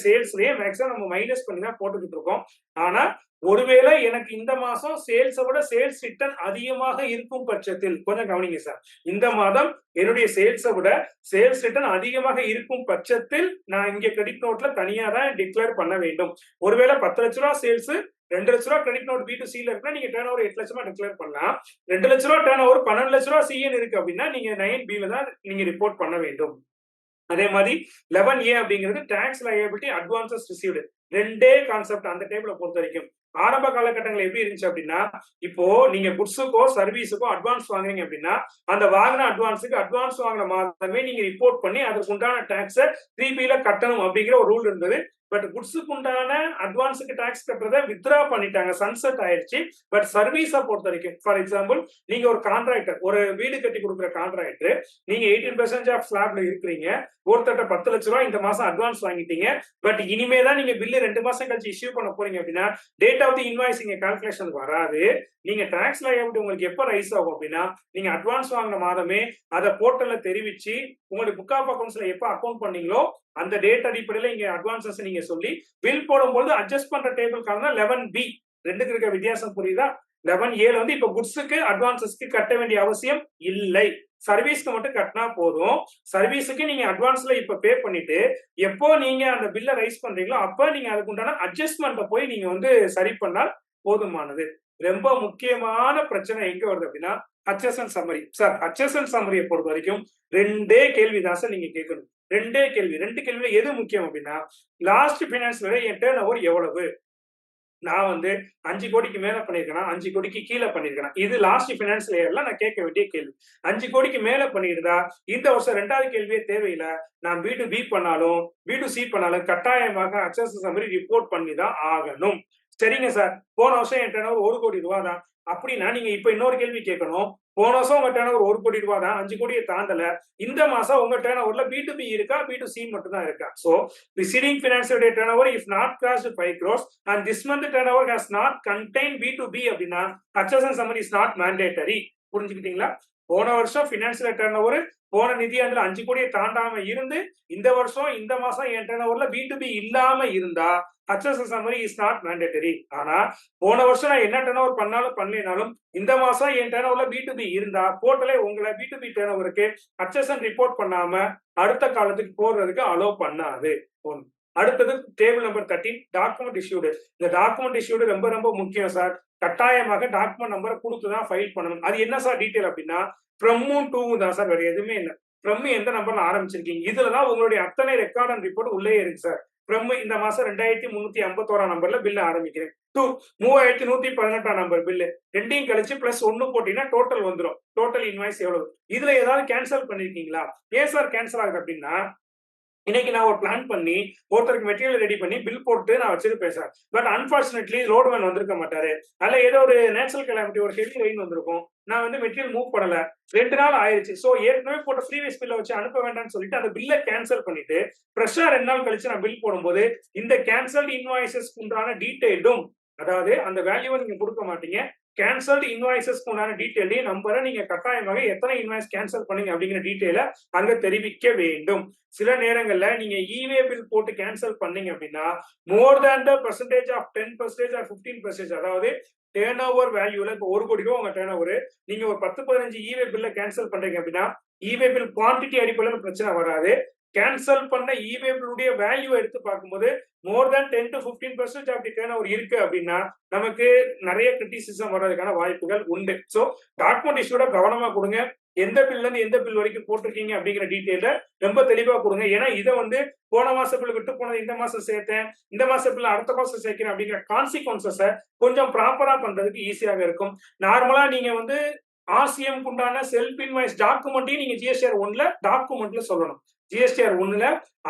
சேல்ஸ்லயே மேக்ஸிமம் நம்ம மைனஸ் பண்ணி தான் போட்டுக்கிட்டு இருக்கோம். ஆனா ஒருவேளை எனக்கு இந்த மாசம் சேல்ஸை விட சேல்ஸ் ரிட்டர்ன் அதிகமாக இருக்கும் பட்சத்தில், கொஞ்சம் கவனிங்க சார், இந்த மாதம் என்னுடைய சேல்ஸை விட சேல்ஸ் ரிட்டர்ன் அதிகமாக இருக்கும் பட்சத்தில் நான் இங்க கிரெடிட் நோட்ல தனியா தான் டிக்ளேர் பண்ண வேண்டும். ஒருவேளை 10 லட்ச ரூபா சேல்ஸ் 2 லட்ச ரூபா கிரெடிட் நோட் B2C இருக்குன்னா நீங்க டர்ன் ஓவர் 8 லட்சமா டிக்ளேர் பண்ணலாம். 2 லட்ச ரூபா டர்ன் ஓவர் 12 லட்ச ரூபா CN இருக்கு அப்படின்னா நீங்க 9B ல தான் நீங்க ரிப்போர்ட் பண்ண வேண்டும். அதே மாதிரி 11A அப்படிங்கிறது டாக்ஸ் லயபிலிட்டி அட்வான்சஸ் ரிசீவ்டு. ரெண்டே கான்செப்ட் அந்த டேபிளை பொறுத்த வரைக்கும். ஆரம்ப காலகட்டங்கள் எப்படி இருந்துச்சு அப்படின்னா, இப்போ நீங்க குட்ஸுக்கோ சர்வீஸுக்கோ அட்வான்ஸ் வாங்குறீங்க அப்படின்னா அந்த வாங்கின அட்வான்ஸுக்கு அட்வான்ஸ் வாங்கின மாதமே நீங்க ரிப்போர்ட் பண்ணி அதற்கு உண்டான டாக்ஸை 3B ல கட்டணும் அப்படிங்கிற ஒரு ரூல் இருந்தது. பட் குட்ஸுக்கு உண்டான அட்வான்ஸுக்கு டாக்ஸ் கட்டுறதை வித்ரா பண்ணிட்டாங்க, சன்செட் ஆயிடுச்சு. பட் சர்வீஸை பொறுத்த வரைக்கும், ஃபார் எக்ஸாம்பிள் நீங்க ஒரு கான்ட்ராக்டர், ஒரு வீடு கட்டி கொடுக்குற கான்ட்ராக்டர், நீங்க 18% ஆஃப் ஸ்லாப்ல இருக்கிறீங்க, ஒருத்தட்ட 10 லட்ச ரூபாய் இந்த மாசம் அட்வான்ஸ் வாங்கிட்டீங்க. பட் இனிமே தான் நீங்க பில்லு 2 மாசம் கழிச்சு இஷ்யூ பண்ண போறீங்க அப்படின்னா டேட் ஆஃப் தி இன்வாய்ஸ் இங்க கால்குலேஷன் வராது. நீங்க டாக்ஸ் லயபிலிட்டி உங்களுக்கு எப்ப ரைஸ் ஆகும் அப்படின்னா நீங்க அட்வான்ஸ் வாங்கின மாதமே அதை போர்ட்டல்ல தெரிவிச்சு உங்களுக்கு புக் ஆஃப் அக்கௌண்ட்ஸ்ல எப்ப அக்கௌண்ட் பண்ணீங்களோ அந்த டேட் அடிப்படையில இங்க அட்வான்சஸ் நீங்க சொல்லி பில் போடும்போது அட்ஜஸ்ட் பண்ற டேபிள் காரணம் 11B. ரெண்டுக்கு இருக்க வித்தியாசம் புரியுதா? 11A வந்து இப்ப குட்ஸுக்கு அட்வான்சஸ்க்கு கட்ட வேண்டிய அவசியம் இல்லை, சர்வீஸ்க்கு மட்டும் கட்டினா போதும். சர்வீஸுக்கு நீங்க அட்வான்ஸ்ல இப்ப பே பண்ணிட்டு எப்போ நீங்க அந்த பில்ல ரைஸ் பண்றீங்களோ அப்ப நீங்க அதுக்கு உண்டான அட்ஜஸ்ட்மெண்ட்டை போய் நீங்க வந்து சரி பண்ணால் போதுமானது. ரொம்ப முக்கியமான பிரச்சனை எங்க வருது அப்படின்னா HSN சம்மரி. சார் HSN சம்மரியை பொறுத்த வரைக்கும் ரெண்டே கேள்விதான் சார் நீங்க கேட்கணும். ரெண்டு கேள்வியில எது முக்கியம் அப்படின்னா லாஸ்ட் பினான்ஸ்ல என் டர்ன் ஓவர் எவ்வளவு, நான் வந்து 5 கோடிக்கு மேல பண்ணிருக்கேன், 5 கோடிக்கு கீழே பண்ணிருக்கேன், இது லாஸ்ட் பினான்சியல் இயர்ல நான் கேட்க வேண்டிய கேள்வி. 5 கோடிக்கு மேல பண்ணிருந்தா இந்த வருஷம் 2வது கேள்வியே தேவையில்லை. நான் B2B பண்ணாலும் B2C பண்ணாலும் கட்டாயமாக HSN சம்மரி ரிப்போர்ட் பண்ணி தான் ஆகணும். சரிங்க சார், போன வருஷம் என் டர்ன் ஓவர் 1 கோடி ரூபாய் தான் அப்படின்னா நீங்க இப்ப இன்னொரு கேள்வி கேட்கணும். போன வருஷம் உங்க டர்ன் ஓவர் 1 கோடி ரூபாய் தான், 5 கோடியை தாண்டல. இந்த மாசம் உங்க டர்ன் ஓவர்ல B2B இருக்கா B2C மட்டும் தான் இருக்கா? So preceding financial year turnover if not crossed 5 crores and this month turnover has not contained B2B அப்படின்னா HSN summary is not mandatory. புரிஞ்சுக்கிட்டீங்களா? போன வருஷம் பினான்சியல் டர்ன் ஓவர் போன நிதியாண்டுல 5 கோடியை தாண்டாம இருந்து இந்த வருஷம் இந்த மாசம் என் டர்ன் ஓவர்ல B2B இல்லாம இருந்தா HSN summary is not mandatory. ஆனா போன வருஷம் நான் என்ன டர்ன் ஓவர் பண்ணாலும் பண்ணலைனாலும் இந்த மாசம் என் டர்ன் ஓவர்ல B2B இருந்தா போர்ட்டலே உங்களை B2B டர்ன் ஓவருக்கு HSN ரிப்போர்ட் பண்ணாம அடுத்த காலத்துக்கு போடுறதுக்கு அலோ பண்ணாது. ஒன்று. அடுத்தது டேபிள் நம்பர் 13 டாக்குமெண்ட் இஷ்யூடு. இந்த டாக்குமெண்ட் இஷ்யூடு ரொம்ப ரொம்ப முக்கியம் சார். கட்டாயமாக டாக்குமெண்ட் நம்பரை கொடுத்துதான் ஃபைல் பண்ணணும். அது என்ன சார் டீடைல் அப்படின்னா ஃப்ரம்மும் டூவும் தான் சார், வேற எதுவுமே இல்லை. ஃப்ரம் எந்த நம்பர்ல ஆரம்பிச்சிருக்கீங்க இதுலதான் உங்களுடைய அத்தனை ரெக்கார்ட் அண்ட் ரிப்போர்ட் உள்ளே இருக்கு சார். ஃப்ரம் இந்த மாசம் 2351 நம்பர்ல பில் ஆரம்பிக்கிறேன். 3118 நம்பர் பில்லு ரெண்டையும் கழிச்சு பிளஸ் 1 போட்டீங்கன்னா டோட்டல் வந்துடும். டோட்டல் இன்வாய்ஸ் எவ்வளவு? இதுல ஏதாவது கேன்சல் பண்ணிருக்கீங்களா? ஏன் சார் கேன்சல் ஆகுது அப்படின்னா இன்னைக்கு நான் ஒரு பிளான் பண்ணி ஒருத்தருக்கு மெட்டீரியல் ரெடி பண்ணி பில் போட்டு நான் வச்சிருப்பேன் சார். பட் அன்பார்ச்சுனேட்லி ரோட்மேன் வந்திருக்க மாட்டாரு, அல்ல ஏதோ ஒரு நேச்சுரல் கெலாமிட்டி ஒரு ஹெவி ரெயின் வந்திருக்கும், நான் வந்து மெட்டீரியல் மூவ் பண்ணல, 2 நாள் ஆயிருச்சு. சோ ஏற்கனவே போட்ட ப்ரீவியஸ் பில்ல வச்சு அனுப்ப வேண்டாம்னு சொல்லிட்டு அந்த பில்லை கேன்சல் பண்ணிட்டு ஃப்ரெஷ்ஷா 2 நாள் கழிச்சு நான் பில் போடும்போது இந்த கேன்சல்டு இன்வாய்சஸ் உண்டான டீடைலும், அதாவது அந்த வேல்யூவை நீங்க கொடுக்க மாட்டீங்க, கேன்சல்டு இன்வாய்சஸ் உண்டான டீடைலையும் நம்பரை நீங்க கட்டாயமாக எத்தனை இன்வாய்ஸ் கேன்சல் பண்ணீங்க அப்படிங்கிற டீடைல அங்க தெரிவிக்க வேண்டும். சில நேரங்கள்ல நீங்க இவே பில் போட்டு கேன்சல் பண்ணீங்க அப்படின்னா மோர் தேன் த பெர்சன்டேஜ் ஆஃப் 10% ஆர் 15%, அதாவது டேர்ன் ஓவர் வேல்யூல இப்போ 1 கோடி ரூபாய் உங்க டேர்ன் ஓவர், நீங்க ஒரு 10-15 இவே பில்ல கேன்சல் பண்றீங்க அப்படின்னா இவே பில் குவான்டிட்டி அடிப்படையில் பிரச்சனை வராது. கேன்சல் பண்ண இவே பில்லுடைய வேல்யூ எடுத்து பார்க்கும்போது more than 10 to 15% of the turnover இருக்கு அப்படின்னா நமக்கு நிறைய கிரிட்டிசிசம் வர்றதுக்கான வாய்ப்புகள் உண்டு. ஸோ டாக்குமெண்ட் இஷ்யூட கவனமா கொடுங்க. எந்த பில்ல இருந்து எந்த பில் வரைக்கும் போட்டிருக்கீங்க அப்படிங்கிற டீட்டெயில ரொம்ப தெளிவா கொடுங்க. ஏன்னா இதை வந்து போன மாச பில் விட்டு போனது இந்த மாசம் சேர்த்தேன், இந்த மாச பில் அடுத்த மாசம் சேர்க்கிறேன் அப்படிங்கிற கான்சிக்வன்சஸ கொஞ்சம் ப்ராப்பரா பண்றதுக்கு ஈஸியாக இருக்கும். நார்மலா நீங்க வந்து ஆர்சிஎம் உண்டான செல்ஃப் இன்வாய்ஸ் டாக்குமெண்ட்டையும் நீங்க ஜிஎஸ்டிஆர் 1ல டாக்குமெண்ட்ல சொல்லணும். ஜிஎஸ்டிஆர் 1ல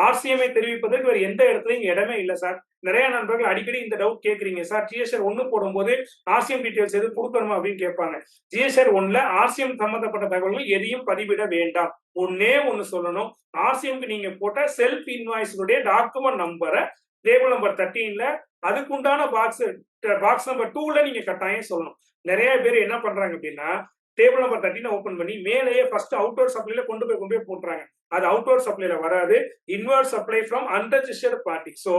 ஆர்சிஎம்ஐ தெரிவிப்பதற்கு வேற எந்த இடத்துலயும் இடமே இல்ல சார். நிறைய நண்பர்கள் அடிக்கடி இந்த டவுட் கேக்குறீங்க சார். ஜிஎஸ்டிஆர் 1 போடும்போது ஆர்சிஎம் டீடைல்ஸ் எது கொடுக்கணுமா அப்படின்னு கேட்பாங்க. ஜிஎஸ்டிஆர் 1ல ஆர்சிஎம் சம்பந்தப்பட்ட தகவல்கள் எதையும் பதிவிட வேண்டாம். ஒன்னே ஒன்னு சொல்லணும். ஆர்சிஎம்க்கு நீங்க போட்ட செல்ஃப் இன்வாய்ஸுடைய டாக்குமெண்ட் நம்பரை டேபிள் நம்பர் 13ல அதுக்குண்டான பாக்ஸ் நம்பர் 2ல நீங்க கட்டாயம் சொல்லணும். நிறைய பேர் என்ன பண்றாங்க அப்படின்னா டேபிள் நம்பர் 13 ஓபன் பண்ணி மேலேயே ஃபர்ஸ்ட் அவுட்டோர் சப்ளைல கொண்டு போய் போட்டுறாங்க. அது அவுட்டோர் சப்ளைல வராது. Inward supply from unregistered party. So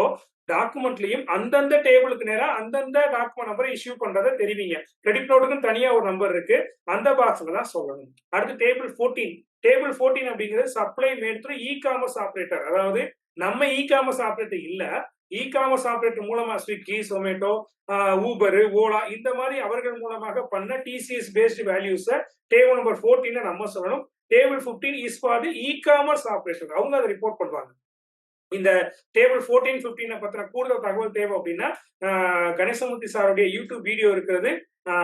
டாக்குமெண்ட்லயும் அந்தந்த டேபிளுக்கு நேரா அந்தந்த டாக்குமெண்ட் நம்பரை இஷ்யூ பண்றதை தெரிவிங்க. கிரெடிட் நோட்டுக்கு தனியா ஒரு நம்பர் இருக்கு, அந்த பாக்ஸ்ல தான் சொல்லணும். அடுத்து டேபிள் 14. டேபிள் 14 அப்படிங்கிறது supply made through e commerce operator. அதாவது நம்ம இ காமர்ஸ் ஆபரேட்டர் இல்ல, இ காமர்ஸ் ஆபரேட்டர் மூலமா ஸ்விக்கி, சொமேட்டோ, ஊபர், ஓலா இந்த மாதிரி அவர்கள் மூலமாக பண்ண டிசிஎஸ் பேஸ்ட் வேல்யூஸ டேபிள் நம்பர் 14 நம்ம சொல்லணும். Table 15 is for the e commerce operation. அவங்க அதை ரிப்போர்ட் பண்ணுவாங்க. இந்த டேபிள் 14, 15 பத்தின கூடுதல் தகவல் தேவை அப்படின்னா கணேசமூர்த்தி சாருடைய யூடியூப் வீடியோ இருக்கிறது.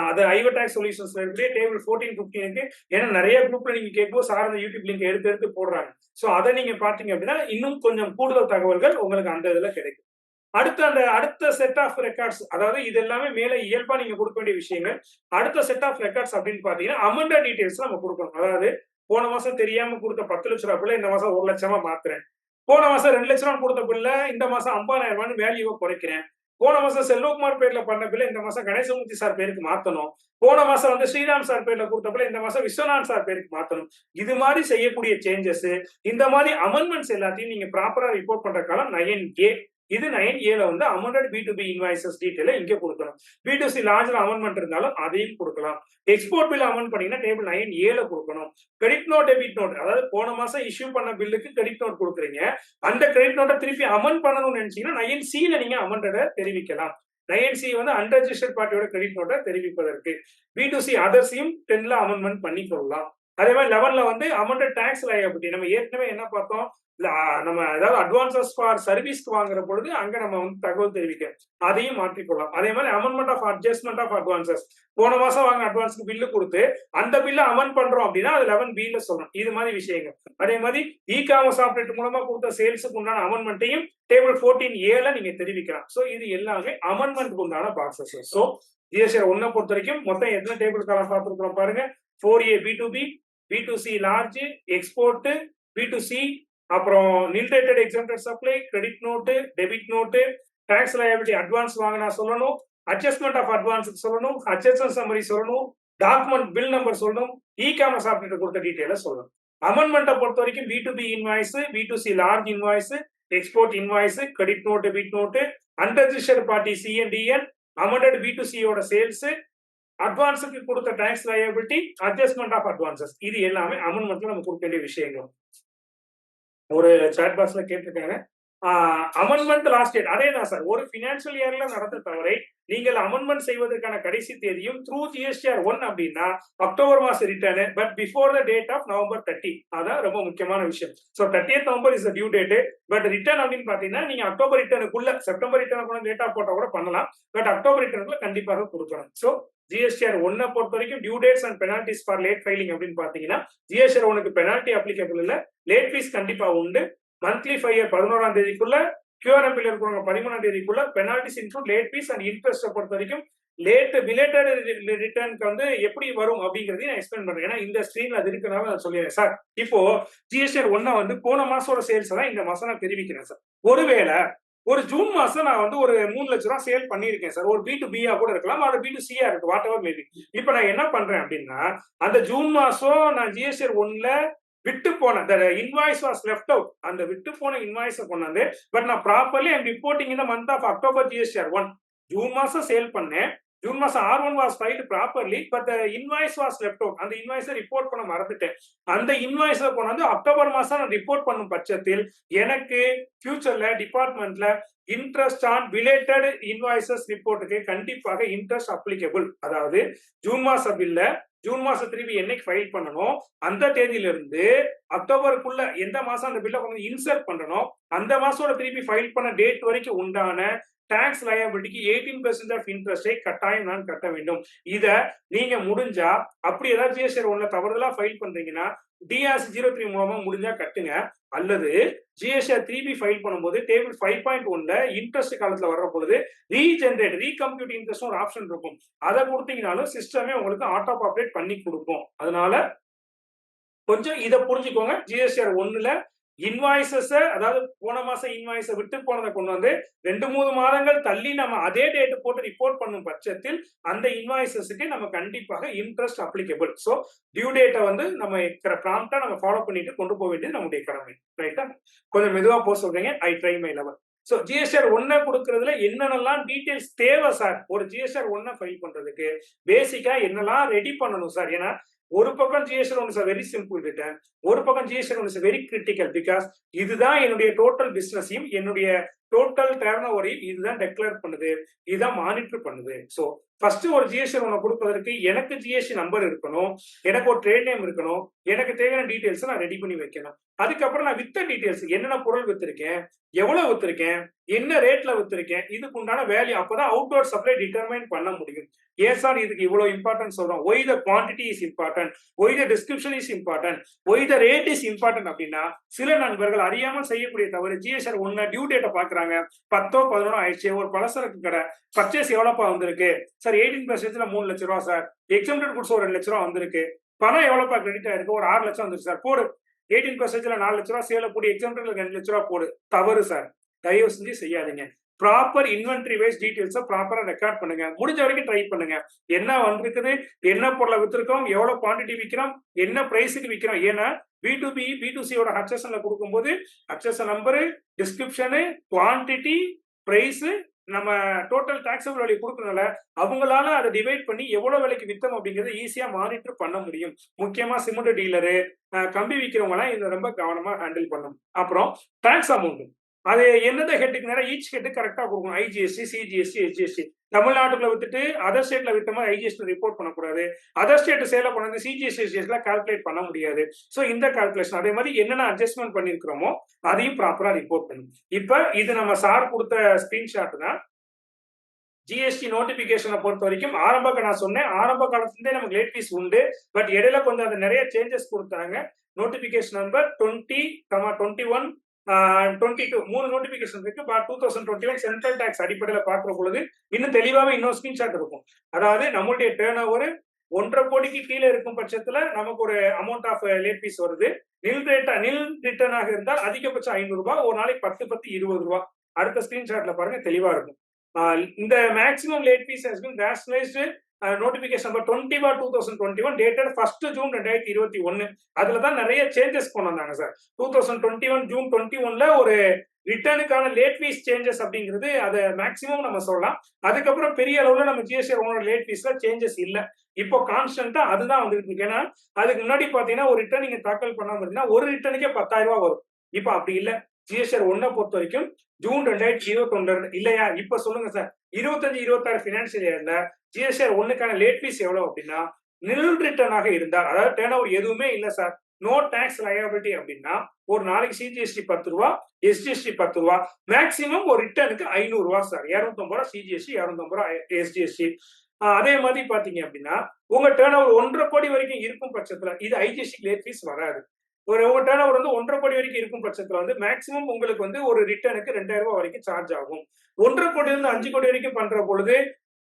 அது ஐவர்டாக் சொல்யூஷன்ஸ்ல இருக்கு. டேபிள் 14, 15 ஏன்னா நிறைய குரூப்ல நீங்க கேட்கும்போது சார் அந்த யூடியூப் லிங்க் எடுத்து போடுறாங்க. சோ அதை நீங்க பாத்தீங்க அப்படின்னா இன்னும் கொஞ்சம் கூடுதல் தகவல்கள் உங்களுக்கு அந்த இதுல கிடைக்கும். அடுத்த செட் ஆஃப் ரெக்கார்ட்ஸ், அதாவது இது எல்லாமே மேல இயல்பா நீங்க கொடுக்க வேண்டிய விஷயங்கள். அடுத்த செட் ஆஃப் ரெக்கார்ட்ஸ் அப்படின்னு பாத்தீங்கன்னா அமெண்டட் டீடைல்ஸ் நம்ம கொடுக்கணும். அதாவது போன மாசம் தெரியாம கொடுத்த 10 லட்ச ரூபாய் இந்த மாசம் 1 லட்சமா மாத்துறேன். போன மாசம் 2 லட்ச ரூபாய் கொடுத்த பில்ல இந்த மாசம் 50,000 ரூபாய் வேல்யூவை குறைக்கிறேன். போன மாசம் செல்வகுமார் பேர்ல பண்ண பில்ல இந்த மாசம் கணேசமூர்த்தி சார் பேருக்கு மாத்தணும். போன மாசம் வந்து ஸ்ரீராம் சார் பேர்ல கொடுத்த பில்ல இந்த மாசம் விஸ்வநாத் சார் பேருக்கு மாத்தணும். இது மாதிரி செய்யக்கூடிய சேஞ்சஸ், இந்த மாதிரி அமெண்ட்மெண்ட்ஸ் எல்லாத்தையும் நீங்க ப்ராப்பரா ரிப்போர்ட் பண்ற காலம் 9A. இது 9Aல வந்து அமெண்டட் B2B இன்வாய்சஸ் டீடைல இங்க கொடுக்கணும். B2C லார்ஜ்ல அமெண்ட்மெண்ட் இருந்தாலும் அதையும் கொடுக்கலாம். எக்ஸ்போர்ட் பில் அமெண்ட் பண்ணீங்கன்னா டேபிள் 9Aல கொடுக்கணும். கிரெடிட் நோட், டெபிட் நோட், அதாவது போன மாசம் இஷ்யூ பண்ண பில்லுக்கு கிரெடிட் நோட் கொடுக்குறீங்க. அந்த கிரெடிட் நோட்டை திருப்பி அமெண்ட் பண்ணணும்னு நினைச்சீங்கன்னா 9Cல நீங்க அமெண்டட தெரிவிக்கலாம். 9C வந்து அன்ரெஜிஸ்டர்ட் பார்ட்டியோட கிரெடிட் நோட்டை தெரிவிப்பதற்கு. B2C அதர்ஸையும் 10ல அமெண்ட்மெண்ட் பண்ணி கொள்ளலாம். அதே மாதிரி 11ல வந்து அமெண்டட் டாக்ஸ் லயபிலிட்டி. நம்ம ஏற்கனவே என்ன பார்த்தோம், நம்ம ஏதாவது அட்வான்சஸ் ஃபார் சர்வீஸ்க்கு வாங்குற பொழுது அங்க நம்ம வந்து தகவல் தெரிவிக்க அதையும் மாற்றிக்கொள்ளலாம். அதே மாதிரி amendment of adjustment of advances. போன மாசம் வாங்க அட்வான்ஸ்க்கு பில்லு கொடுத்து அந்த பில்ல அமெண்ட் பண்றோம் அப்படின்னா அது 11Bல சொல்லணும். இது மாதிரி விஷயங்கள். அதே மாதிரி இ காமர்ஸ் ஆபரேட்டர் மூலமா கொடுத்த சேல்ஸுக்கு உண்டான அமெண்ட்மெண்ட்டையும் டேபிள் 14Aல நீங்க தெரிவிக்கலாம். சோ இது எல்லாமே அமெண்ட்மெண்ட்க்கு உண்டான பாக்ஸஸ். சோ ஜிஎஸ்டிஆர் 1 பொறுத்த வரைக்கும் மொத்தம் எத்தனை டேபிள் காலம் பார்த்துருக்கோம் பாருங்க. 4A B2B, B2C large, export, B2C, அப்புறம் nil rated exempted supply, credit note, debit note, tax liability advance வாங்கினா சொல்லணும், அட்ஜஸ்ட்மெண்ட் ஆஃப் அட்வான்ஸ் சொல்லணும், அட்ஜஸ்ட்மெண்ட் சம்மரி சொல்லணும், டாக்குமெண்ட் பில் நம்பர் சொல்லணும், இ காமர்ஸ் ஆபரேட்டர் கொடுத்த டீடைல சொல்லணும். அமெண்ட்மெண்ட்டை பொறுத்த வரைக்கும் B2B invoice, B2C large invoice, export invoice, credit note, debit note, unregistered party CNDN, amended B2Cயோட சேல்ஸ், அட்வான்ஸுக்கு கொடுத்த tax liability, adjustment of advances, இது எல்லாமே அமெண்ட்மெண்ட்ல நம்ம கொடுக்க வேண்டிய விஷயங்கள். ஒரு சாட் பாக்ஸ்ல கேட்டிருக்காங்க, அமெண்ட்மெண்ட் லாஸ்ட் டேட் அதேதான் சார். ஒரு பினான்சியல் இயர்ல நடந்த தவறை நீங்கள் அமெண்ட்மெண்ட் செய்வதற்கான கடைசி தேதியும் த்ரூ ஜிஎஸ்டிஆர் 1 அப்படின்னா அக்டோபர் மாசம் return, but before the date of November 30. அதான் ரொம்ப முக்கியமான விஷயம். So 30th November is due date. But return அப்படின்னு பாத்தீங்கன்னா நீங்க அக்டோபர் ரிட்டர்னுக்குள்ள, செப்டம்பர் ரிட்டர்னுக்குள்ள டேட்டா போட்டா கூட பண்ணலாம். பட் அக்டோபர் ரிட்டர்னுக்குள்ள கண்டிப்பாக கொடுக்கணும். ஸோ ஜிஎஸ்டிஆர் 1 பொறுத்த வரைக்கும் due dates and penalties for late filing அப்படின்னு பாத்தீங்கன்னா ஜிஎஸ்டிஆர் 1க்கு பெனால்டி அப்ளிகபிள் இல்ல, லேட் ஃபீஸ் கண்டிப்பா உண்டு. மந்த்லி ஃபையர் 11ஆம் தேதிக்குள்ள, QRM பில் இருக்கிறவங்க 13ஆம் தேதிக்குள்ள, penalties include late fees and interest பொறுத்த வரைக்கும் ரிலேட்டட் ரிட்டர்னுக்கு வந்து எப்படி வரும் அப்படிங்கறதையும் நான் எக்ஸ்பிளைன் பண்றேன். ஏன்னா இந்த ஸ்கிரீன்ல அது இருக்கனால நான் சொல்லிடுறேன் சார். இப்போ ஜிஎஸ்டிஆர் 1 வந்து போன மாசோட சேல்ஸ் தான் இந்த மாசம் நான் தெரிவிக்கிறேன் சார். ஒருவேளை ஒரு ஜூன் மாசம் நான் வந்து ஒரு 3 லட்ச ரூபாய் சேல் பண்ணிருக்கேன் சார். ஒரு B2Bயா கூட இருக்கலாம், அது B2Cயா இருக்கு, வாட் எவர் மேபி. இப்ப நான் என்ன பண்றேன் அப்படின்னா அந்த ஜூன் மாசம் நான் ஜிஎஸ்டிஆர் 1ல விட்டு போன இன்வாய்ஸ் வாஸ் லெஃப்ட் அவுட், அந்த விட்டு போன இன்வாய்ஸை கொண்டாந்து பட் நான் properly I'm reporting in the month of October GSTR 1. June மாசம் சேல் பண்ணேன், ஜூன் மாசம் R1 was filed properly, but invoice was left out. அந்த இன்வாய்ஸை ரிப்போர்ட் பண்ண மறந்துட்டேன். அந்த இன்வாய்ஸை கொண்டாந்து அக்டோபர் மாசம் நான் ரிப்போர்ட் பண்ணும் பட்சத்தில் எனக்கு ஃபியூச்சர்ல டிபார்ட்மெண்ட்ல இன்ட்ரெஸ்ட் ஆன் ரிலேட்டட் இன்வாய்சஸ் ரிப்போர்ட்டுக்கு கண்டிப்பாக இன்ட்ரெஸ்ட் அப்ளிகபிள். அதாவது ஜூன் மாச பில்ல ஜூன் மாசம் திருப்பி என்னைக்கு ஃபைல் பண்ணணும் அந்த தேதியிலிருந்து அக்டோபருக்குள்ள எந்த மாசம் அந்த பில்லை கொண்டு இன்சர்ட் பண்ணணும் அந்த மாசத்தோட திருப்பி ஃபைல் பண்ண டேட் வரைக்கும் உண்டான டாக்ஸ் லயபிலிட்டிக்கு 18% ஆஃப் இன்ட்ரெஸ்டை கட்டாயம் நான் கட்ட வேண்டும். இத நீங்க முடிஞ்சா அப்படி ஏதாவது ஜிஎஸ்டிஆர் 1 தவறுதலா ஃபைல் பண்றீங்கன்னா டிஆர்சி 03 மூலமா முடிஞ்சா கட்டுங்க. அல்லது ஜிஎஸ்டிஆர் 3B ஃபைல் பண்ணும்போது டேபிள் 5.1ல இன்ட்ரெஸ்ட் காலத்துல வர்ற பொழுது ரீஜெனரேட் ரீகம்ப்யூட் இன்ட்ரெஸ்ட் ஒரு ஆப்ஷன் இருக்கும். அதை கொடுத்தீங்கனாலும் சிஸ்டமே உங்களுக்கு ஆட்டோ பாப்புலேட் பண்ணி கொடுக்கும். அதனால கொஞ்சம் இதை புரிஞ்சுக்கோங்க. ஜிஎஸ்டிஆர் 1ல இன்வாய்சஸ் அதாவது போன மாசம் இன்வாய்ஸ விட்டு போனதை கொண்டு வந்து 2-3 மாதங்கள் தள்ளி நம்ம அதே டேட் போட்டு ரிப்போர்ட் பண்ணும் பட்சத்தில் அந்த இன்வாய்சஸ்க்கு நம்ம கண்டிப்பாக இன்ட்ரெஸ்ட் அப்ளிகபிள். ஸோ டியூ டேட்டை வந்து நம்ம ப்ராம்ப்டா நம்ம ஃபாலோ பண்ணிட்டு கொண்டு போக வேண்டியது நம்முடைய கடமை. ரைட்டா? கொஞ்சம் மெதுவா போக சொல்றீங்க. I try my level. So GSTR 1 கொடுக்கறதுல என்னென்னலாம் டீடைல்ஸ் தேவை சார்? ஒரு ஜிஎஸ்டிஆர் 1 ஃபைல் பண்றதுக்கு பேசிக்கா என்னெல்லாம் ரெடி பண்ணணும் சார்? ஏன்னா ஒரு பக்கம் ஜிஎஸ்டிஆர் 1 வெரி சிம்பிள் ரிட்டர்ன், ஒரு பக்கம் ஜிஎஸ்டிஆர் 1 வெரி கிரிட்டிக்கல். பிகாஸ் இதுதான் என்னுடைய டோட்டல் பிசினஸையும் என்னுடைய டோட்டல் டர்ன் ஓவரையும் இதுதான் டெக்ளேர் பண்ணுது, இதுதான் மானிட்டர் பண்ணுது. ஸோ ஃபர்ஸ்ட் ஒரு ஜிஎஸ்டிஆர் 1 கொடுப்பதற்கு எனக்கு ஜிஎஸ்டி நம்பர் இருக்கணும், எனக்கு ஒரு ட்ரேட் நேம் இருக்கணும், எனக்கு தேவையான டீடைல்ஸ் நான் ரெடி பண்ணி வைக்கணும். அதுக்கப்புறம் நான் வித்த டீடைல்ஸ் என்னென்ன பொருள் வித்திருக்கேன், எவ்வளவு வித்திருக்கேன், என்ன ரேட்ல வித்திருக்கேன், இதுக்கு உண்டான வேல்யூ அப்பதான் அவுட்வர்ட் சப்ளை டிட்டர்மைன் பண்ண முடியும். ஏன் சார் இதுக்கு இவ்வளவு இம்பார்ட்டன்ட் சொல்றோம்? Why the quantity is important, why the description is important, why the rate is important அப்படின்னா சில நண்பர்கள் அறியாமல் செய்யக்கூடிய தவறு ஜிஎஸ்டிஆர் 1 டியூ டேட்டை பாக்குறாங்க, 10-11 ஆயிடுச்சு, ஒரு பலசரக்கு கடை பர்ச்சேஸ் எவ்வளவுப்பா வந்திருக்கு சார்? 18% 3 லட்சம் ரூபா சார். எக்ஸம்டட் குட்ஸ் ஒரு 2 லட்சம் ரூபா வந்திருக்கு. பணம் எவ்வளவுப்பா கிரெடிட் ஆயிருக்கு? ஒரு 6 லட்சம் வந்துருக்கு சார். போடு 18% 4 லட்சம் ரூபா சேல கூடி எக்ஸம்டட்ல 2 லட்சம் ரூபா போடு. தவறு சார், தயவு செஞ்சு செய்யாதீங்க. ப்ராப்பர் இன்வென்டரி வைஸ் டீடைல்ஸை ப்ராப்பரா ரெக்கார்ட் பண்ணுங்க. முடிஞ்ச வரைக்கும் ட்ரை பண்ணுங்க. என்ன வந்திருக்குது, என்ன பொருளை வித்திருக்கோம், எவ்வளவு குவான்டிட்டி விற்கிறோம், என்ன பிரைஸுக்கு விற்கிறோம். ஏன்னா B2B B2Cயோட ஹச்எஸ்என்ல கொடுக்கும்போது HSN number, description, quantity, price, நம்ம டோட்டல் டாக்ஸபிள் வேல்யூ கொடுக்கறதுனால அவங்களால அதை டிவைட் பண்ணி எவ்வளவு விலைக்கு வித்தோம் அப்படிங்கறத ஈஸியா மானிட்டர் பண்ண முடியும். முக்கியமா சிமெண்ட் டீலரு, கம்பி விற்கிறவங்க எல்லாம் இதை ரொம்ப கவனமா ஹேண்டில் பண்ணணும். அப்புறம் டாக்ஸ் அமௌண்ட் அது எந்தெந்த ஹெட்டுக்கு நேரம் ஈச் ஹெட்டு கரெக்டா கொடுக்கணும். IGST, CGST, SGST. தமிழ்நாட்டுக்குள்ள வித்துட்டு அதர் ஸ்டேட்ல வித்த மாதிரி ஐஜிஎஸ்டி ரிப்போர்ட் பண்ணக்கூடாது. அதர் ஸ்டேட் சேல பண்ணது சிஜிஎஸ்டி, எஸ்ஜிஎஸ்டி கால்குலேட் பண்ண முடியாது. ஸோ இந்த கால்குலேஷன் அதே மாதிரி என்னென்ன அட்ஜஸ்ட்மெண்ட் பண்ணிருக்கிறோமோ அதையும் ப்ராப்பரா ரிப்போர்ட் பண்ணணும். இப்ப இது நம்ம சார் கொடுத்த ஸ்கிரீன்ஷாட் தான். ஜிஎஸ்டி நோட்டிபிகேஷனை பொறுத்த வரைக்கும் நான் சொன்னேன் ஆரம்ப காலத்திலே நமக்கு லேட் ஃபீஸ் உண்டு. பட் இடையில கொஞ்சம் அது நிறைய சேஞ்சஸ் கொடுத்தாங்க. நோட்டிபிகேஷன் நம்பர் 20, 21, 22 3 நோட்டிபிகேஷன் இருக்கு. 2021 சென்ட்ரல் டாக்ஸ் அடிப்படையில் பார்க்கிற பொழுது இன்னும் தெளிவாக இன்னொரு ஸ்கிரீன்ஷாட் இருக்கும். அதாவது நம்மளுடைய டேர்ன் ஓவர் 1.5 கோடிக்கு கீழே இருக்கும் பட்சத்துல நமக்கு ஒரு அமௌண்ட் ஆஃப் லேட் ஃபீஸ் வருது. நில் ரிட்டர்னாக இருந்தால் அதிகபட்சம் 500 ரூபாய், ஒரு நாளைக்கு 10-20 ரூபாய். அடுத்த ஸ்கிரீன்ஷாட்ல பாருங்க, தெளிவா இருக்கும். இந்த maximum late fee has been rationalised notification number 20/2021 dated 1 June 2021. அதுல தான் நிறைய சேஞ்சஸ் கொண்டு வந்தாங்க சார். 2021 ஜூன் 21ல ஒரு ரிட்டர்னுக்கான லேட் ஃபீஸ் சேஞ்சஸ் அப்படிங்கிறது அதை மேக்ஸிமம் நம்ம சொல்லலாம். அதுக்கப்புறம் பெரிய அளவுல நம்ம ஜிஎஸ்டிஆர் 1 லேட் ஃபீஸ்ல சேஞ்சஸ் இல்ல. இப்போ கான்ஸ்டன்டா அதுதான் வந்துட்டு இருக்கு. ஏன்னா அதுக்கு முன்னாடி பாத்தீங்கன்னா ஒரு ரிட்டர்ன் நீங்க தாக்கல் பண்ணாம இருந்தீங்கன்னா ஒரு ரிட்டர்னுக்கே 10,000 ரூபாய் வரும். இப்போ அப்படி இல்ல. ஜிஎஸ்டிஆர் 1 பொறுத்த வரைக்கும் ஜூன் 2021 இல்லையா? இப்ப சொல்லுங்க சார், 25-26 பினான்சியல் இயர்ல ஜிஎஸ்டிஆர் 1க்கான லேட் ஃபீஸ் எவ்வளவு அப்படின்னா நில் ரிட்டர்னாக இருந்தால், அதாவது டேர்ன் ஓவர் எதுவுமே இல்ல சார், நோ டாக்ஸ் லயபிலிட்டி அப்படின்னா ஒரு நாளைக்கு சிஜிஎஸ்டி 10 ரூபாய், எஸ்ஜிஎஸ்டி 10 ரூபாய், மேக்சிமம் ஒரு ரிட்டர்னுக்கு 500 ரூபாய் சார். 250 ரூபாய் சிஜிஎஸ்டி, 250 ரூபாய் எஸ்ஜிஎஸ்டி. அதே மாதிரி பாத்தீங்க அப்படின்னா உங்க டேர்ன் ஓவர் 1.5 கோடி வரைக்கும் இருக்கும் பட்சத்துல இது ஐஜிஎஸ்டி லேட் ஃபீஸ் வராது. உங்க டேர்ன் ஓவர் வந்து 1.5 கோடி வரைக்கும் இருக்கும் பட்சத்துல வந்து மேக்சிமம் உங்களுக்கு வந்து ஒரு ரிட்டர்னுக்கு 2000 ரூபாய் வரைக்கும் சார்ஜ் ஆகும். 1.5 கோடியிலிருந்து 5 கோடி வரைக்கும் பண்ற பொழுது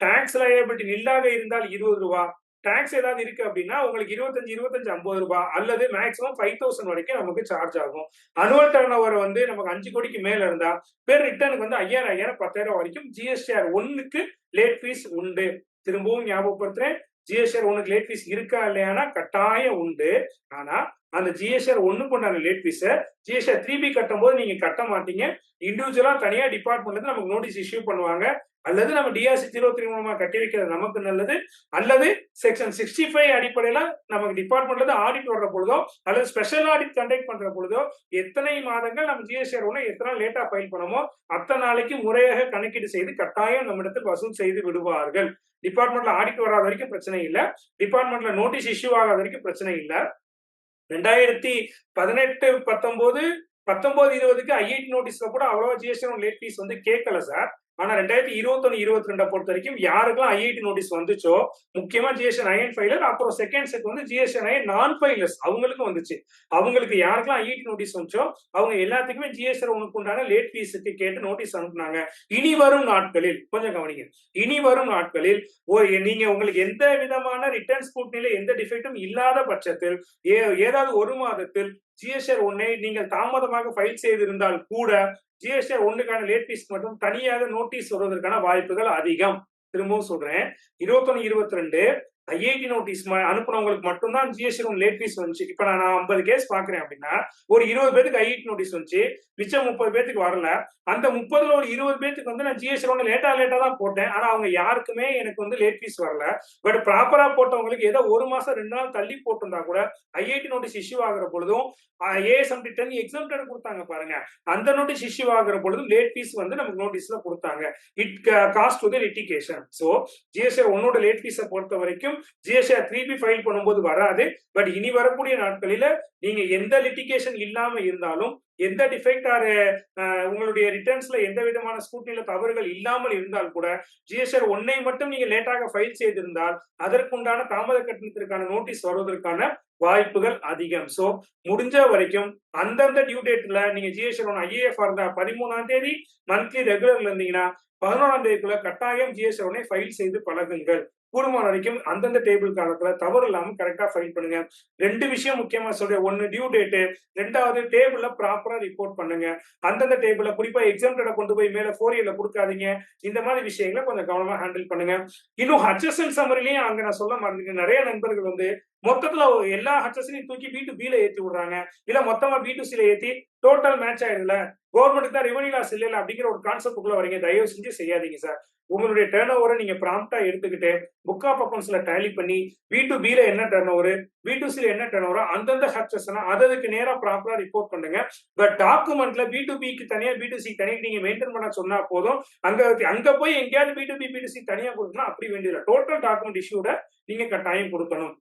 டாக்ஸ் லயபிலிட்டி நில்லாக இருந்தால் 20 ரூபாய், டாக்ஸ் ஏதாவது இருக்கு அப்படின்னா உங்களுக்கு 25, 50 ரூபாய் அல்லது மேக்ஸிமம் 5,000 வரைக்கும் நமக்கு சார்ஜ் ஆகும். அனுவல் டர்ன் ஓவர் வந்து நமக்கு 5 கோடிக்கு மேல இருந்தா பேர் ரிட்டர்னுக்கு வந்து 5,000, 10,000 வரைக்கும் ஜிஎஸ்டிஆர் 1க்கு லேட் ஃபீஸ் உண்டு. திரும்பவும் ஞாபகப்படுத்துறேன், ஜிஎஸ்டிஆர் 1க்கு லேட் ஃபீஸ் இருக்கா இல்லையானா கட்டாயம் உண்டு. ஆனா அந்த ஜிஎஸ்டிஆர் 1க்கு உண்டான லேட் ஃபீஸ ஜிஎஸ்டிஆர் 3B கட்டும் போது நீங்க கட்ட மாட்டீங்க. இண்டிவிஜுவலா தனியா டிபார்ட்மெண்ட்ல இருந்து நமக்கு நோட்டீஸ் இஷ்யூ பண்ணுவாங்க. அல்லது நம்ம டிஆர்சி 03 மூலமா கட்டி வைக்கிறது நமக்கு நல்லது, அல்லது செக்ஷன் 65 அடிப்படையில நமக்கு டிபார்ட்மெண்ட்ல இருந்து ஆடிட் வர்ற பொழுதோ அல்லது ஸ்பெஷல் ஆடிட் கண்டக்ட் பண்ற பொழுதோ எத்தனை மாதங்கள் நம்ம ஜிஎஸ்டிஆர் ஒன்று எத்தனை லேட்டா ஃபைல் பண்ணமோ அத்தனை நாளைக்கு முறையாக கணக்கீடு செய்து கட்டாயம் நம்மிடத்தில் வசூல் செய்து விடுவார்கள். டிபார்ட்மெண்ட்ல ஆடிட் வராத வரைக்கும் பிரச்சனை இல்லை, டிபார்ட்மெண்ட்ல நோட்டீஸ் இஷ்யூ ஆகாத வரைக்கும் பிரச்சனை இல்லை. 2018, 19, 20க்கு ஐஐடி நோட்டீஸ்ல கூட அவ்வளவா ஜிஎஸ்டி லேட் ஃபீஸ் வந்து கேட்கல சார். ஆனா 2021, 22 பொறுத்த வரைக்கும் யாருக்கெல்லாம் ஐஐடி நோட்டீஸ் வந்துச்சோ, முக்கியமா ஜிஎஸ்டி 9 ஃபைலர், அப்புறம் செகண்ட் செட் வந்து ஜிஎஸ்டி 9 நான் ஃபைலர்ஸ் அவங்களுக்கும் வந்துச்சு. அவங்களுக்கு யாருக்கெல்லாம் ஐஐடி நோட்டீஸ் வந்துச்சோ அவங்க எல்லாத்துக்குமே ஜிஎஸ்டி ஒன்றுக்கு உண்டான லேட் ஃபீஸுக்கு கேட்டு நோட்டீஸ் அனுப்புனாங்க. இனி வரும் நாட்களில் கொஞ்சம் கவனிங்க, இனி வரும் நாட்களில் நீங்க உங்களுக்கு எந்த விதமான ரிட்டர்ன் ஸ்கூட்னில எந்த டிஃபெக்டும் இல்லாத பட்சத்தில் ஏதாவது ஒரு மாதத்தில் ஜிஎஸ்டிஆர் 1 நீங்கள் தாமதமாக ஃபைல் செய்திருந்தால் கூட ஜிஎஸ்டிஆர் 1க்கான லேட் ஃபீஸ் மட்டும் தனியாக நோட்டீஸ் வருவதற்கான வாய்ப்புகள் அதிகம். திரும்பவும் சொல்றேன், 21, 22 ஐஐடி நோட்டீஸ் அனுப்புனவங்களுக்கு மட்டும்தான் ஜிஎஸ்டி லேட் ஃபீஸ் வந்துச்சு. இப்ப நான் 50 கேஸ் பாக்குறேன் அப்படின்னா ஒரு 20 பேருக்கு ஐஐடி நோட்டீஸ் வந்துச்சு, மிச்சம் 30 பேருக்கு வரல. அந்த 30ல ஒரு 20 பேருக்கு வந்து நான் ஜிஎஸ்டி லேட்டா தான் போட்டேன். ஆனா அவங்க யாருக்குமே எனக்கு வந்து லேட் ஃபீஸ் வரல. பட் ப்ராப்பரா போட்டவங்களுக்கு ஏதோ ஒரு மாசம் 2 நாள் தள்ளி போட்டிருந்தா கூட ஐஐடி நோட்டீஸ் இஷ்யூ ஆகிற பொழுதும் ஏஎஸ்எம்டி 10 எக்ஸாம்டட் கொடுத்தாங்க பாருங்க, அந்த நோட்டீஸ் இஷ்யூ ஆகிற பொழுதும் லேட் ஃபீஸ் வந்து நமக்கு நோட்டீஸ்ல கொடுத்தாங்க. It cost to the litigation. So GSTR 1 late ஃபீஸை பொறுத்த வரைக்கும் ஜிஎஸ்டிஆர் 3B ஃபைல் பண்ணும்போது வராது. பட் இனி வரக்கூடிய நாட்களில நீங்க எந்த லிட்டிகேஷன் இல்லாம இருந்தாலும், எந்த டிஃபெக்ட் உங்களுடைய ரிட்டர்ன்ஸ்ல எந்த விதமான ஸ்கூட்னில தவறுகள் இல்லாமல் இருந்தால் கூட ஜிஎஸ்டிஆர் 1 மட்டும் நீங்க லேட்டாக ஃபைல் செய்திருந்தால் அதற்குண்டான தாமத கட்டணத்திற்கான நோட்டீஸ் வருவதற்கான வாய்ப்புகள் அதிகம். சோ முடிஞ்ச வரைக்கும் அந்தந்த டியூ டேட்ல நீங்க ஜிஎஸ்டிஆர் 1 ஐஏஎஃப் இருந்தா 13ஆம் தேதி மந்த்லி ரெகுலர்ல இருந்தீங்கன்னா 11ஆம் தேதிக்குள்ள கட்டாயம் ஜிஎஸ்டிஆர் 1 ஃபைல் செய்து பழகுங்கள். கூடுமான வரைக்கும் அந்தந்த டேபிள் காலத்துல தவறு இல்லாம கரெக்டா ஃபைல் பண்ணுங்க. 2 விஷயம் முக்கியமா சொல்றேன், 1 டியூ டேட்டு, 2வது டேபிள்ல ப்ராப்பரா ரிப்போர்ட் பண்ணுங்க. அந்தந்த டேபிள்ல குறிப்பா எக்ஸாம்டட கொண்டு போய் மேல 4Aல கொடுக்காதீங்க. இந்த மாதிரி விஷயங்களை கொஞ்சம் கவனமா ஹேண்டில் பண்ணுங்க. இன்னும் ஹச்எஸ்எல் சம்மரிலையும் அங்க நான் சொல்ல மறந்துட்டேன், நிறைய நண்பர்கள் வந்து மொத்தத்துல எல்லா ஹச்எஸ்லையும் தூக்கி B2Bல ஏத்தி விடுறாங்க, இல்ல மொத்தமா B2Cல ஏத்தி டோட்டல் மேட்ச் ஆயிடுல, கவர்மெண்ட்டுக்கு தான் ரெவன்யூ லாஸ் இல்ல அப்படிங்கிற ஒரு கான்செப்டுக்குள்ள வரீங்க. தயவு செஞ்சு செய்யாதீங்க சார். உங்களுடைய டர்ன் ஓவரை நீங்க ப்ராம்ப்டா எடுத்துக்கிட்டு புக் ஆஃப் அக்கௌண்ட்ஸ்ல டேலி பண்ணி B2Bல என்ன டர்ன் ஓவர், B2Cல என்ன டர்ன் ஓவர், அந்தந்த ஹச்எஸ் அதுக்கு நேரா ப்ராப்பரா ரிப்போர்ட் பண்ணுங்க. பட் டாக்குமெண்ட்ல B2Bக்கு தனியா B2C தனியா நீங்க மெயின்டைன் பண்ண சொன்னா போதும். அங்க போய் எங்கேயாவது B2B B2C தனியா கொடுக்கணும் அப்படி வேண்டியதில்லை. டோட்டல் டாக்குமெண்ட் இஷ்யூட நீங்க கட்டாயம் கொடுக்கணும்.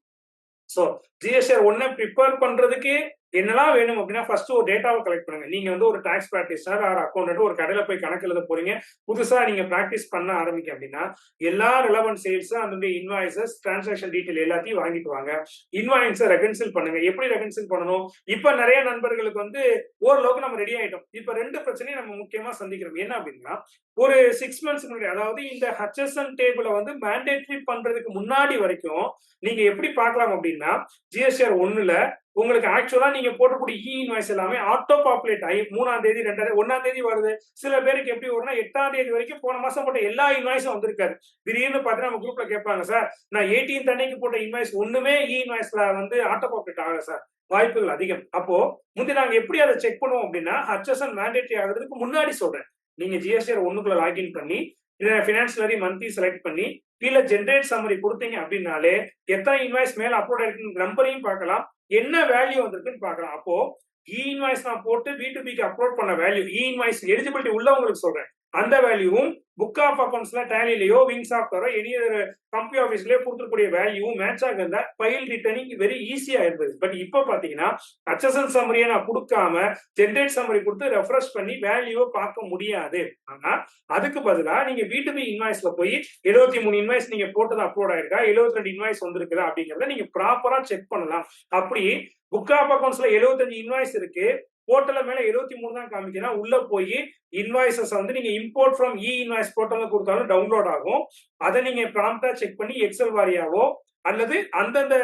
சோ ஜிஎஸ்டிஆர் 1 ப்ரிப்பேர் பண்றதுக்கு என்னெல்லாம் வேணும் அப்படின்னா ஃபர்ஸ்ட் ஒரு டேட்டாவை கலெக்ட் பண்ணுங்க. நீங்க வந்து ஒரு டாக்ஸ் பிராக்டிஷனர் ஆர் அக்கௌண்டன்ட் ஒரு கடையில போய் கணக்கு எழுத போறீங்க, புதுசா நீங்க பிராக்டிஸ் பண்ண ஆரம்பிக்க அப்படின்னா எல்லா ரிலவென்ட் சேல்ஸ் அதனுடைய இன்வாய்சஸ் டிரான்சாக்ஷன் டீடைல் எல்லாத்தையும் வாங்கிட்டு வாங்க. இன்வாய்ஸை ரெகன்சில் பண்ணுங்க. எப்படி ரெகன்சில் பண்ணணும்? இப்ப நிறைய நண்பர்களுக்கு வந்து ஓரளவுக்கு நம்ம ரெடி ஆயிட்டோம். இப்ப 2 பிரச்சனையும் நம்ம முக்கியமா சந்திக்கிறோம். என்ன அப்படின்னா ஒரு 6 மந்த்ஸ் முன்னாடி, அதாவது இந்த ஹச்எஸ்என் டேபிளை வந்து மேண்டேட்டரி பண்றதுக்கு முன்னாடி வரைக்கும் நீங்க எப்படி பார்க்கலாம் அப்படின்னா ஜிஎஸ்டிஆர் 1ல உங்களுக்கு ஆக்சுவலா நீங்க போடக்கூடிய இன்வாய்ஸ் எல்லாமே ஆட்டோ பாப்புலேட் ஆகி 3ஆம் தேதி 1ஆம் தேதி வருது. சில பேருக்கு எப்படி வரும்னா 8ஆம் தேதி வரைக்கும் போன மாசம் போட்ட எல்லா இன்வாய்ஸும் வந்திருக்காரு. திடீர்னு பார்த்தீங்கன்னா நம்ம குரூப்ல கேட்பாங்க, சார் நான் 18 அன்னைக்கு போட்ட இன்வாய்ஸ் ஒண்ணுமே இன்வாய்ஸ்ல வந்து ஆட்டோ பாப்புலேட் ஆகல சார், வாய்ப்புகள் அதிகம். அப்போ முந்தி நாங்க எப்படி அதை செக் பண்ணுவோம் அப்படின்னா ஹச்எஸ்என் மேண்டேட்டரி ஆகுறதுக்கு முன்னாடி சொல்றேன், நீங்க ஜிஎஸ்டிஆர் 1க்குள்ள லாகின் பண்ணி ஃபினான்ஷியரி மந்த்லி செலக்ட் பண்ணி கீழே ஜென்ரேட் சம்மரி கொடுத்தீங்க அப்படின்னாலே எத்தனை இன்வாய்ஸ் மேல அப்லோட் ஆயிருக்கு நம்பரையும் பார்க்கலாம், என்ன வேல்யூ வந்திருக்குன்னு பார்க்கலாம். அப்போ இன்வாய்ஸ் நான் போட்டு B2Bக்கு அப்லோட் பண்ண வேல்யூ, இன்வாய்ஸ் எலிஜிபிலிட்டி உள்ளவங்களுக்கு சொல்றேன், அந்த வேல்யூவும் புக் ஆஃப் அக்கௌண்ட்ஸ்ல டேலிலயோ விங் சாஃப்ட்வேரோ எனி கம்பெனி ஆஃபீஸ்லயோ கொடுத்துக்கூடிய வேல்யூவும் மேட்ச் ஆக இருந்தா ஃபைல் ரிட்டர்னிங் வெரி ஈஸியா இருந்தது. பட் இப்போ பாத்தீங்கன்னா ஹச்எஸ்எல் சம்மரியை நான் கொடுக்காம ஜென்ரேட் சம்மரி கொடுத்து ரெஃப்ரெஷ் பண்ணி வேல்யூவை பார்க்க முடியாது. ஆனா அதுக்கு பதிலா நீங்க B2B இன்வாய்ஸ்ல போய் 73 இன்வாய்ஸ் நீங்க போட்டது அப்லோட் ஆயிருக்கா, 72 இன்வாய்ஸ் வந்திருக்குதா அப்படிங்கறத நீங்க ப்ராப்பரா செக் பண்ணலாம். அப்படி புக் ஆஃப் அக்கௌண்ட்ஸ்ல 75 இன்வாய்ஸ் இருக்கு, போர்ட்டல்ல மேல 73 தான் காமிக்கிறேன், உள்ள போய் இன்வாய்ஸஸ் வந்து நீங்க இம்போர்ட் ஃப்ரம் இன்வாய்ஸ் போர்ட்டல்ல கொடுத்தாலும் டவுன்லோட் ஆகும். அதை நீங்க ப்ராம்ப்டா செக் பண்ணி எக்ஸல் வாரியாவோ அல்லது அந்தந்த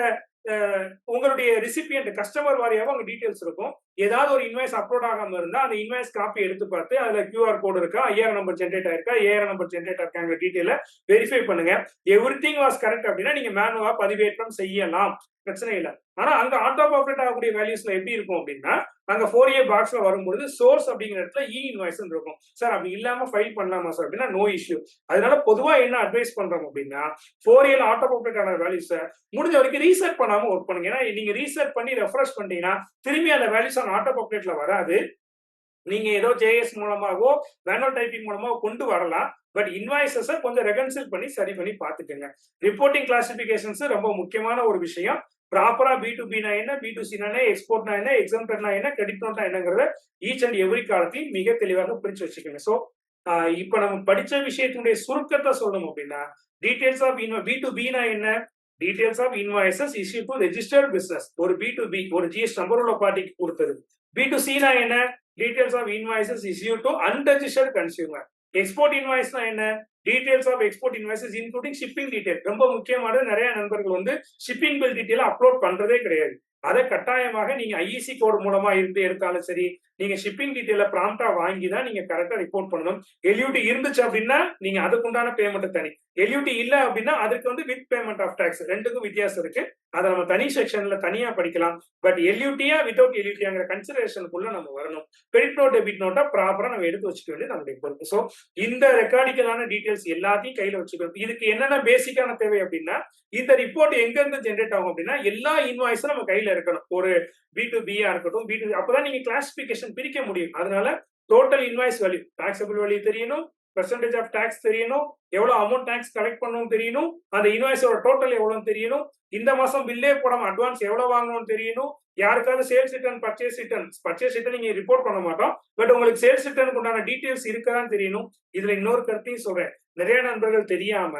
உங்களுடைய ரிசிபியன்ட் கஸ்டமர் வாரியாவோ அங்க டீடைல்ஸ் இருக்கும், ஏதாவது ஒரு இன்வாய்ஸ் அப்லோட் ஆகாம இருந்தா அந்த இன்வாய்ஸ் காப்பி எடுத்து பார்த்து அதுல QR கோட் இருக்கா, ஐஆர் நம்பர் ஜென்ரேட் ஆயிருக்கா, ஏஆர் நம்பர் ஜென்ரேட் ஆயிருக்காங்கிற டீடைல வெரிஃபை பண்ணுங்க. எவ்ரிதிங் வாஸ் கரெக்ட் அப்படின்னா நீங்க மேனுவலா பதிவேற்றம் செய்யலாம், பிரச்சனை இல்லை. ஆனா அங்க ஆட்டோ பாப்புலேட் ஆகக்கூடிய வேல்யூஸ்ல எப்படி இருக்கும் அப்படின்னா அங்க 4A பாக்ஸ்ல வரும்போது சோர்ஸ் அப்படிங்கிற இடத்துல இன்வாய்ஸ் இருக்கும். சார் அப்படி இல்லாம ஃபைல் பண்ணலாமா சார் அப்படின்னா நோ இஷ்யூ. அதனால பொதுவா என்ன அட்வைஸ் பண்றோம் அப்படின்னா 4A ஆட்டோ பாப்புலேட் ஆன வேல்யூஸை முடிஞ்ச வரைக்கும் ரீசெட் பண்ணாம ஒர்க் பண்ணுங்க. ஏன்னா நீங்க ரீசெட் பண்ணி ரெஃப்ரெஷ் பண்ணிட்டீங்கன்னா திரும்பி அந்த வேல்யூஸ் ஆட்டோ பாப்புலேட்ல வராது. நீங்க ஏதோ ஜேஎஸ் மூலமாகவோ மேனுவல் டைப்பிங் மூலமாகவோ கொண்டு வரலாம். பட் இன்வாய்ஸஸ் கொஞ்சம் ரெகன்சில் பண்ணி சரி பண்ணி பார்த்துக்கோங்க. ரிப்போர்ட்டிங் கிளாசிபிகேஷன்ஸ் ரொம்ப முக்கியமான ஒரு விஷயம். ப்ராப்பரா B2B என்ன, B2C என்ன, எக்ஸ்போர்ட்னா என்ன, எக்ஸாம்டர்னா என்ன, கிரெடிட் நோட்னா என்னங்கிறத ஈச் அண்ட் எவ்ரி காலத்தையும் மிக தெளிவாக பிரிச்சு வச்சுக்கோங்க. ஸோ இப்ப நம்ம படிச்ச விஷயத்தினுடைய சுருக்கத்தை சொல்லணும் அப்படின்னா டீடைல்ஸ் ஆஃப் B2Bனா என்ன, details of invoices issue to registered business ஒரு B2B ஒரு ஜிஎஸ் நம்பர் உள்ள பார்ட்டிக்கு கொடுத்தது. B2Cனா என்ன, details of invoices issue to unregistered consumer. Export இன்வாய்ஸ்னா என்ன, details of export invoices including shipping detail. ரொம்ப முக்கியமானது, நிறைய நண்பர்கள் வந்து ஷிப்பிங் பில் டீடைல் அப்லோட் பண்றதே கிடையாது. அதை கட்டாயமாக நீங்க ஐஇசி கோட் மூலமா இருந்து எடுத்தாலும் சரி, நீங்க ஷிப்பிங் டீடைல ப்ராம்ப்டா வாங்கி தான் நீங்க கரெக்டா ரிப்போர்ட் பண்ணணும். எல்யூடி இருந்துச்சு அப்படின்னா நீங்க அதுக்குண்டான பேமெண்ட் தனி, எல்யூடி இல்ல அப்படின்னா அதுக்கு வந்து வித் பேமெண்ட் ஆஃப் டாக்ஸ் ரெண்டுக்கும் வித்தியாசம் இருக்கு. அதை நம்ம தனி செக்ஷன்ல தனியா படிக்கலாம். பட் எல்யூடியா வித்வுட் எல்யூடியாங்கிற கன்சிடரேஷனுக்குள்ள நம்ம வரணும். கிரெடிட் நோட் டெபிட் நோட்டா ப்ராப்பரா நம்ம எடுத்து வச்சுக்க வேண்டியது நம்மளுடைய பொறுப்பு. ஸோ இந்த ரெக்கார்டிக்கலான டீடைல்ஸ் எல்லாத்தையும் கையில வச்சுக்கணும். இதுக்கு என்னென்ன பேசிக்கான தேவை அப்படின்னா இந்த ரிப்போர்ட் எங்க இருந்து ஜென்ரேட் ஆகும் அப்படின்னா எல்லா இன்வாய்ஸும் நம்ம கையில இருக்கணும். ஒரு B2B இருக்கட்டும், B2C, அப்பதான் நீங்க கிளாசிபிகேஷன் பிரிக்க முடியும். அதனால total invoice value, taxable value தெரியணும், பெர்சன்டேஜ் ஆஃப் டாக்ஸ் தெரியணும், எவ்வளவு அமௌண்ட் டாக்ஸ் கலெக்ட் பண்ணணும் தெரியணும், அந்த இன்வாய்ஸோட டோட்டல் எவ்வளவு தெரியணும், இந்த மாசம் பில்லே போடாம அட்வான்ஸ் எவ்வளவு வாங்கணும்னு தெரியணும், யாருக்காவது சேல்ஸ் ரிட்டர்ன் பர்ச்சேஸ் ரிட்டர்ன் நீங்க ரிப்போர்ட் பண்ண மாட்டோம். பட் உங்களுக்கு சேல்ஸ் ரிட்டர்னுக்கு உண்டான டீடைல்ஸ் இருக்கதான் தெரியணும். இதுல இன்னொரு கருத்தையும் சொல்றேன். நிறைய நண்பர்கள் தெரியாம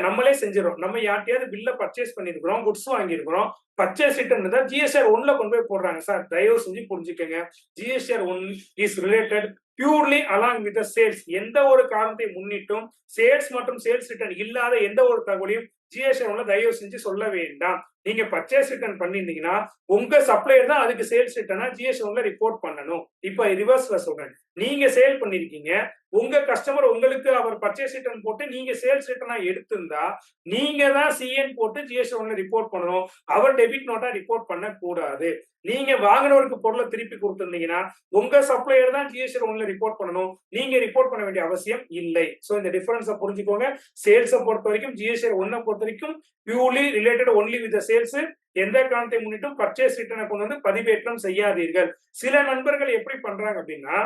நம்மளே செஞ்சிடும். நம்ம யார்ட்டையாவது பில்ல பர்ச்சேஸ் பண்ணிருக்கிறோம், குட்ஸ் வாங்கியிருக்கிறோம், பர்ச்சேஸ் ரிட்டர்ன் தான் ஜிஎஸ்ஆர் 1ல கொண்டு போய் போடுறாங்க. சார் தயவு செஞ்சு புரிஞ்சுக்கங்க, GSR 1 is related purely along with sales. எந்த ஒரு காரணத்தை முன்னிட்டும் சேல்ஸ் மற்றும் சேல்ஸ் ரிட்டர்ன் இல்லாத எந்த ஒரு தகவலையும் ஜிஎஸ்ஆர் 1ல தயவு செஞ்சு சொல்ல வேண்டாம். நீங்க பர்ச்சேஸ் ரிட்டர்ன் பண்ணிருந்தீங்கன்னா உங்க சப்ளையர் தான் அதுக்கு சேல்ஸ் ரிட்டர்னா ஜிஎஸ்ஆர் 1ல ரிப்போர்ட் பண்ணணும். இப்ப ரிவர்ஸ்ல சொல்றேன், நீங்க சேல் பண்ணிருக்கீங்க, உங்க கஸ்டமர் உங்களுக்கு அவர் பர்ச்சேஸ் ரிட்டர்ன் போட்டு நீங்க சேல்ஸ் ரிட்டர்னா எடுத்திருந்தா நீங்க தான் சிஎன் போட்டு ஜிஎஸ்ஆர் 1ல ரிப்போர்ட் பண்ணணும். அவர் டெபிட் நோட்டா ரிப்போர்ட் பண்ண கூடாது. நீங்க வாங்கினவருக்கு பொருளை திருப்பி கொடுத்திருந்தீங்கன்னா உங்க சப்ளையர் தான் ஜிஎஸ்ஆர் 1ல ரிப்போர்ட் பண்ணணும், நீங்க ரிப்போர்ட் பண்ண வேண்டிய அவசியம் இல்லை. சோ இந்த டிஃபரன்ஸை புரிஞ்சுக்கோங்க. சேல்ஸை பொறுத்த வரைக்கும் ஜிஎஸ்ஆர் 1 பொறுத்த வரைக்கும் purely related only with sales. எந்த காரணத்தை முன்னிட்டும் பர்ச்சேஸ் ரிட்டர்னை கொண்டு வந்து பதிவேற்றம் செய்யாதீர்கள். சில நண்பர்கள் எப்படி பண்றாங்க அப்படின்னா,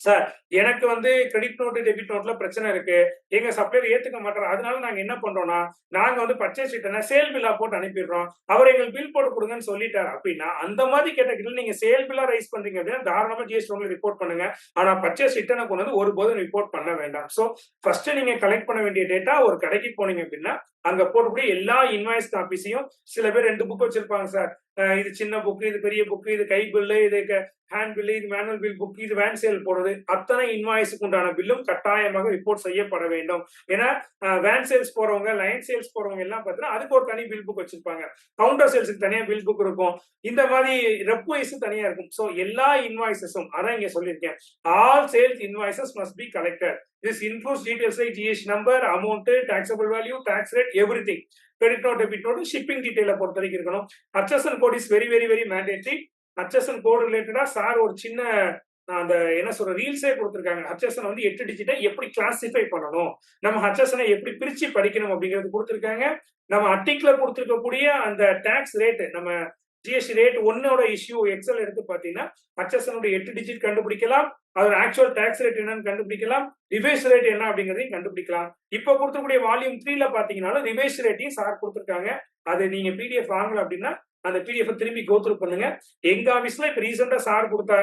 சார் எனக்கு வந்து கிரெடிட் நோட் டெபிட் நோட்ல பிரச்சனை இருக்கு, எங்க சப்ளையர் ஏத்துக்க மாட்டாரு, அதனால நாங்க என்ன பண்றோம்னா நாங்க வந்து பர்ச்சேஸ் ரிட்டர்னை சேல் பில்லா போட்டு அனுப்பிடுறோம், அவர் எங்களுக்கு பில் போட்டு கொடுங்கன்னு சொல்லிட்டாரு அப்படின்னா அந்த மாதிரி கேட்டகரியில் நீங்க சேல் பில்லா ரைஸ் பண்றீங்க அப்படின்னா தாராளமா ஜிஎஸ்டி 1ல ரிப்போர்ட் பண்ணுங்க. ஆனா பர்ச்சேஸ் ரிட்டர்னை கொண்டு வந்து ஒருபோதும் ரிப்போர்ட் பண்ண வேண்டாம். சோ ஃபர்ஸ்ட் நீங்க கலெக்ட் பண்ண வேண்டிய டேட்டா, ஒரு கடைக்கு போனீங்க அப்படின்னா அங்க போடக்கூடிய எல்லா இன்வாய்ஸ் காப்பீஸையும், சில பேர் 2 புக் வச்சிருப்பாங்க சார், இது சின்ன புக், இது பெரிய புக், இது கை பில்லு, இது ஹேண்ட் பில், இது மேனுவல் பில் புக், இது வேன் சேல் போடுறது, அத்தனை இன்வாய்ஸுக்கு உண்டான பில்லும் கட்டாயமாக ரிப்போர்ட் செய்யப்பட வேண்டும். ஏன்னா வேன் சேல்ஸ் போறவங்க, லைன் சேல்ஸ் போறவங்க எல்லாம் பார்த்தீங்கன்னா அதுக்கு ஒரு தனி பில் புக் வச்சிருப்பாங்க, கவுண்டர் சேல்ஸுக்கு தனியா பில் புக் இருக்கும், இந்த மாதிரி ரெப் வைஸ் தனியா இருக்கும். சோ எல்லா இன்வாய்ஸஸும் அதான் இங்க சொல்லியிருக்கேன், all sales invoices must be collected. This includes details like GST number, amount, taxable value, tax rate, everything. Credit note, debit note, shipping detail பொறுத்த வரைக்கும் இருக்கணும். HSN code is very very very mandatory. HSN code ரிலேட்டடா sir ஒரு சின்ன அந்த என்ன சொல்ற ரீல்ஸே கொடுத்துருக்காங்க. HSN வந்து 8 டிஜிட்டை எப்படி கிளாசிஃபை பண்ணணும், நம்ம HSN எப்படி பிரிச்சு படிக்கணும் அப்படிங்கிறது கொடுத்துருக்காங்க. நம்ம அர்டிகிள்ல கொடுத்துருக்கக்கூடிய அந்த டாக்ஸ் ரேட், நம்ம ஜிஎஸ்டி ரேட் 1ஓட இஷ்யூ எக்ஸல் எடுத்து பாத்தீங்கன்னா HSN 8 டிஜிட் கண்டுபிடிக்கலாம், அதோட ஆக்சுவல் டாக்ஸ் ரேட் என்னன்னு கண்டுபிடிக்கலாம், ரிவைஸ் ரேட் என்ன அப்படிங்கறதையும் கண்டுபிடிக்கலாம். இப்போ கொடுக்கக்கூடிய வால்யூம் 3ல பாத்தீங்கன்னா ரிவைஸ் ரேட்டையும் சார் கொடுத்துருக்காங்க. அது நீங்க பிடிஎஃப் வாங்கல அப்படின்னா அந்த பிடிஎஃப் திரும்பி கோத்ரூ பண்ணுங்க. எங்க ஆபீஸ்ல இப்ப ரீசெண்டா சார் கொடுத்த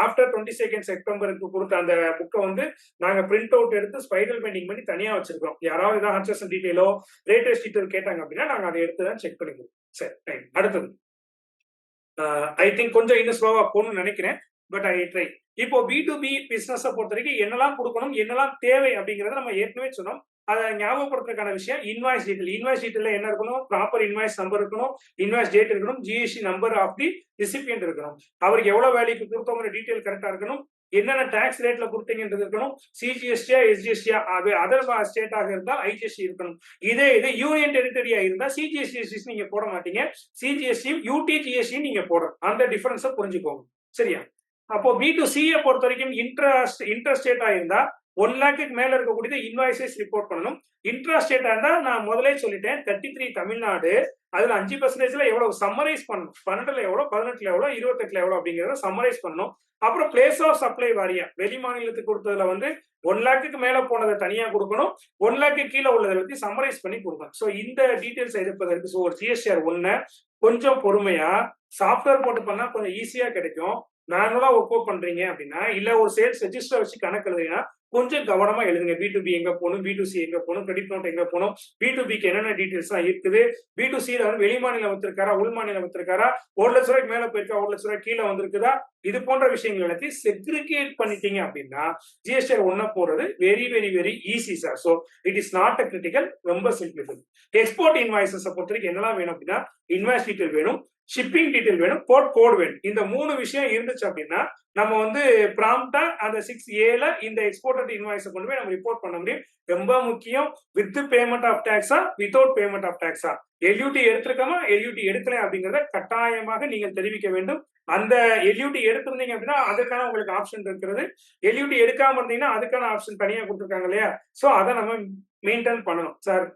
ஆஃப்டர் 22 செப்டம்பருக்கு கொடுத்த அந்த புக்கை வந்து நாங்க பிரிண்ட் அவுட் எடுத்து ஸ்பைரல் பெயிண்டிங் பண்ணி தனியா வச்சிருக்கோம். யாராவது ஏதாவது HSN டீடைலோ ரேட்டஸ் டீடைல் கேட்டாங்க அப்படின்னா நாங்க அதை எடுத்து தான் செக் பண்ணிக்கிறோம். சரி, அடுத்தது ஐ திங்க் கொஞ்சம் இன்னும் ஸ்லோவா போகணும்னு நினைக்கிறேன், பட் ஐ ட்ரை. இப்போ B2B பிசினஸ் பொறுத்த வரைக்கும் என்னெல்லாம் கொடுக்கணும், என்னெல்லாம் தேவை அப்படிங்கறத நம்ம ஏற்கனவே சொன்னோம். அதை ஞாபகப்படுத்துறதுக்கான விஷயம் இன்வாய்ஸ் டீட்டெயில் என்ன இருக்கணும், ப்ராப்பர் இன்வாய்ஸ் நம்பர் இருக்கணும், இன்வாய்ஸ் டேட் இருக்கணும், GST number of the recipient இருக்கணும், அவருக்கு எவ்வளவு வேலைக்கு கொடுத்தவங்க டீட்டெயில் கரெக்டா இருக்கணும், என்னென்ன டாக்ஸ் ரேட்ல கொடுத்தீங்கன்றது இருக்கணும், சிஜிஎஸ்டியா எஸ்ஜிஎஸ்டியா அதர் ஸ்டேட்டாக இருந்தால் ஐஜிஎஸ்டி இருக்கணும். இதே இது யூனியன் டெரிட்டரியா இருந்தா சிஜிஎஸ்டி நீங்க போட மாட்டீங்க, சிஜிஎஸ்டியும் யூடிஜிஎஸ்டியும் நீங்க போடணும். அந்த டிஃபரன்ஸை புரிஞ்சுக்கோங்க. சரியா? அப்போ B2C பொறுத்த வரைக்கும் இன்ட்ரஸ்டேட்டா இருந்தா 1 lakhக்கு மேல இருக்கக்கூடிய இன்வாய்ஸஸ் ரிப்போர்ட் பண்ணணும். இன்ட்ராஸ்டேட்டா இருந்தா நான் முதலே சொல்லிட்டேன் 33 தமிழ்நாடு, அதுல 5% எவ்வளவு சம்மரைஸ் பண்ணணும், 12ல எவ்வளவு, 18ல எவ்வளவு, 28ல எவ்வளவு அப்படிங்கறத சம்மரைஸ் பண்ணணும். அப்புறம் பிளேஸ் ஆஃப் சப்ளை வாரியா வெளி மாநிலத்துக்கு கொடுத்ததுல வந்து 1 lakhக்கு மேல போனதை தனியா கொடுக்கணும், 1 lakhக்கு கீழே உள்ளதை பத்தி சம்மரைஸ் பண்ணி கொடுக்கணும். சோ இந்த டீடைல்ஸ் எடுப்பதற்கு ஒரு GSTR 1 கொஞ்சம் பொறுமையா சாஃப்ட்வேர் போட்டு பண்ணா கொஞ்சம் ஈஸியா கிடைக்கும். மேனுவலா ஒர்க் அவுட் பண்றீங்க அப்படின்னா, இல்ல ஒரு சேல்ஸ் ரெஜிஸ்டர் வச்சு கணக்கு எழுதுறீங்கன்னா கொஞ்சம் கவனமா எழுதுங்க. B2B எங்க போகணும், B2C எங்க போகணும், கிரெடிட் நோட் எங்க போகணும், B2Bக்கு என்னென்ன டீடைல்ஸ் எல்லாம் இருக்குது, B2Cல வந்து வெளி மாநிலம் வச்சிருக்காரா, உள் மாநிலம் வச்சிருக்காரா, 1 லட்ச ரூபாய்க்கு மேல போயிருக்கா, 1 லட்ச ரூபாய் கீழே வந்திருக்குதா, இது போன்ற விஷயங்கள் எல்லாத்தையும் செக்ரிகேட் பண்ணிட்டீங்க அப்படின்னா GSTR 1 போறது very very very easy sir. So it is not a critical, ரொம்ப சிம்பிள். எக்ஸ்போர்ட் இன்வாய்ஸஸ் பொறுத்த வரைக்கும் என்னெல்லாம் வேணும் அப்படின்னா, இன்வாய்ஸ் டீடைல் வேணும், ஷிப்பிங் டீடைல் வேணும், போர்ட் கோட் வேணும். இந்த 3 விஷயம் இருந்துச்சு அப்படின்னா நம்ம வந்து ப்ராம்ப்டா அந்த 6A இந்த எக்ஸ்போர்ட்டட் இன்வாய்ஸை கொண்டு போய் நம்ம ரிப்போர்ட் பண்ண முடியும். ரொம்ப முக்கியம், வித் பேமெண்ட் ஆஃப் டாக்ஸா வித்தவுட் பேமெண்ட் ஆஃப் டாக்ஸா, LUT எடுத்திருக்கோமா LUT எடுக்கல அப்படிங்கறத கட்டாயமாக நீங்கள் தெரிவிக்க வேண்டும். அந்த LUT எடுத்திருந்தீங்க அப்படின்னா அதுக்கான உங்களுக்கு ஆப்ஷன் இருக்கிறது, LUT எடுக்காம இருந்தீங்கன்னா அதுக்கான ஆப்ஷன் தனியா கொடுத்துருக்காங்க இல்லையா? சோ அதை நம்ம மெயின்டைன் பண்ணணும் sir.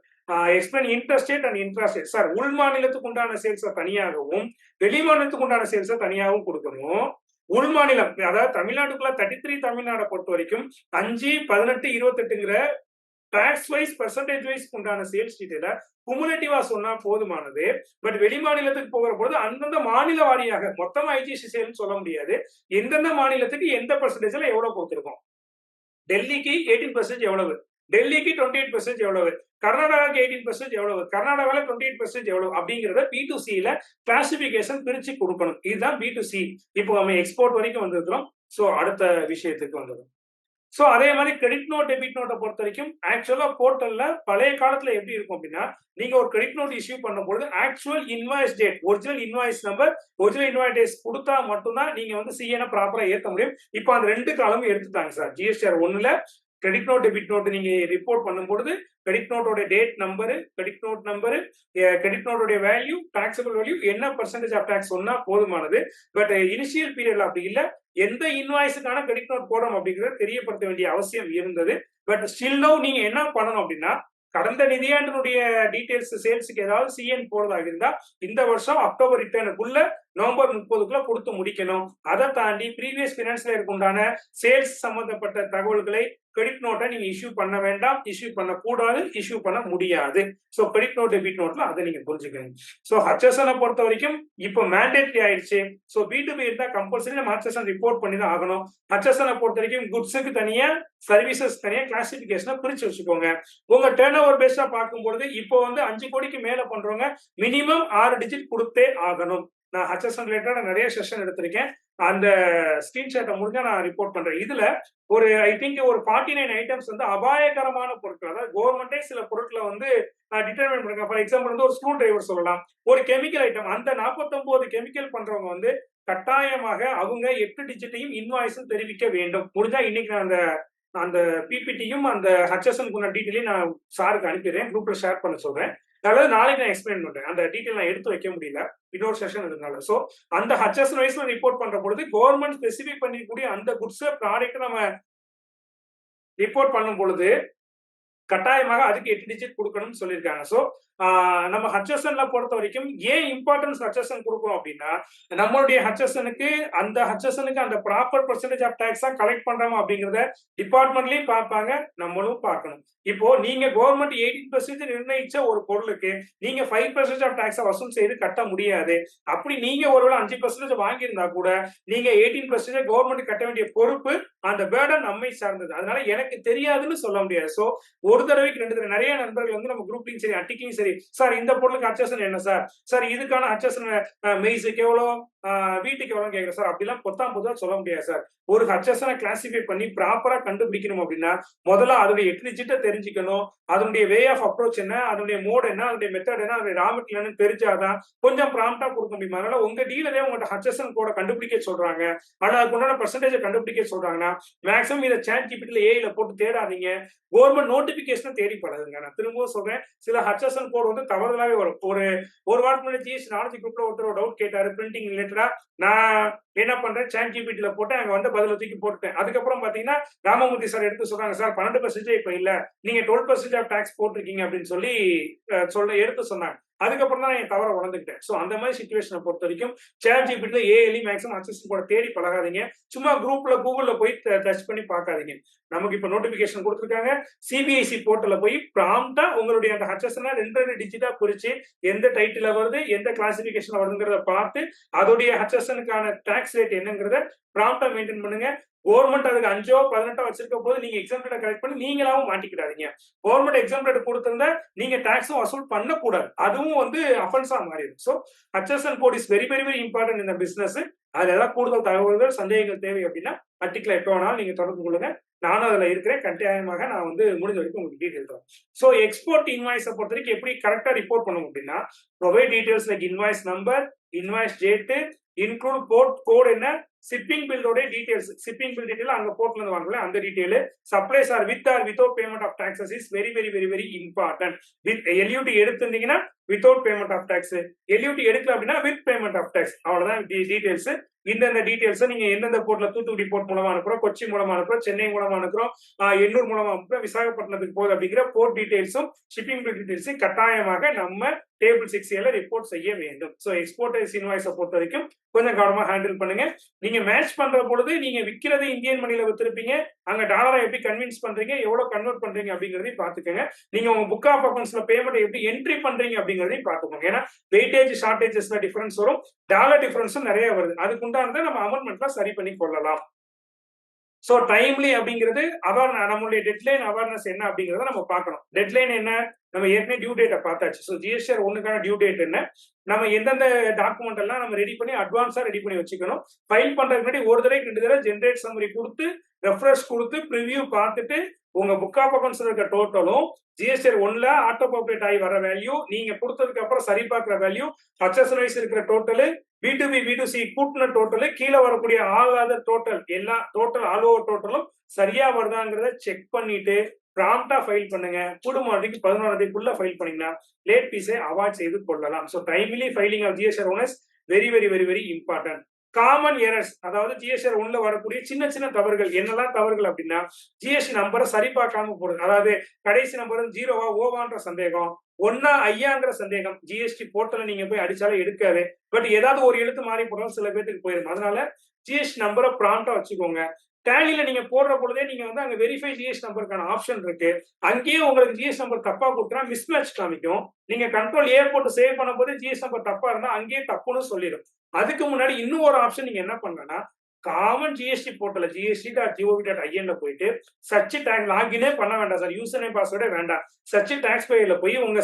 Explain interstate and intrastate sir. உள் மாநிலத்துக்கு உண்டான சேல்ஸை தனியாகவும் வெளி மாநிலத்துக்கு உண்டான சேல்ஸை தனியாகவும் கொடுக்கணும். உள் மாநிலம் அதாவது தமிழ்நாட்டுக்குள்ள 33 தமிழ்நாடை பொறுத்த வரைக்கும் 5, 18, 28ங்கிற டாக்ஸ் வைஸ் பெர்சன்டேஜ் வைஸ் உண்டான சேல்ஸ் டீடைல குமுலேட்டிவா சொன்னா போதுமானது. பட் வெளி மாநிலத்துக்கு போகிற பொழுது அந்தந்த மாநில வாரியாக மொத்தமா ஐஜிஎஸ்டி சேல்ஸ் சொல்ல முடியாது. எந்தெந்த மாநிலத்துக்கு எந்த பெர்சன்டேஜ்ல எவ்வளவு கொடுத்திருக்கோம், டெல்லிக்கு 18% எவ்வளவு, டெல்லிக்கு 28% எவ்வளவு, கர்நாடகாக்கு 18% எவ்வளவு, கர்நாடகால 28% எவ்வளவு அப்படிங்கறத B2Cல கிளாசிபிகேஷன் பிரிச்சு கொடுக்கணும். இதுதான் B2C. இப்போ நம்ம எக்ஸ்போர்ட் வரைக்கும் வந்திருக்கிறோம். சோ அடுத்த விஷயத்துக்கு வந்துடும். சோ அதே மாதிரி கிரெடிட் நோட் டெபிட் நோட்டை பொறுத்த வரைக்கும் ஆக்சுவலா போர்ட்டல்ல பழைய காலத்துல எப்படி இருக்கும் அப்படின்னா, நீங்க ஒரு கிரெடிட் நோட் இஷ்யூ பண்ணும்போது actual invoice date, original invoice number, original invoice date கொடுத்தா மட்டும்தான் நீங்க வந்து CN ப்ராப்பரா ஏத்த முடியும். இப்போ அந்த 2 காலமும் எடுத்துட்டாங்க சார். GSTR 1ல கிரெடிட் நோட் டெபிட் நோட் நீங்க ரிப்போர்ட் பண்ணும்போது கிரெடிட் நோட்டோட date number, credit note number, credit நோட்டோட வேல்யூ, டாக்ஸபிள் வேல்யூ, என்ன பெர்சன்டேஜ் ஆஃப் டாக்ஸ் சொன்னா போதுமானது. பட் இனிஷியல் பீரியட்ல அப்படி இல்ல, எந்த இன்வாய்ஸுக்கான கிரெடிட் நோட் போடணும் அப்படிங்கறத தெரியப்படுத்த வேண்டிய அவசியம் இருந்தது. பட் ஸ்டில் நவ் நீங்க என்ன பண்ணணும் அப்படின்னா, கடந்த நிதியாண்டினுடைய டீடைல்ஸ் சேல்ஸுக்கு ஏதாவது CN போறதாக இருந்தா இந்த வருஷம் அக்டோபர் ரிட்டர்னுக்குள்ள நவம்பர் 30க்குள்ள கொடுத்து முடிக்கணும். அதை தாண்டி ப்ரீவியஸ் பினான்சியல் இயருக்கு உண்டான சேல்ஸ் சம்பந்தப்பட்ட தகவல்களை கிரெடிட் நோட்டை நீங்க இஷ்யூ பண்ண வேண்டாம், இஷ்யூ பண்ண கூடாது, இஷ்யூ பண்ண முடியாது. சோ கிரெடிட் நோட் டெபிட் நோட்ல அதை நீங்க புரிஞ்சுக்கணும். சோ HSN பொறுத்த வரைக்கும் இப்போ மேண்டேட்டரி ஆயிடுச்சு. சோ B2B இருந்தா கம்பல்சரி நம்ம HSN ரிப்போர்ட் பண்ணி தான் ஆகணும். HSN பொறுத்த வரைக்கும் குட்ஸுக்கு தனியா, சர்வீசஸ் தனியா கிளாசிபிகேஷனை பிரிச்சு வச்சுக்கோங்க. உங்க டர்ன் ஓவர் பேஸ்டா பார்க்கும்போது இப்போ வந்து 5 கோடிக்கு மேல பண்றவங்க மினிமம் 6 டிஜிட் கொடுத்தே ஆகணும். நான் HSN ரிலேட்டடா நிறைய செஷன் எடுத்திருக்கேன். அந்த ஸ்கிரீன்ஷாட்டை முடிஞ்சா நான் ரிப்போர்ட் பண்றேன். இதுல ஒரு ஐ திங்க் ஒரு 49 ஐட்டம்ஸ் வந்து அபாயகரமான பொருட்கள், அதாவது கவர்மெண்டே சில பொருட்களை வந்து டிட்டர்மைன் பண்ணுங்க. ஃபார் எக்ஸாம்பிள் வந்து ஒரு ஸ்க்ரூ டிரைவர் சொல்லலாம், ஒரு கெமிக்கல் ஐட்டம். அந்த 49 கெமிக்கல் பண்றவங்க வந்து கட்டாயமாக அவங்க 8 டிஜிட்டையும் இன்வாய்ஸும் தெரிவிக்க வேண்டும். முடிஞ்சா இன்னைக்கு நான் அந்த PPTயும் அந்த HSN டீட்டெயிலையும் நான் சாருக்கு அனுப்பிடுறேன், குரூப்ல ஷேர் பண்ண சொல்றேன். அதாவது நாளைக்கு நான் எக்ஸ்பிளைன் பண்றேன். அந்த டீட்டெயில் நான் எடுத்து வைக்க முடியல, இன்னொரு செஷன் இருந்தனால. சோ அந்த HSN வைஸ்ல ரிப்போர்ட் பண்ற பொழுது கவர்மெண்ட் ஸ்பெசிஃபை பண்ணிக்கூடிய அந்த குட்ஸ் ப்ராடக்ட் நம்ம ரிப்போர்ட் பண்ணும் பொழுது கட்டாயமாக அதுக்கு 8 டிஜிட் கொடுக்கணும்னு சொல்லியிருக்காங்க. சோ நம்ம HSNல பொறுத்த வரைக்கும் ஏன் இம்பார்ட்டன்ஸ் HSN கொடுக்கணும் அப்படின்னா, நம்மளுடைய HSNக்கு அந்த ப்ராப்பர் பெர்சன்டேஜ் ஆஃப் டாக்ஸா கலெக்ட் பண்றோமா அப்படிங்கறத டிபார்ட்மெண்ட்லயும் பார்ப்பாங்க, நம்மளும் பார்க்கணும். இப்போ நீங்க கவர்மெண்ட் 18% நிர்ணயிச்ச ஒரு பொருளுக்கு நீங்க 5% ஆஃப் டாக்ஸை வசூல் செய்து கட்ட முடியாது. அப்படி நீங்க ஒருவேளை 5% வாங்கியிருந்தா கூட நீங்க 18% கவர்மெண்ட் கட்ட வேண்டிய பொறுப்பு, அந்த பேர்டன் நம்மை சார்ந்தது. அதனால எனக்கு தெரியாதுன்னு சொல்ல முடியாது. சோ ஒரு தடவைக்கு 2 தடவை நிறைய நண்பர்கள் வந்து நம்ம குரூப்லயும் சரி, அட்டிக்கையும் சரி மாதிரி சார் இந்த பொருளுக்கு ஹச்எஸ்என் என்ன சார், சார் இதுக்கான ஹச்எஸ்என் மெய்ஸுக்கு எவ்வளோ, வீட்டுக்கு எவ்வளோ கேட்குறேன் சார், அப்படிலாம் பொதுவா சொல்ல முடியாது சார். ஒரு ஹச்எஸ்என் கிளாசிஃபை பண்ணி ப்ராப்பரா கண்டுபிடிக்கணும் அப்படின்னா முதல்ல அதனுடைய 8 டிஜிட்டை தெரிஞ்சுக்கணும். அதனுடைய வே ஆஃப் அப்ரோச் என்ன, அதனுடைய மோட் என்ன, அதனுடைய மெத்தட் என்ன, அதனுடைய ரா மெட்டீரியல் தெரிஞ்சாதான் கொஞ்சம் ப்ராம்ப்டா கொடுக்க முடியும். அதனால உங்க டீலரே உங்கள்கிட்ட ஹச்எஸ்என் கோட கண்டுபிடிக்க சொல்றாங்க, ஆனா அதுக்கு உண்டான பெர்சன்டேஜ் கண்டுபிடிக்க சொல்றாங்கன்னா மேக்ஸிமம் இதை சாட் ஜிபிடில ஏஐல போட்டு தேடாதீங்க. கவர்மெண்ட் நோட்டிபிகேஷன் தேடி படாதுங்க. நான் திரும்பவும் சொல்றேன், சில ஹச்எஸ்என் கோட் வந்து தவறுதலாவே வரும். ஒரு வாரத்துக்கு முன்னாடி ஜிஎஸ்டி நாலேஜ் குரூப்ல ஒருத்தர் டவுட் கேட்டாரு பிரிண்டிங் ரிலேட்டடா. நான் என்ன பண்றேன், சாட் ஜிபிடில போட்டு அங்க வந்து பதில தூக்கி போட்டுட்டேன். அதுக்கப்புறம் பாத்தீங்கன்னா ராமமூர்த்தி சார் எடுத்து சொல்றாங்க, சார் 12% இப்ப இல்ல, நீங்க 12% ஆஃப் டாக்ஸ் போட்டிருக்கீங்க அப்படின்னு சொல்லி எடுத்து சொன்னாங்க. அதுக்கப்புறம் தான் என் தவற உணர்ந்துக்கிட்டேன். ஸோ அந்த மாதிரி சிச்சுவேஷனை பொறுத்த வரைக்கும் சாட் ஜிபிடில ஏஐலி மேக்ஸிமம் ஹச்எஸ்என் கோட தேடி பழகாதீங்க. சும்மா குரூப்ல கூகுள்ல போய் டச் பண்ணி பார்க்காதீங்க. நமக்கு இப்ப நோட்டிபிகேஷன் கொடுத்துருக்காங்க, சிபிஐசி போர்ட்டல்ல போய் ப்ராம்ப்டா உங்களுடைய அந்த ஹச்எஸ்என் 2 டிஜிட்டா குறிச்சு எந்த டைட்டில வருது, எந்த கிளாசிபிகேஷன்ல வருதுங்கிறத பார்த்து அதோடைய ஹச்எஸ்எனுக்கான டாக்ஸ் ரேட் என்னங்கிறத ப்ராம்ப்டா மெயின்டைன் பண்ணுங்க. கவர்மெண்ட் அதுக்கு 5 18 வச்சிருக்க போது நீங்க எக்ஸாம்ப்ளேட்டை கரெக்ட் பண்ணி நீங்களாவும் மாட்டிக்கிடாதீங்க. கவர்மெண்ட் எக்ஸாம்ப்ளேட் கொடுத்திருந்தா நீங்க டாக்ஸும் வசூல் பண்ணக்கூடாது, அதுவும் வந்து அஃபென்ஸா மாறிடும். So HSN code is very very very important இந்த பிசினஸ். அதுல ஏதாவது கூடுதல் தகவல்கள் சந்தேகங்கள் தேவை அப்படின்னா பர்டிகுலர் எப்போ வேணாலும் நீங்க தொடர்பு கொள்ளுங்க. நானும் அதுல இருக்கிறேன். கட்டாயமாக நான் வந்து முடிஞ்ச வரைக்கும் உங்களுக்கு டீடைல் தரேன். ஸோ எக்ஸ்போர்ட் இன்வாய்ஸை பொறுத்த வரைக்கும் எப்படி கரெக்டா ரிப்போர்ட் பண்ணணும் அப்படின்னா, provide details like invoice number, invoice date, include port code என்ன, ஷிப்பிங் பில்லோட டீடைல்ஸ், ஷிப்பிங் பில் டீடைல் அங்க போர்ட்ல இருந்து வாங்கல அந்த detail, supplies or with or without payment of taxes is very very very very important. With LUT எடுத்திருந்தீங்கன்னா without payment of tax, LUT எடுக்கல அப்படின்னா வித் பேமெண்ட் ஆஃப் டாக்ஸ். அவ்வளவுதான் டீடைல்ஸ். இந்த டீடைல்ஸ் நீங்க எந்தெந்த போர்ட்ல, தூத்துக்குடி போர்ட் மூலமா அனுப்புறோம், கொச்சி மூலமா அனுப்புறோம், சென்னை மூலமா அனுப்புறோம், எண்ணூர் மூலமா அனுப்புறோம், விசாகப்பட்டினத்துக்கு போகுது அப்படிங்கிற போர்ட் டீடைல்ஸும் ஷிப்பிங் பில் டீடைல்ஸும் கட்டாயமாக நம்ம டேபிள் 6A ரிப்போர்ட் செய்ய வேண்டும். ஸோ எக்ஸ்போர்ட்டர்ஸ் இன்வாய்ஸை பொறுத்த வரைக்கும் கொஞ்சம் கவனமா ஹேண்டில் பண்ணுங்க. நீங்க மேட்ச் பண்ற பொழுது நீங்க விற்கிறது இந்தியன் மணில வித்திருப்பீங்க, அங்க டாலரை எப்படி கன்வின்ஸ் பண்றீங்க, எவ்வளவு கன்வெர்ட் பண்றீங்க அப்படிங்கறதையும் பாத்துக்கோங்க. நீங்க உங்க புக் ஆஃப் அக்கௌண்ட்ஸ்ல பேமெண்ட் எப்படி என்ட்ரி பண்றீங்க அப்படிங்கறதையும் பாத்துக்கோங்க. ஏன்னா வெயிட்டேஜ் ஷார்டேஜஸ்ல டிஃபரன்ஸ் வரும், டாலர் டிஃபரன்ஸும் நிறைய வருது. அதுக்கு உண்டானதை நம்ம அமெண்ட்மெண்ட்ல சரி பண்ணி கொள்ளலாம். ஸோ டைம்லி அப்படிங்கிறது நம்மளுடைய டெட்லைன் அவேர்னஸ் என்ன அப்படிங்கிறத நம்ம பார்க்கணும். டெட்லைன் என்ன, நம்ம ஏற்கனவே டியூ டேட்டை பார்த்தாச்சு. ஸோ ஜிஎஸ்டிஆர் 1க்கான டியூ டேட் என்ன, நம்ம எந்தெந்த டாக்குமெண்ட் எல்லாம் நம்ம ரெடி பண்ணி அட்வான்ஸா ரெடி பண்ணி வச்சுக்கணும். ஃபைல் பண்றதுக்கு முன்னாடி ஒரு தடவை 2 தடவை ஜென்ரேட் சம்மரி கொடுத்து ரெஃப்ரெஷ் கொடுத்து ப்ரிவியூ பார்த்துட்டு உங்க புக் ஆஃப் அக்கௌண்ட்ஸ்ல இருக்க டோட்டலும் ஜிஎஸ்டிஆர் 1ல ஆட்டோ பாப்புலேட் ஆகி வர வேல்யூ, நீங்க கொடுத்ததுக்கு அப்புறம் சரி பார்க்குற வேல்யூ, ஹச்எஸ்என் வைஸ் இருக்கிற டோட்டல், B2B B2C கூட்டின டோட்டல், கீழே வரக்கூடிய ஆல் அதர் டோட்டல், எல்லா டோட்டல் ஆல் ஓவர் டோட்டலும் சரியா வருதாங்கிறத செக் பண்ணிட்டு ப்ராம்ப்டா ஃபைல் பண்ணுங்க. குடும்பத்துக்கு 11 ஃபைல் பண்ணீங்கன்னா லேட் ஃபீஸை அவாய்ட் செய்து கொள்ளலாம். So timely filing of GSTR 1 is very very very very important. Common errors, அதாவது ஜிஎஸ்டிஆர் 1ல வரக்கூடிய சின்ன சின்ன தவறுகள். என்னெல்லாம் தவறுகள் அப்படின்னா, ஜிஎஸ்டி நம்பரை சரி பார்க்காம போறது, அதாவது கடைசி நம்பர் 0வா ஓவான்ற சந்தேகம், 1ஆ ஐயாங்கிற சந்தேகம். ஜிஎஸ்டி போர்ட்டல நீங்க போய் அடிச்சாலே எடுக்காது, பட் ஏதாவது ஒரு எழுத்து மாறி போனாலும் சில பேருக்கு போயிடும். அதனால ஜிஎஸ்டி நம்பரை ப்ராம்ப்டா வச்சுக்கோங்க. டேலியில நீங்க போடுற பொழுதே நீங்க வந்து அங்க வெரிஃபை ஜிஎஸ்டி நம்பருக்கான ஆப்ஷன் இருக்கு. அங்கேயே உங்களுக்கு ஜிஎஸ்டி நம்பர் தப்பா கொடுத்தா மிஸ்மேட்ச் காமிக்கும். நீங்க கண்ட்ரோல் ஏ போட்டு சேவ் பண்ணும் போது ஜிஎஸ்டி நம்பர் தப்பா இருந்தா அங்கேயே தப்புன்னு சொல்லிடும். அதுக்கு முன்னாடி இன்னும் ஒரு ஆப்ஷன் நீங்க என்ன பண்ணனா, காமன் ஜிஎஸ்டி போர்ட்டல gst.gov.in போயிட்டு சர்ச் டேக் லாகினே பண்ண வேண்டாம் சார், யூசர் நேம் பாஸ்வேர்டே வேண்டாம். சர்ச் டாக்ஸ் பேர்ல போய் உங்க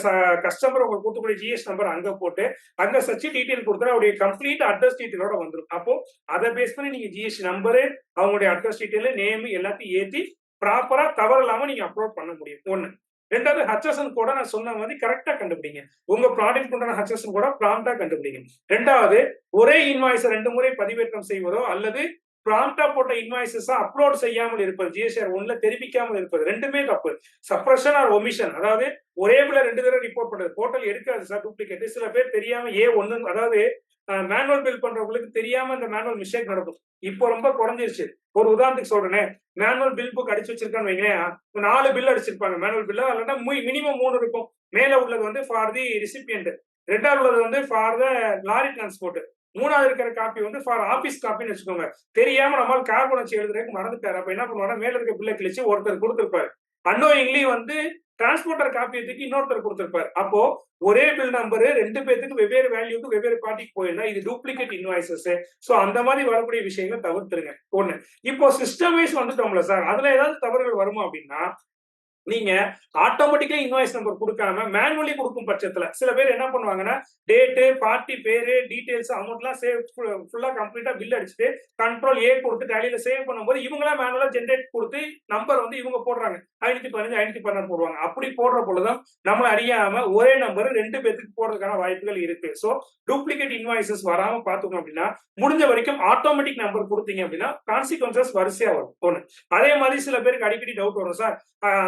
கஸ்டமர் உங்களுக்கு கொடுக்கக்கூடிய ஜிஎஸ்டி நம்பர் அங்க போட்டு அங்க சர்ச் டீடைல் கொடுத்தா அவருடைய கம்ப்ளீட் அட்ரஸ் டீடைலோட வந்துடும். அப்போ அதை பேஸ் பண்ணி நீங்க ஜிஎஸ்டி நம்பரு, அவங்களுடைய அட்ரஸ் டீடைல், நேம் எல்லாத்தையும் ஏற்றி ப்ராப்பரா தவறு இல்லாம நீங்க அப்லோட் பண்ண முடியும். ஒண்ணு. ரெண்டாவது, ஹச்எஸ்என் கோட நான் சொன்ன மாதிரி கரெக்டா கண்டுபிடிங்க. உங்க ப்ராடக்ட் உண்டான ஹச்எஸ்என் கோட ப்ராம்ப்டா கண்டுபிடிங்க. ரெண்டாவது, ஒரே இன்வாய்ஸ் 2 முறை பதிவேற்றம் செய்வதோ அல்லது ப்ராம்ப்டா போட்ட இன்வாய்ஸஸ் அப்லோட் செய்யாமல் இருப்பது, ஜிஎஸ்டிஆர் 1ல தெரிவிக்காமல் இருப்பது, ரெண்டுமே தப்பு. சப்ரஷன் ஆர் ஒமிஷன், அதாவது ஒரே பில்ல 2 தடவை ரிப்போர்ட் பண்றது, போர்ட்டல் எடுக்காது சார் டூப்ளிகேட். சில பேர் தெரியாம A1, அதாவது மேனுவல் பில் பண்றவங்களுக்கு தெரியாம இந்த மேனுவல் மிஸ்டேக் நடக்கும். இப்போ ரொம்ப குறைஞ்சிருச்சு. ஒரு உதாரணத்துக்கு சொல்றேன், மேனுவல் பில் புக் அடிச்சு வச்சிருக்கான்னு வைங்களேன், 4 பில் அடிச்சிருப்பாங்க மேனுவல் பில்ல, இல்லைன்னா மினிமம் 3 இருக்கும். மேல உள்ளது வந்து ஃபார் தி ரிசிபியன்ட், ரெண்டாவது உள்ளது வந்து ஃபார் த லாரி டிரான்ஸ்போர்ட், மூணாவது இருக்கிற காப்பி வந்து ஃபார் ஆபீஸ் காப்பின்னு வச்சுக்கோங்க. தெரியாம நம்மளால கார்பன் வச்சு எழுதுறதுக்கு மறந்துட்டாரு. அப்ப என்ன பண்ணுவாங்க, மேல இருக்க பில்லை கிழிச்சு ஒருத்தர் கொடுத்திருப்பாரு, அன்னோயிங்லி வந்து டிரான்ஸ்போர்ட்டர் காப்பி எடுத்து இன்னொருத்தர் கொடுத்திருப்பாரு. அப்போ ஒரே பில் நம்பர் 2 பேருக்கு வெவ்வேறு வேல்யூக்கு வெவ்வேறு பார்ட்டிக்கு போயிருந்தா இது டூப்ளிகேட் இன்வாய்சஸ். சோ அந்த மாதிரி வரக்கூடிய விஷயங்களை தவிர்த்துருங்க. ஒண்ணு. இப்போ சிஸ்டம் வைஸ் வந்துட்டோம்ல சார், அதுல ஏதாவது தவறுகள் வருமா அப்படின்னா, நீங்க ஆட்டோமேட்டிக்கா இன்வாய்ஸ் நம்பர் கொடுக்காம மேனுவலி கொடுக்கும் பட்சத்துல சில பேர் என்ன பண்ணுவாங்கன்னா டேட்டு பார்ட்டி பேரு டீடைல்ஸ் அமௌண்ட்லாம் சேவ் ஃபுல்லா கம்ப்ளீட்டா பில் அடிச்சுட்டு கண்ட்ரோல் ஏ கொடுத்து டேலியில சேவ் பண்ணும்போது இவங்களா மேனுவலா ஜென்ரேட் கொடுத்து நம்பர் வந்து இவங்க போடுறாங்க 515 516 போடுவாங்க. அப்படி போடுற பொழுதும் நம்மள அறியாம ஒரே நம்பர் 2 பேருக்கு போடுறதுக்கான வாய்ப்புகள் இருக்கு. ஸோ டூப்ளிகேட் இன்வாய்சஸ் வராம பாத்துக்கணும் அப்படின்னா முடிஞ்ச வரைக்கும் ஆட்டோமேட்டிக் நம்பர் கொடுத்தீங்க அப்படின்னா கான்சிக்வன்சஸ் வரிசையா வரும் ஒண்ணு. அதே மாதிரி சில பேருக்கு அடிக்கடி டவுட் வரும் சார்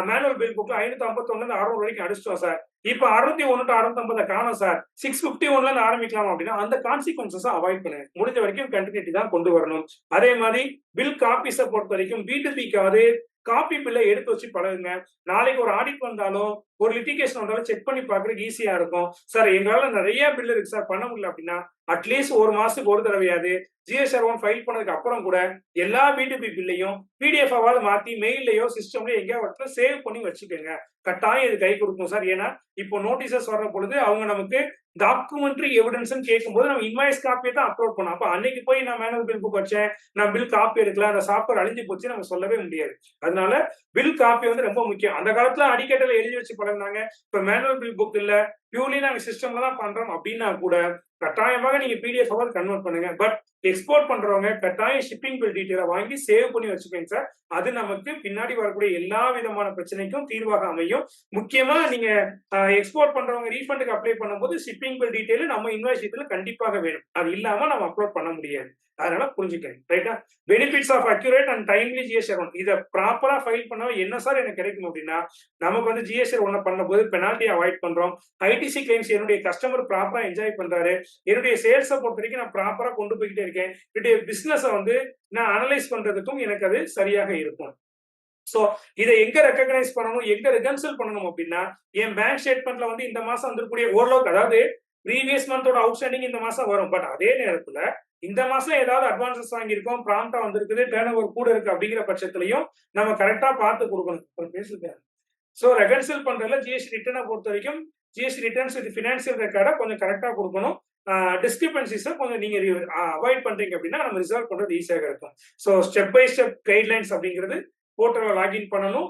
மேனுவல் பில் புக்ல 551 600 வரைக்கும் அடிச்சிட்டோம் சார் இப்ப 601 டு 650 காணும் சார் 651 இருந்து ஆரம்பிக்கலாம் அப்படின்னா அந்த கான்சிக்வன்சஸ் அவாய்ட் பண்ணுங்க. முடிஞ்ச வரைக்கும் கண்டினியூட்டி தான் கொண்டு வரணும். அதே மாதிரி பில் காப்பீஸை பொறுத்த வரைக்கும் B2Bக்காவது காப்பி பில்லை எடுத்து வச்சு பழகுங்க. நாளைக்கு ஒரு ஆடிட் வந்தாலும் ஒரு லிட்டிகேஷன் வந்தாலும் செக் பண்ணி பாக்குறதுக்கு ஈஸியா இருக்கும். சார் எங்களால நிறைய பில் இருக்கு சார் பண்ண முடியல அப்படின்னா அட்லீஸ்ட் ஒரு மாசத்துக்கு ஒரு தடவையாவது GSR1 ஃபைல் பண்ணதுக்கு அப்புறம் கூட எல்லா B2B பில்லையும் PDF ஆவது மாத்தி மெயிலையோ சிஸ்டம்லயோ எங்கேயாவது சேவ் பண்ணி வச்சுக்கோங்க. கட்டாயம் இது கை கொடுக்கும் சார். ஏன்னா இப்போ நோட்டீசஸ் வர்ற பொழுது அவங்க நமக்கு டாக்குமெண்ட்ரி எவிடன்ஸ் கேட்கும்போது நம்ம இன்வாய்ஸ் காப்பியை தான் அப்லோட் பண்ணோம். அப்ப அன்னைக்கு போய் நான் மேனுவல் பில் புக் வச்சேன் நான் பில் காப்பி எடுக்கல அந்த சாஃப்ட்வேர் அழிஞ்சு போச்சு நம்ம சொல்லவே முடியாது. அதனால பில் காப்பி வந்து ரொம்ப முக்கியம். அந்த காலத்துல அடிக்கட்டல எழுதி வச்சு பழகினாங்க. இப்ப மேனுவல் பில் புக் இல்ல பியூர்லி நாங்க சிஸ்டம்ல தான் பண்றோம் அப்படின்னா கூட கட்டாயமாக நீங்க PDF கன்வெர்ட் பண்ணுங்க. பட் எக்ஸ்போர்ட் பண்றவங்க கட்டாயம் ஷிப்பிங் பில் டீட்டெயிலை வாங்கி சேவ் பண்ணி வச்சுக்கோங்க சார். அது நமக்கு பின்னாடி வரக்கூடிய எல்லா விதமான பிரச்சனைக்கும் தீர்வாக அமையும். முக்கியமா நீங்க எக்ஸ்போர்ட் பண்றவங்க ரீஃபண்டுக்கு அப்ளை பண்ணும்போது ஷிப்பிங் பில் டீட்டெயில் நம்ம இன்வாய்ஸ் ஷீட்ல கண்டிப்பாக வேணும். அது இல்லாம நம்ம அப்லோட் பண்ண முடியாது. அதனால புரிஞ்சுக்கணும். ரைட்டா? Benefits of accurate and timely GSR1 இதை ப்ராப்பரா ஃபைல் பண்ணாலும் என்ன சார் எனக்கு கிடைக்கும் அப்படின்னா நமக்கு வந்து GSR1 பண்ணும்போது பெனால்ட்டி அவாய்ட் பண்றோம். ITC கிளைம்ஸ் என்னுடைய கஸ்டமர் ப்ராப்பரா என்ஜாய் பண்றாரு. என்னுடைய சேல்ஸை பொறுத்த வரைக்கும் நான் ப்ராப்பரா கொண்டு போய்கிட்டே இருக்கேன். என்னுடைய பிசினஸை வந்து நான் அனலைஸ் பண்றதுக்கும் எனக்கு அது சரியாக இருக்கும். சோ இதை எங்க ரெக்கக்னைஸ் பண்ணணும் எங்க ரெகன்சில் பண்ணணும் அப்படின்னா என் பேங்க் ஸ்டேட்மெண்ட்ல வந்து இந்த மாசம் வந்துருக்கூடிய ஓரளவுக்கு அதாவது ப்ரீவியஸ் மந்தோட அவுட்ஸ்டாண்டிங் இந்த மாசம் வரும். பட் அதே நேரத்துல இந்த மாசம் ஏதாவது அட்வான்சஸ் வாங்கியிருக்கோம் ப்ராம்ப்டா வந்திருக்குது டர்ன் ஓவர் கூட இருக்கு அப்படிங்கிற பட்சத்திலையும் நம்ம கரெக்டா பார்த்து கொடுக்கணும். பேசுங்க. சோ ரெகன்சில் பண்றதுல GST ரிட்டர்னை பொறுத்த வரைக்கும் GST ரிட்டர்ன்ஸ் வித் ஃபினான்சியல் ரெக்கார்டை கொஞ்சம் கரெக்டா கொடுக்கணும். டிஸ்கிரிபன்சிஸை கொஞ்சம் நீங்க அவாய்ட் பண்றீங்க அப்படின்னா நம்ம ரிசால்வ் பண்றது ஈஸியாக இருக்கும். So step by step guidelines அப்படிங்கிறது போர்ட்டல்ல லாகின் பண்ணணும்.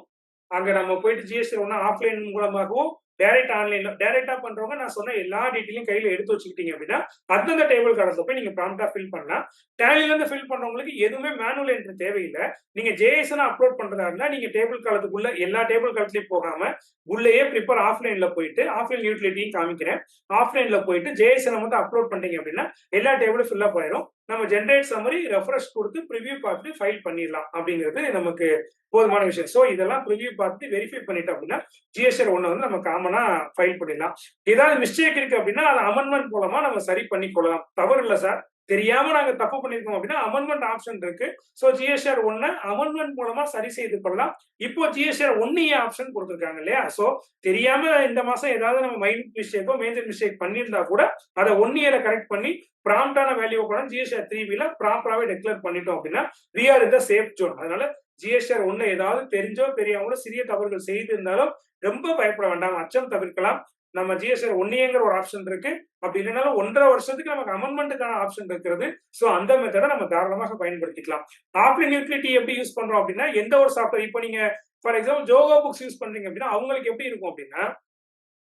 அங்க நம்ம போயிட்டு GSR1 ஆஃப்லைன் மூலமாகவோ டைரக்ட் ஆன்லைன்ல டைரக்டா பண்றவங்க நான் சொன்ன எல்லா டீட்டெயிலும் கையில எடுத்து வச்சுக்கிட்டீங்க அப்படின்னா அந்தந்த டேபிள் காலத்துல போய் நீங்க ப்ராம்ப்டா ஃபில் பண்ணலாம். டேலில இருந்து ஃபில் பண்றவங்களுக்கு எதுவுமே மேனுவல் என்ட்ரி தேவையில்லை. நீங்க JSON அப்லோட் பண்றதா இருந்தா நீங்க டேபிள் காலத்துக்குள்ள எல்லா டேபிள் காலத்துலயும் போகாம உள்ளேயே ப்ரிப்பேர் ஆஃப்லைன்ல போயிட்டு ஆஃப்லைன் யூட்டிலிட்டியும் காமிக்கிறேன். ஆஃப்லைன்ல போயிட்டு JSON மட்டும் அப்லோட் பண்ணீங்க அப்படின்னா எல்லா டேபிளும் ஃபில் அப் ஆயிரும். நம்ம ஜென்ரேட் சம்மரி ரெஃப்ரெஷ் கொடுத்து ப்ரிவியூ பார்த்து ஃபைல் பண்ணிடலாம் அப்படிங்கிறது நமக்கு போதுமான விஷயம். ஸோ இதெல்லாம் ப்ரிவியூ பார்த்து வெரிஃபை பண்ணிட்டோம் அப்படின்னா GSR1 வந்து நம்ம காமனா ஃபைல் பண்ணிடலாம். ஏதாவது மிஸ்டேக் இருக்கு அப்படின்னா அதை அமெண்ட்மெண்ட் மூலமா நம்ம சரி பண்ணிக்கொள்ளலாம். தவறு இல்லை சார் தெரியாம நாங்க தப்பு பண்ணிருக்கோம் அப்படின்னா அமெண்ட்மெண்ட் ஆப்ஷன் இருக்கு. ஸோ GSR1 அமெண்ட்மெண்ட் மூலமா சரி செய்து கொள்ளலாம். இப்போ GSR1 ஆப்ஷன் கொடுத்துருக்காங்க இல்லையா? ஸோ தெரியாம இந்த மாசம் ஏதாவது நம்ம மைனூட் மிஸ்டேக்கோ மேஜர் மிஸ்டேக் பண்ணியிருந்தா கூட அதை 1 இயர்ல கரெக்ட் பண்ணி ப்ராம்ப்டான வேல்யூ கூட GSR3 ப்ராப்பராகவே டிக்ளேர் பண்ணிட்டோம் அப்படின்னா we are in the safe zone. அதனால GSR1 ஏதாவது தெரிஞ்சோ தெரியாமலோ சிறிய தவறுகள் செய்திருந்தாலும் ரொம்ப பயப்பட வேண்டாம். அச்சம் தவிர்க்கலாம். நம்ம GSR1ங்கிற ஒரு ஆப்ஷன் இருக்கு. அப்படி இல்லைனாலும் 1.5 வருஷத்துக்கு நமக்கு அமெண்ட்மெண்ட்டுக்கான ஆப்ஷன் இருக்கிறது. ஸோ அந்த மெத்தடை நம்ம தாராளமாக பயன்படுத்திக்கலாம். ஆஃப்லைன் யூட்டிலிட்டி எப்படி யூஸ் பண்றோம் அப்படின்னா எந்த ஒரு சாஃப்ட்வேர் இப்போ நீங்க for example Zoho books use பண்றீங்க அப்படின்னா அவங்களுக்கு எப்படி இருக்கும் அப்படின்னா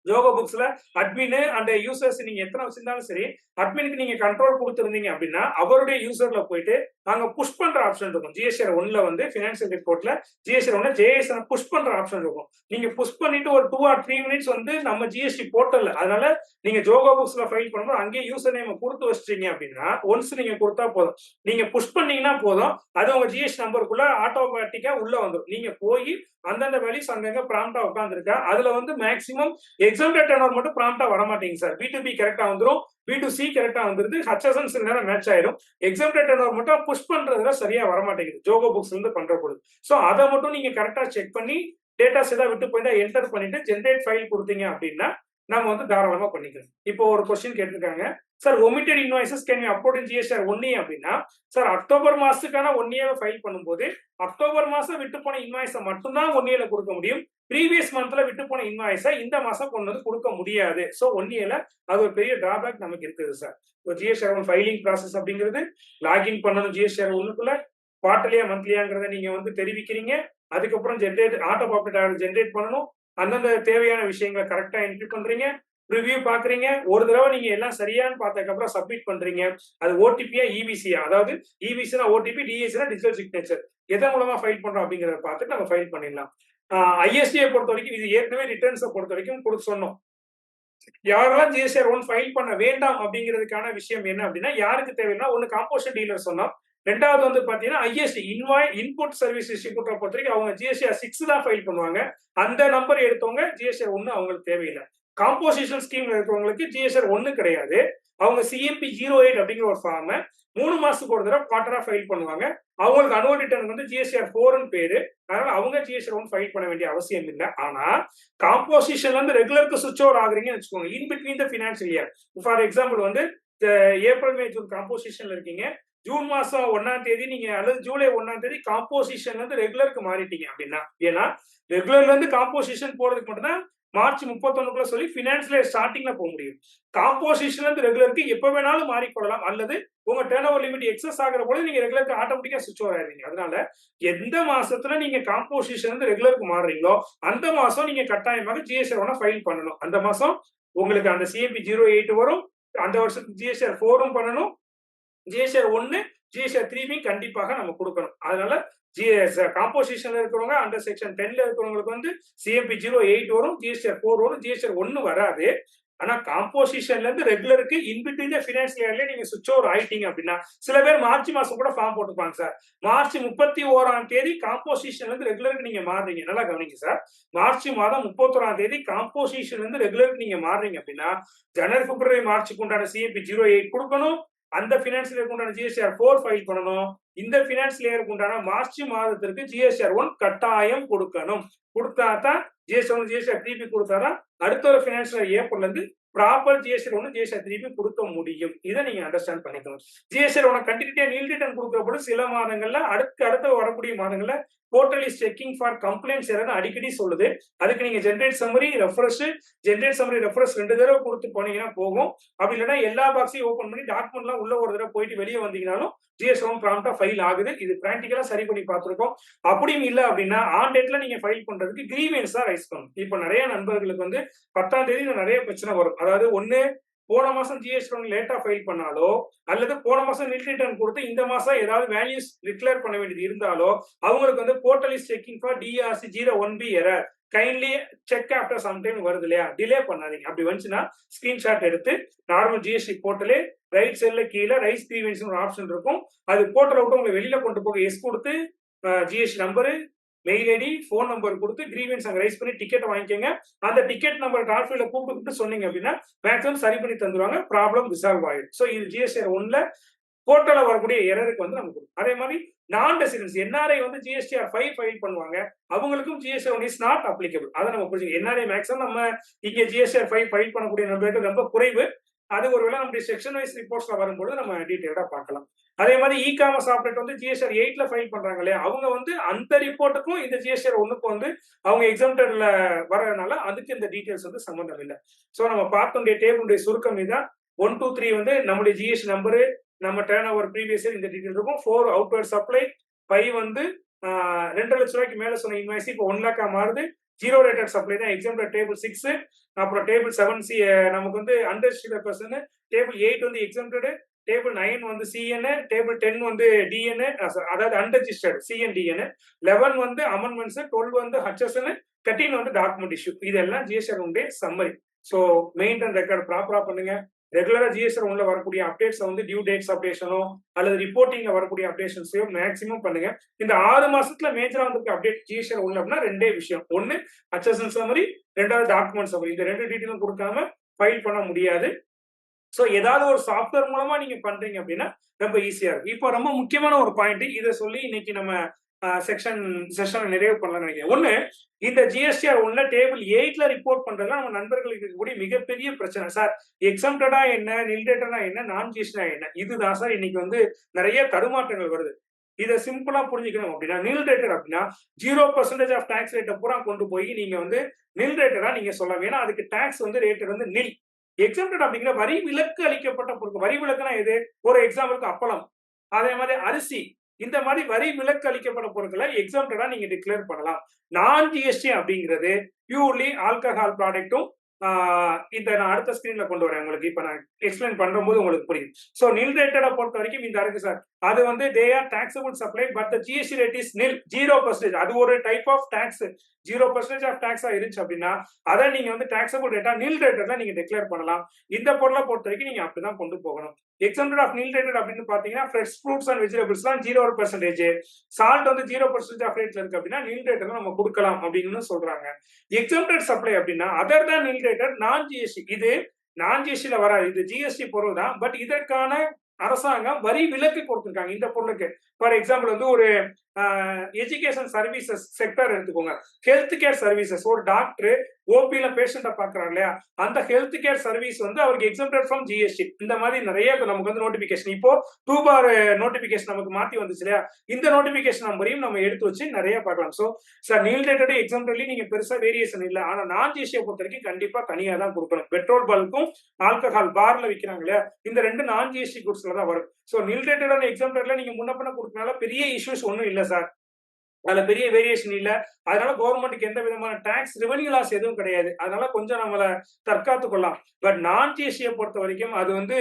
ஜோகோ புக்ஸ்ல அட்மின் அண்ட் யூசர்ஸ் நீங்க எத்தனை வச்சிருந்தாலும் சரி அட்மினுக்கு நீங்க கண்ட்ரோல் கொடுத்துருந்தீங்க அப்படின்னா அவருடைய யூசர்ல போயிட்டு அங்க புஷ் பண்ற ஆப்ஷன் இருக்கும். GSR1 வந்து பினான்சியல் ரிப்போர்ட்ல GSR1 JSON புஷ் பண்ற ஆப்ஷன் இருக்கும். நீங்க புஷ் பண்ணிட்டு ஒரு 2 or 3 மினிட்ஸ் வந்து நம்ம GST போர்ட்டல்ல அதனால நீங்க ஜோகோ புக்ஸ்ல ஃபைல் பண்ணும்போது அங்கேயே யூசர் நேம் கொடுத்து வச்சிட்டீங்க அப்படின்னா ஒன்ஸ் நீங்க கொடுத்தா போதும். நீங்க புஷ் பண்ணீங்கன்னா போதும் அது உங்க GST நம்பருக்குள்ள ஆட்டோமேட்டிக்கா உள்ள வந்துடும். நீங்க போய் அந்தந்த வேல்யூஸ் அங்கங்க ப்ராம்ப்டா உட்காந்துருக்கா அதுல வந்து மேக்ஸிமம் எக்ஸாம்பிள் டர்ன் மட்டும் ப்ராம்ப்டா வர மாட்டேங்க சார். B2B கரெக்டா வந்துடும். B2C கரெக்டா வந்துருது. HSN சில நேரம் மேட்ச் ஆயிடும். எக்ஸாம்பிள் டர்ன் மட்டும் புஷ் பண்றதுல சரியா வர மாட்டேங்குது ஜோகோ புக்ஸ் வந்து பண்ற பொழுது. ஸோ அதை மட்டும் நீங்க கரெக்டா செக் பண்ணி டேட்டாஸ் ஏதாவது விட்டு போயிருந்தா என்டர் பண்ணிட்டு ஜென்ரேட் ஃபைல் கொடுத்தீங்க அப்படின்னா நம்ம வந்து தாராளமா பண்ணிக்கலாம். இப்போ ஒரு கொஸ்டின் கேட்டிருக்காங்க sir omitted invoices can you upload in GSR1 அப்படின்னா சார் அக்டோபர் மாசத்துக்கான 1 இயர் ஃபைல் பண்ணும்போது அக்டோபர் மாசம் விட்டு போன இன்வாய்ஸை மட்டும்தான் 1 இயர்ல கொடுக்க முடியும். ப்ரீவியஸ் மந்த்ல விட்டு போன இன்வாய்ஸை இந்த மாசம் கொண்டு வந்து கொடுக்க முடியாது. ஸோ 1 இயர்ல அது ஒரு பெரிய டிராபேக் நமக்கு இருக்குது சார். GSR1 ஃபைலிங் ப்ராசஸ் அப்படிங்கிறது லாகின் பண்ணணும் GSR1க்குள்ள குவார்டர்லியா மந்த்லியாங்கிறத நீங்க வந்து தெரிவிக்கிறீங்க. அதுக்கப்புறம் ஆட்டோ பாப்புலேட் ஜென்ரேட் பண்ணணும். அந்தந்த தேவையான விஷயங்களை கரெக்டா என்ட்ரி பண்றீங்க, ரிவ்யூ பாக்குறீங்க. ஒரு தடவை நீங்க எல்லாம் சரியான்னு பார்த்ததுக்கு அப்புறம் சப்மிட் பண்றீங்க. அது ஓடிபியா இபிசியா, அதாவது இபிசினா ஓடிபி, டிஎஸ்னா டிஜிட்டல் சிக்னேச்சர், எதன் மூலமா ஃபைல் பண்றோம் அப்படிங்கறத பார்த்துட்டு நம்ம ஃபைல் பண்ணிடலாம். ஐஎஸ்டியை பொறுத்த வரைக்கும் இது ஏற்கனவே ரிட்டர்ன்ஸை பொறுத்த வரைக்கும் கொடுத்து சொன்னோம். யாரெல்லாம் ஜிஎஸ்டிஆர் 1 ஃபைல் பண்ண வேண்டாம் அப்படிங்கிறதுக்கான விஷயம் என்ன அப்படின்னா, யாருக்கு தேவைன்னா ஒன்னு காம்போசிட் டீலர் சொன்னோம். ரெண்டாவது வந்து பாத்தீங்கன்னா ஐஎஸ்டி இன்புட் சர்வீஸ் டிஸ்ட்ரிபியூட்டரை பொறுத்த வரைக்கும் அவங்க ஜிஎஸ்டிஆர் 6 தான் ஃபைல் பண்ணுவாங்க. அந்த நம்பர் எடுத்தவங்க ஜிஎஸ்டிஆர் 1 அவங்களுக்கு தேவையில்லை. காம்போசிஷன் ஸ்கீம்ல இருக்கிறவங்களுக்கு ஜிஎஸ்டிஆர் 1 கிடையாது. அவங்க சிஎம்பி 08 அப்படிங்கிற ஒரு ஃபார்ம் 3 மாசத்துக்கு ஒரு தடவை குவார்டரா ஃபைல் பண்ணுவாங்க. அவங்களுக்கு அனுவல் ரிட்டர்ன் வந்து ஜிஎஸ்டிஆர் 4 பேரு. அதனால அவங்க ஜிஎஸ்டிஆர் 1 ஃபைல் பண்ண வேண்டிய அவசியம் இல்லை. ஆனா காம்போசிஷன்ல இருந்து ரெகுலருக்கு சுவிட்ச் ஓவர் ஆகுறீங்கன்னு வச்சுக்கோங்க, in between the financial year. For example வந்து ஏப்ரல் மே ஜூன் காம்போசிஷன்ல இருக்கீங்க, ஜூன் மாசம் 1ஆம் தேதி நீங்க அல்லது ஜூலை 1ஆம் தேதி காம்போசிஷன்ல இருந்து ரெகுலருக்கு மாறிட்டீங்க அப்படின்னா, ஏன்னா ரெகுலர்ல இருந்து காம்போசிஷன் போறதுக்கு மட்டும்தான் மார்ச் 31க்குள்ள சொல்லி பினான்சியல் ஸ்டார்டிங்ல போக முடியும். காம்போசிஷன்ல இருந்து ரெகுலருக்கு எப்ப வேணாலும் மாறிக்கொள்ளலாம், அல்லது உங்க டர்ன் ஓவர் லிமிட் எக்ஸஸ் ஆகிற போது நீங்க ரெகுலருக்கு ஆட்டோமேட்டிக்கா சுவிட்ச் ஓவர் ஆயிருவீங்க. அதனால எந்த மாசத்துல நீங்க காம்போசிஷன் இருந்து ரெகுலருக்கு மாறுறீங்களோ அந்த மாசம் நீங்க கட்டாயமாக ஜிஎஸ்டிஆர் 1 ஃபைல் பண்ணணும். அந்த மாசம் உங்களுக்கு அந்த சிஎம்பி 08 வரும். அந்த வருஷத்துக்கு ஜிஎஸ்டிஆர் 4 பண்ணணும். ஜிஎஸ்டிஆர் 1 ஜிஎஸ்டிஆர் 3 கண்டிப்பாக நம்ம கொடுக்கணும். அதனால காம்போசிஷன்ல இருக்கிறவங்க அண்டர் செக்ஷன் 10ல இருக்கிறவங்களுக்கு வந்து சிஎம்பி 08 வரும், ஜிஎஸ்டிஆர் 4 வரும், ஜிஎஸ்டிஆர் 1 வராது. ஆனா காம்போசிஷன்ல இருந்து ரெகுலருக்கு இன்பிட்வீன் ஃபினான்ஷியல் இயர்ல நீங்க சுவிட்ச் ஓவர் ஆயிட்டீங்க அப்படின்னா, சில பேர் மார்ச் மாசம் கூட ஃபார்ம் போட்டுப்பாங்க சார். மார்ச் 31ஆம் தேதி காம்போசிஷன்ல இருந்து ரெகுலருக்கு நீங்க மாறுறீங்க. நல்லா கவனிங்க சார். மார்ச் மாதம் 31ஆம் தேதி காம்போசிஷன்ல இருந்து ரெகுலருக்கு நீங்க மாறுறீங்க அப்படின்னா, ஜனவரி பிப்ரவரி மார்ச்சுக்கு உண்டான சிஎம்பி 08 கொடுக்கணும். அந்த பினான்சியல் இயருக்கு உண்டான ஜிஎஸ்டிஆர் 4 ஃபைல் பண்ணணும். இந்த பினான்சியல் இயருக்கு உண்டான மார்ச் மாதத்திற்கு ஜிஎஸ்டிஆர் 1 கட்டாயம் கொடுக்கணும். கொடுத்தா தான் ஜிஎஸ்டிஆர் 1 ஜிஎஸ்டிஆர் 3 கொடுத்தாதான் அடுத்த ஒரு பினான்சியல் ஏப்ரல் இருந்து ப்ராப்பர் ஜிஎஸ்டிஆர் 1 ஜிஎஸ்டிஆர் 3 கொடுக்க முடியும். இதை நீங்க அண்டர்ஸ்டாண்ட் பண்ணிக்கணும். ஜிஎஸ்டிஆர் 1 கண்டினியூட்டியா நீல் ரிட்டர்ன் கொடுக்கறப்போ சில மாதங்கள்ல அடுத்து வரக்கூடிய மாதங்கள்ல portal is checking for complaints எரர்னு அடிக்கடி சொல்லுது. அதுக்கு நீங்க ஜென்ரேட் சம்மரி ரெஃப்ரெஷ் 2 தடவை கொடுத்து போனீங்கன்னா போகும். அப்படி இல்லைன்னா எல்லா பாக்ஸையும் ஓபன் பண்ணி டாக்குமெண்ட்லாம் உள்ள ஒரு தடவை போயிட்டு வெளியே வந்தீங்கனாலும் ஜிஎஸ்டிஆர் 1 ப்ராம்ப்டா ஃபைல் ஆகுது. இது பிராக்டிகலா சரி பண்ணி பார்த்திருக்கோம். அப்படியும் இல்ல அப்படின்னா ஆன் டேட்ல நீங்க ஃபைல் பண்றதுக்கு கிரீவன்ஸ் தான் ரைஸ் பண்ணணும். இப்போ நிறைய நண்பர்களுக்கு வந்து 10ஆம் தேதி நிறைய பிரச்சனை வரும். அதாவது ஒண்ணு போன மாசம் ஜிஎஸ்டி 1 லேட்டா ஃபைல் பண்ணாலோ, அல்லது போன மாசம் நில் ரிட்டர்ன் கொடுத்து இந்த மாசம் ஏதாவது வேல்யூஸ் டிக்ளேர் பண்ண வேண்டியது இருந்தாலோ, அவங்களுக்கு வந்து portal is checking for DRC 01B error kindly check after some time வருது இல்லையா, டிலே பண்ணாதீங்க. அப்படி வந்துச்சுன்னா ஸ்கிரீன்ஷாட் எடுத்து நார்மல் ஜிஎஸ்டி போர்ட்டலே ரைட் சைட்ல கீழே ரைஸ் கிரீவன்ஸ் ஒரு ஆப்ஷன் இருக்கும். அது போர்ட்டலை விட்டு உங்களை வெளியில கொண்டு போக எஸ் கொடுத்து GST number, mail ID, phone number கொடுத்து கிரீவன்ஸ் அங்க ரைஸ் பண்ணி டிக்கெட் வாங்கிக்கோங்க. அந்த டிக்கெட் நம்பர் டால்ஃபீல்ல கூப்பிட்டு சொன்னீங்க அப்படின்னா மேக்ஸிமம் சரி பண்ணி தந்துருவாங்க, ப்ராப்ளம் ரிசால்வ் ஆயிடும். ஸோ இது ஜிஎஸ்டிஆர் 1ல போர்ட்டல்ல வரக்கூடிய எரருக்கு வந்து நமக்கு. அதே மாதிரி நான் ரெசிடென்ஸ் என்ஆர்ஐ வந்து ஜிஎஸ்டிஆர் 5 ஃபைல் பண்ணுவாங்க. அவங்களுக்கும் ஜிஎஸ்டிஆர் 1 இஸ் நாட் அப்ளிகபிள். அதை நம்ம புரிஞ்சுக்கணும். என்ஆர்ஐ மேக்ஸிமம் நம்ம இங்க ஜிஎஸ்டிஆர் 5 ஃபைல் பண்ணக்கூடிய நம்பர்கள் ரொம்ப குறைவு. அது ஒருவேளை நம்முடைய செக்ஷன் வைஸ் ரிப்போர்ட்ஸ்ல வரும்போது நம்ம டீடைலா பார்க்கலாம். அதே மாதிரி இ காமர்ஸ் ஆப்ரேட் வந்து ஜிஎஸ்டிஆர் 8ல ஃபைல் பண்றாங்க இல்லையா, அவங்க வந்து அந்த ரிப்போர்ட்டுக்கும் இந்த ஜிஎஸ்டிஆர் 1க்கும் வந்து அவங்க எக்ஸாம்டர்ல வரதுனால அதுக்கு இந்த டீடைல்ஸ் வந்து சம்பந்தம் இல்லை. ஸோ நம்ம பார்த்துடைய டேபிளுடைய சுருக்கம் இதுதான். 1 2 3 வந்து நம்முடைய ஜிஎஸ்டி நம்பரு, நம்ம டர்ன் ஓவர் ப்ரீவியஸ் இயர் இந்த டீடைல் இருக்கும். 4 அவுட்வர்ட் சப்ளை, 5 வந்து 2 லட்சம் ரூபாய்க்கு மேல சொன்ன இன்வாய்ஸ் இப்போ 1 லேக்கா மாறுது. 0 ரேட்டட் சப்ளை தான் எக்ஸாம்பிள் டேபிள் 6. அப்புறம் டேபிள் 7 நமக்கு வந்து அண்டர்ஸ்டீலர் பர்சன், டேபிள் 8 வந்து எக்ஸாம்பிள், டேபிள் 9 வந்து சிஎன், டேபிள் 10 வந்து டிஎன், அதாவது அன்ரெஜிஸ்டர்ட் சிஎன் டிஎன், 11 வந்து அமெண்ட்மெண்ட்ஸ், 12 வந்து ஹச்எஸ்என், 13 வந்து டாக்குமெண்ட் இஷ்யூ. இதெல்லாம் GSTR 1 summary. So maintain record ப்ராப்பரா பண்ணுங்க. ரெகுலரா ஜிஎஸ்டிஆர் 1ல வரக்கூடிய அப்டேட்ஸ் வந்து டியூ டேட்ஸ் அப்டேஷனோ அல்லது ரிப்போர்ட்டிங்ல வரக்கூடிய அப்டேஷன்ஸையோ மேக்ஸிமம் பண்ணுங்க. இந்த 6 மாசத்துல மேஜரா வந்து அப்டேட் ஜிஎஸ்டிஆர் 1ல அப்படின்னா 2 விஷயம். ஒன்னு ஹச்எஸ்என் சம்மரி, 2வது டாக்குமெண்ட் சம்மரி. இந்த 2 டீட்டெயிலும் கொடுக்காம ஃபைல் பண்ண முடியாது. ஸோ ஏதாவது ஒரு சாஃப்ட்வேர் மூலமா நீங்க பண்றீங்க அப்படின்னா ரொம்ப ஈஸியா இருக்கும். இப்போ ரொம்ப முக்கியமான ஒரு பாயிண்ட் இதை சொல்லி இன்னைக்கு நம்ம செஷனை நிறைவு பண்ணலாம்னு நினைக்கிறேன். ஒண்ணு, இந்த ஜிஎஸ்டிஆர் 1ல டேபிள் 8ல ரிப்போர்ட் பண்றதுல நம்ம நண்பர்களுக்கு இருக்கக்கூடிய மிகப்பெரிய பிரச்சனை. சார் எக்ஸம்டடா என்ன, நில்டேட்டடா என்ன, நான் ஜிஎஸ்டியா என்ன, இதுதான் சார் இன்னைக்கு வந்து நிறைய தடுமாற்றங்கள் வருது. இதை சிம்பிளா புரிஞ்சுக்கணும் அப்படின்னா, நில் ரேட்டட் அப்படின்னா 0% ஆஃப் டாக்ஸ் ரேட்டை பூரா கொண்டு போய் நீங்க வந்து நில் ரேட்டடா நீங்க சொல்லலாம். ஏன்னா அதுக்கு டாக்ஸ் வந்து ரேட்டட் வந்து நில். எக்ஸம்டட் அப்படிங்கிற வரி விலக்கு அளிக்கப்பட்ட பொருட்கள். வரி விலக்குனா எது? ஒரு எக்ஸாம்பிளுக்கு அப்பளம், அதே மாதிரி அரிசி, இந்த மாதிரி வரி விலக்கு அளிக்கப்பட்ட பொருட்களை எக்ஸாம்டடா நீங்க டிக்ளேர் பண்ணலாம். நான் ஜிஎஸ்டி அப்படிங்கிறது பியூர்லி ஆல்கஹால் ப்ராடக்ட்டும் இந்த நான் அடுத்த ஸ்கிரீன்ல கொண்டு வரேன் உங்களுக்கு. இப்ப நான் எக்ஸ்பிளைன் பண்ணும்போது உங்களுக்கு புரியும். சோ நில் ரேட்டடா பொறுத்த வரைக்கும் இந்த இருக்கு சார். அது வந்து they are taxable supply but the GST rate is நில் 0%. அது ஒரு டைப் ஆஃப் டாக்ஸ். 0% ஆஃப் டாக்ஸா இருந்துச்சு அப்படின்னா அதை நீங்க வந்து டாக்ஸபிள் ரேட்டா நில் ரேட்டா நீங்க டிக்ளேர் பண்ணலாம். இந்த பொருளை பொறுத்த வரைக்கும் நீங்க அப்படிதான் கொண்டு போகணும். எக்ஸாம்பிள் ஆஃப் நில் ரேட்டட் அப்படின்னு பாத்தீங்கன்னா ஃப்ரெஷ் ஃப்ரூட்ஸ் அண்ட் வெஜிடபிள்ஸ்லாம் 0%, சால்ட் வந்து 0% ஆஃப் ரேட்ல இருக்கு அப்படின்னா நில் ரேட்டை நம்ம கொடுக்கலாம் அப்படின்னு சொல்றாங்க. எக்ஸாம்டட் சப்ளை அப்படின்னா அதர் தான் நில் ரேட்டட் நான் ஜிஎஸ்டி. இது நான் ஜிஎஸ்டில வராது, இது ஜிஎஸ்டி பொருள் தான். பட் இதற்கான அரசாங்கம் வரி விலக்கு கொடுத்திருக்காங்க இந்த பொருளுக்கு. ஃபார் எக்ஸாம்பிள் வந்து ஒரு எஜுகேஷன் சர்வீசஸ் செக்டர் எடுத்துக்கோங்க. ஹெல்த் கேர் சர்வீசஸ், ஒரு டாக்டர் ஓபில பேஷண்ட பாக்குறாங்க இல்லையா, அந்த ஹெல்த் கேர் சர்வீஸ் வந்து அவருக்கு எக்ஸம்டட் ஃப்ரம் ஜிஎஸ்டி. இந்த மாதிரி நிறைய நமக்கு வந்து நோட்டிபிகேஷன் இப்போ 2 பார் நோட்டிபிகேஷன் நமக்கு மாத்தி வந்துச்சு இல்லையா, இந்த நோட்டிபிகேஷன் நம்பரையும் நம்ம எடுத்து வச்சு நிறைய பார்க்கலாம். சோ சார் நில் ரேட்டட் எக்ஸாம்பிளி நீங்க பெருசா வேரியேஷன் இல்ல, ஆனா நான் ஜிஎஸ்டியை பொறுத்த வரைக்கும் கண்டிப்பா தனியா தான் கொடுக்கணும். பெட்ரோல் பல்க்கும் ஆல்கஹால் பார்ல விற்கிறாங்க இல்லையா, இந்த ரெண்டு நான் ஜிஎஸ்டி குட்ஸ்ல தான் வரும். சோ நில் ரேட்டட் எக்ஸாம்பிளர்ல நீங்க முன்ன பண்ண கொடுக்கறனால பெரிய இஷ்யூஸ் ஒன்றும் இல்லை சார், அதுல பெரிய வேரியேஷன் இல்ல. அதனால கவர்மெண்ட்டுக்கு எந்த விதமான டாக்ஸ் ரெவென்யூ லாஸ் எதுவும் கிடையாது. அதனால கொஞ்சம் நம்மள தற்காத்து கொள்ளலாம். பட் நான் ஜிஎஸ்டியை பொறுத்த வரைக்கும் அது வந்து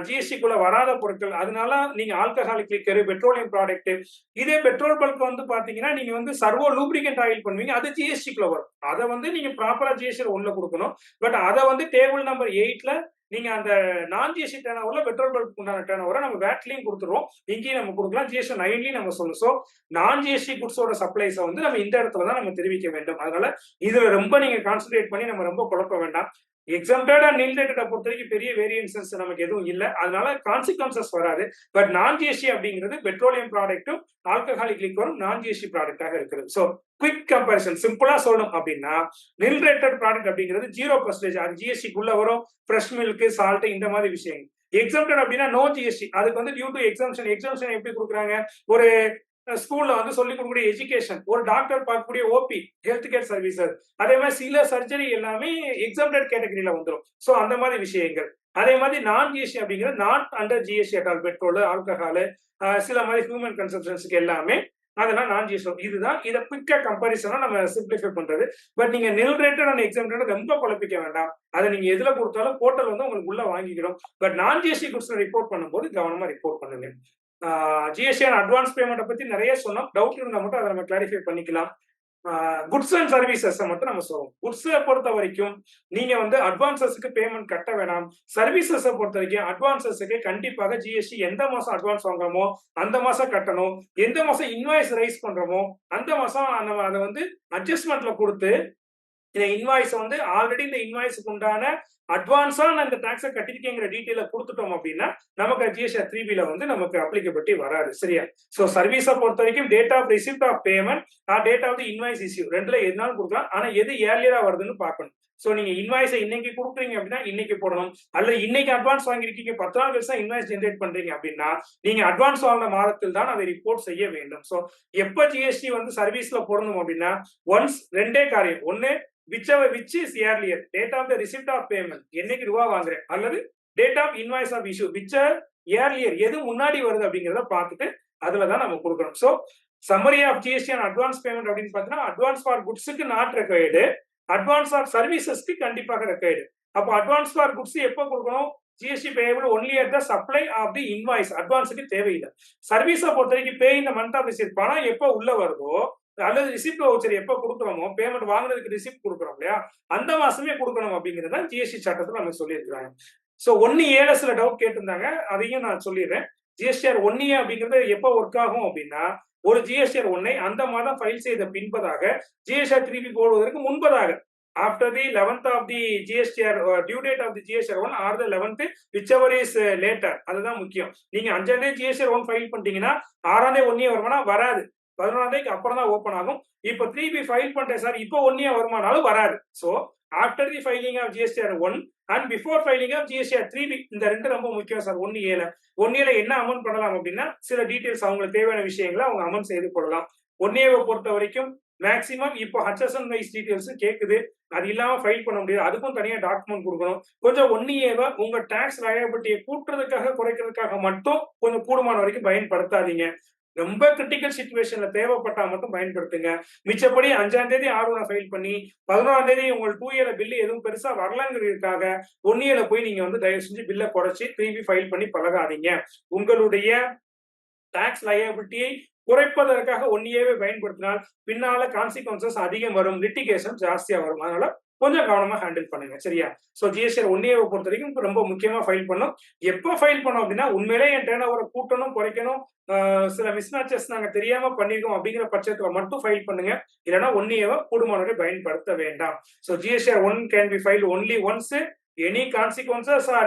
ஜிஎஸ்டிக்குள்ள வராத பொருட்கள். அதனால நீங்க ஆல்கஹாலிக் லிக்கர், பெட்ரோலியம் ப்ராடக்ட், இதே பெட்ரோல் பல்க் வந்து பாத்தீங்கன்னா நீங்க வந்து சர்வோ லூப்ரிகன்ட் ஆயில் பண்ணுவீங்க, அது ஜிஎஸ்டிக்குள்ள வரும். அதை வந்து நீங்க ப்ராப்பரா ஜிஎஸ்டி ஒன்ல கொடுக்கணும். பட் அதை வந்து டேபிள் நம்பர் 8ல நீங்க அந்த நான் ஜிஎஸ்டி டர்ன் ஓவர்ல பெட்ரோல் பல்க் உண்டான டர்ன் ஓவரை நம்ம வேட்லயும் கொடுத்துருவோம், இங்கேயும் நம்ம கொடுக்கலாம், ஜிஎஸ்டி 9லயும் நம்ம சொல்லணும். சோ நான் ஜிஎஸ்டி குட்ஸோட சப்ளைஸை வந்து நம்ம இந்த இடத்துல தான் நம்ம தெரிவிக்க வேண்டும். அதனால இதுல ரொம்ப நீங்க கான்சென்ட்ரேட் பண்ணி நம்ம ரொம்ப குழப்ப வேண்டாம். எக்ஸாம்டட் அண்ட் நில் ரேட்டட் பொறுத்த வரைக்கும் பெரிய வேரியன்சஸ் நமக்கு எதுவும் இல்லை, அதனால கான்சிக்வன்சஸ் வராது. பட் நான் ஜிஎஸ்டி அப்படிங்கிறது பெட்ரோலியம் ப்ராடக்ட்டும் ஆல்கஹாலிக் லிக்கரும் நான் ஜிஎஸ்டி ப்ராடக்டாக இருக்கிறது. ஸோ குவிக் கம்பேரிசன் சிம்பிளா சொல்லணும் அப்படின்னா நில் ரேட்டட் ப்ராடக்ட் அப்படிங்கிறது 0%, அது ஜிஎஸ்டிக்குள்ள வரும். ஃப்ரெஷ் மில்க், சால்ட், இந்த மாதிரி விஷயங்கள். எக்ஸாம்டட் அப்படின்னா நோ ஜிஎஸ்டி, அதுக்கு வந்து டியூ டு எக்ஸாம்ஷன். எக்ஸாம்ஷன் எப்படி கொடுக்குறாங்க, ஒரு ஸ்கூல்ல வந்து சொல்லி கொடுக்கக்கூடிய எஜுகேஷன், ஒரு டாக்டர் பார்க்கக்கூடிய ஓபி ஹெல்த் கேர் சர்வீசஸ், அதே மாதிரி சில சர்ஜரி எல்லாமே எக்ஸாம்டட் கேட்டகரியில வந்துடும். சோ அந்த மாதிரி விஷயங்கள். அதே மாதிரி நான் ஜிஎஸ்டி அப்படிங்கிறது not under GST at all. Petrol, alcohol, சில மாதிரி ஹியூமன் கன்சம்ஷன்ஸ்க்கு எல்லாமே அதெல்லாம் நான் ஜிஎஸ்டி. இதுதான் இதை குவிக்கா கம்பாரிசனா நம்ம சிம்பிளிஃபை பண்றது. பட் நீங்க நில் ரேட்டட் அண்ட் எக்ஸாம்டட் ரொம்ப குழப்பிக்க வேண்டாம். அதை நீங்க எதுல கொடுத்தாலும் போர்ட்டல் வந்து உங்களுக்கு உள்ள வாங்கிக்கிறோம். பட் நான் ஜிஎஸ்டி குட்ஸ் ரிப்போர்ட் பண்ணும்போது கவனமா ரிப்போர்ட் பண்ணுங்க. ஜிஎஸ்டி அண்ட் அட்வான்ஸ் பேமெண்ட்டை பத்தி நிறைய சொன்னோம். டவுட் இருந்தா மட்டும் அதை நம்ம கிளாரிஃபை பண்ணிக்கலாம். குட்ஸ் அண்ட் சர்வீசஸ் மட்டும் நம்ம சொல்றோம். குட்ஸை பொறுத்த வரைக்கும் நீங்க வந்து அட்வான்சஸ்க்கு பேமெண்ட் கட்ட வேணாம். சர்வீசஸை பொறுத்த வரைக்கும் அட்வான்சஸ்க்கு கண்டிப்பாக ஜிஎஸ்டி எந்த மாசம் அட்வான்ஸ் வாங்குறோமோ அந்த மாசம் கட்டணும். எந்த மாசம் இன்வாய்ஸ் ரைஸ் பண்றோமோ அந்த மாசம் நம்ம அதை வந்து அட்ஜஸ்ட்மெண்ட்ல கொடுத்து இந்த இன்வாய்ஸ் வந்து ஆல்ரெடி இந்த இன்வாய்ஸுக்கு உண்டான அட்வான்ஸா நான் இந்த டாக்ஸை கட்டிருக்கேங்கிற டீட்டெயில கொடுத்துட்டோம் அப்படின்னா நமக்கு ஜிஎஸ்டி 3B வந்து நமக்கு அப்ளிகபிலிட்டி வராது. சரியா? சோ சர்வீஸை பொறுத்த வரைக்கும் date of receipt of payment, date of the invoice issue, ரெண்டுல எதுனாலும் கொடுக்கலாம். ஆனா எது ஏர்லியரா வருதுன்னு பார்க்கணும். சோ நீங்க இன்வாய்ஸை இன்னைக்கு கொடுக்குறீங்க அப்படின்னா இன்னைக்கு போடணும். அல்ல இன்னைக்கு அட்வான்ஸ் வாங்கிருக்கீங்க 10 நாள் கழிச்சு இன்வாய்ஸ் ஜென்ரேட் பண்றீங்க அப்படின்னா நீங்க அட்வான்ஸ் வாங்கின மாதத்தில் தான் அதை ரிப்போர்ட் செய்ய வேண்டும். சோ எப்ப ஜிஎஸ்டி வந்து சர்வீஸ்ல போடணும் அப்படின்னா ஒன்ஸ் ரெண்டே காரியம். ஒன்னு which is earlier, date of the receipt of payment, என்னைக்கு ரூபா வாங்குறேன், அல்லது date of invoice of issue, which earlier, எது முன்னாடி வருது அப்படிங்கறத பார்த்துட்டு அதுல தான் நம்ம கொடுக்கணும். So summary of GST and advance payment அப்படின்னு பார்த்தீங்கன்னா advance for goods-க்கு not required, advance for services-க்கு கண்டிப்பாக required. அப்போ advance for goods எப்போ கொடுக்கணும், GST payable only at the supply of the invoice, advance-க்கு தேவையில்லை. சர்வீஸை பொறுத்த வரைக்கும் pay in the month of receipt, பணம் எப்போ உள்ள வருதோ அல்லது ரிசிப்ட் வவுச்சர் எப்ப கொடுக்குறோமோ, பேமெண்ட் வாங்குறதுக்கு ரிசிப்ட் கொடுக்குறோம் இல்லையா, அந்த மாசமே கொடுக்கணும் அப்படிங்கிறத ஜிஎஸ்டி சட்டத்துல நம்ம சொல்லியிருக்காங்க. சோ 1A டவுட் கேட்டிருந்தாங்க, அதையும் நான் சொல்லிடுறேன். ஜிஎஸ்டிஆர் 1A அப்படிங்கிறது எப்ப ஒர்க் ஆகும் அப்படின்னா ஒரு ஜிஎஸ்டிஆர் 1 அந்த மாதம் ஃபைல் செய்த பின்பதாக ஜிஎஸ்டிஆர் 3B போடுவதற்கு முன்பதாக, after the 11th of the GSTR due date of the GSTR 1 or the 11th whichever is later, அதுதான் முக்கியம். நீங்க 5ஆம் தேதி GSTR 1 ஃபைல் பண்ணிட்டீங்கன்னா 6ஆம் தேதி 1A வருமானா வராது, 11ஆம் தேதிக்கு அப்புறம் தான் ஓபன் ஆகும். இப்போ 3B ஃபைல் பண்ணிட்டேன் சார், இப்போ 1A வருமானாலும் வராது. So after the filing of GSTR 1 and before filing of GSTR 3B, இந்த ரெண்டு ரொம்ப முக்கியம் சார். 1A என்ன அமௌண்ட் பண்ணலாம் அப்படின்னா சில டீடைல்ஸ் அவங்களுக்கு தேவையான விஷயங்களை அவங்க அமௌண்ட் செய்து கொள்ளலாம். 1A பொறுத்த வரைக்கும் மேக்சிமம் இப்போ HSN வைஸ் டீடைல்ஸ் கேக்குது, அது இல்லாம ஃபைல் பண்ண முடியாது, அதுக்கும் தனியா டாக்குமெண்ட் கொடுக்கணும். கொஞ்சம் 1A உங்க டாக்ஸ் லயபிலிட்டியை கூட்டுறதுக்காக குறைக்கிறதுக்காக மட்டும் கொஞ்சம் கூடுமான வரைக்கும் பயன்படுத்தாதீங்க. ரொம்ப கிரிட்டிக்கல் சிச்சுவேஷன்ல தேவைப்பட்டா மட்டும் பயன்படுத்துங்க. மிச்சப்படி 5ஆம் தேதி R1 ஃபைல் பண்ணி 11ஆம் தேதி உங்கள் 2 இயர் பில் எதுவும் பெருசா வரலங்கிறதுக்காக 1 இயர்ல போய் நீங்க வந்து தயவு செஞ்சு பில்ல குறைச்சு திருப்பி ஃபைல் பண்ணி பழகாதீங்க. உங்களுடைய டாக்ஸ் லயபிலிட்டியை குறைப்பதற்காக 1 இயர்வே பயன்படுத்தினால் பின்னால கான்சிக்வன்சஸ் அதிகம் வரும். லிட்டிகேஷன் ஜாஸ்தியா வரும். அதனால கொஞ்சம் கவனமா ஹேண்டில் பண்ணுங்க. சரியா? சோ ஜிஎஸ்டிஆர் 1 இயர்வை பொறுத்த வரைக்கும் ரொம்ப முக்கியமா ஃபைல் பண்ணும். எப்ப ஃபைல் பண்ணோம் அப்படின்னா, உண்மையிலே என் டர்ன் ஓவரை கூட்டணும், குறைக்கணும், சில மிஸ்மேட்சஸ் நாங்க தெரியாம பண்ணிருக்கோம் அப்படிங்கிற பட்சத்துல மட்டும் ஃபைல் பண்ணுங்க. இல்லைன்னா 1 இயர்வை கூடுமானவரை பயன்படுத்த வேண்டாம். So GSTR 1 can be filed only once. Any consequences or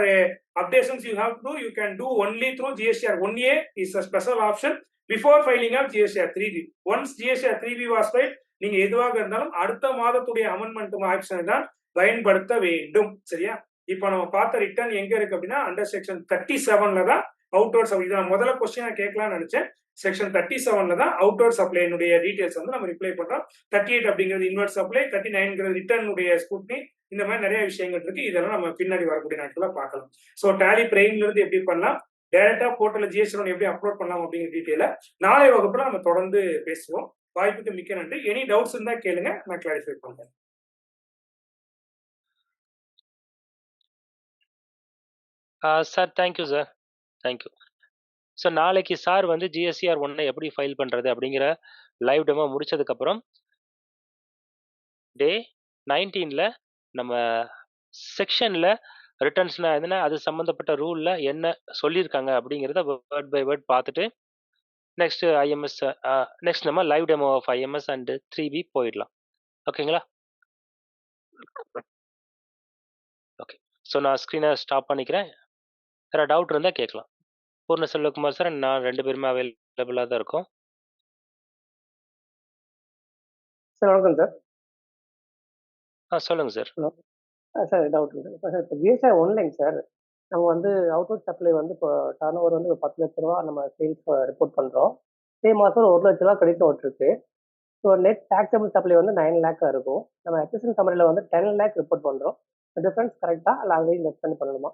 updations you have to do, you can do only through GSTR 1A is a special option before filing of GSTR 3B. Once GSTR 3B was filed, நீங்க எதுவாக இருந்தாலும் அடுத்த மாதத்துடைய amendment option தான் பயன்படுத்த வேண்டும். சரியா? இப்போ நம்ம பார்த்த ரிட்டர்ன் எங்க இருக்கு அப்படின்னா அண்டர் செக்ஷன் 37ல தான் அவுட்வர்ட் சப்ளை. நான் முதல்ல கொஸ்டினை கேட்கலாம்னு நினைச்சேன். செக்ஷன் 37ல தான் அவுட்வர்ட் சப்ளைனுடைய டீடைல்ஸ் வந்து நம்ம ரிப்ளை பண்றோம். 38 அப்படிங்கிறது இன்வெர்ட் சப்ளை, 39ங்கிறது ரிட்டர்னுடைய ஸ்கூட்னி. இந்த மாதிரி நிறைய விஷயங்கள் இருக்கு. இதெல்லாம் நம்ம பின்னாடி வரக்கூடிய நாட்கள பார்க்கலாம். சோ டாலி பிரைம்ல இருந்து எப்படி பண்ணலாம், டைரக்டா போர்ட்டல்ல ஜிஎஸ்டி எப்படி அப்லோட் பண்ணலாம் அப்படிங்கிற டீடைல நாளை வகுப்புல நம்ம தொடர்ந்து பேசுவோம். வாய்ப்புக்கு மிக்க நன்றி. எனி டவுட்ஸ் இருந்தா கேளுங்க, நான் கிளாரிஃபை பண்றேன். Sir thank you sir, thank you. So நாளைக்கு சார் வந்து ஜிஎஸ்டிஆர் 1 எப்படி ஃபைல் பண்ணுறது அப்படிங்கிற லைவ் டெமோ முடிச்சதுக்கப்புறம் டே 19ல நம்ம செக்ஷனில் ரிட்டர்ன்ஸ்னா எதுனா அது சம்மந்தப்பட்ட ரூலில் என்ன சொல்லியிருக்காங்க அப்படிங்கிறத வேர்ட் பை வேர்ட் பார்த்துட்டு நெக்ஸ்ட் ஐஎம்எஸ் நெக்ஸ்ட் நம்ம live demo of IMS and 3B போயிடலாம். ஓகேங்களா? ஓகே. ஸோ நான் ஸ்க்ரீனை ஸ்டாப் பண்ணிக்கிறேன். வேறு டவுட் இருந்தால் கேட்கலாம். பூர்ண செல்வகுமார் சார், நான் 2 பேருமே அவைலபிளாக தான் இருக்கோம். சார் வணக்கம் சார். சொல்லுங்கள் சார். ஹலோ சார், டவுட் இருக்குது சார். இப்போ ஜிஎஸ்டிஆர் ஒன்லைங்க சார், நம்ம வந்து அவுட்வர்ட் சப்ளை வந்து இப்போ டர்ன் ஓவர் வந்து 10 லட்ச ரூபா நம்ம சேல்ஸ் ரிப்போர்ட் பண்ணுறோம். சேம் மாதம் 1 லட்ச ரூபா கிரெடிட் நோட் இருக்கு. ஸோ நெட் டாக்ஸபிள் சப்ளை வந்து 9 லேக்காக இருக்கும். நம்ம ஹெச்எஸ்என் சம்மரியில் வந்து 10 லேக் ரிப்போர்ட் பண்ணுறோம். டிஃபரன்ஸ் கரெக்டாக இல்லை அங்கேயும் லெஸ் பண்ணி பண்ணணுமா?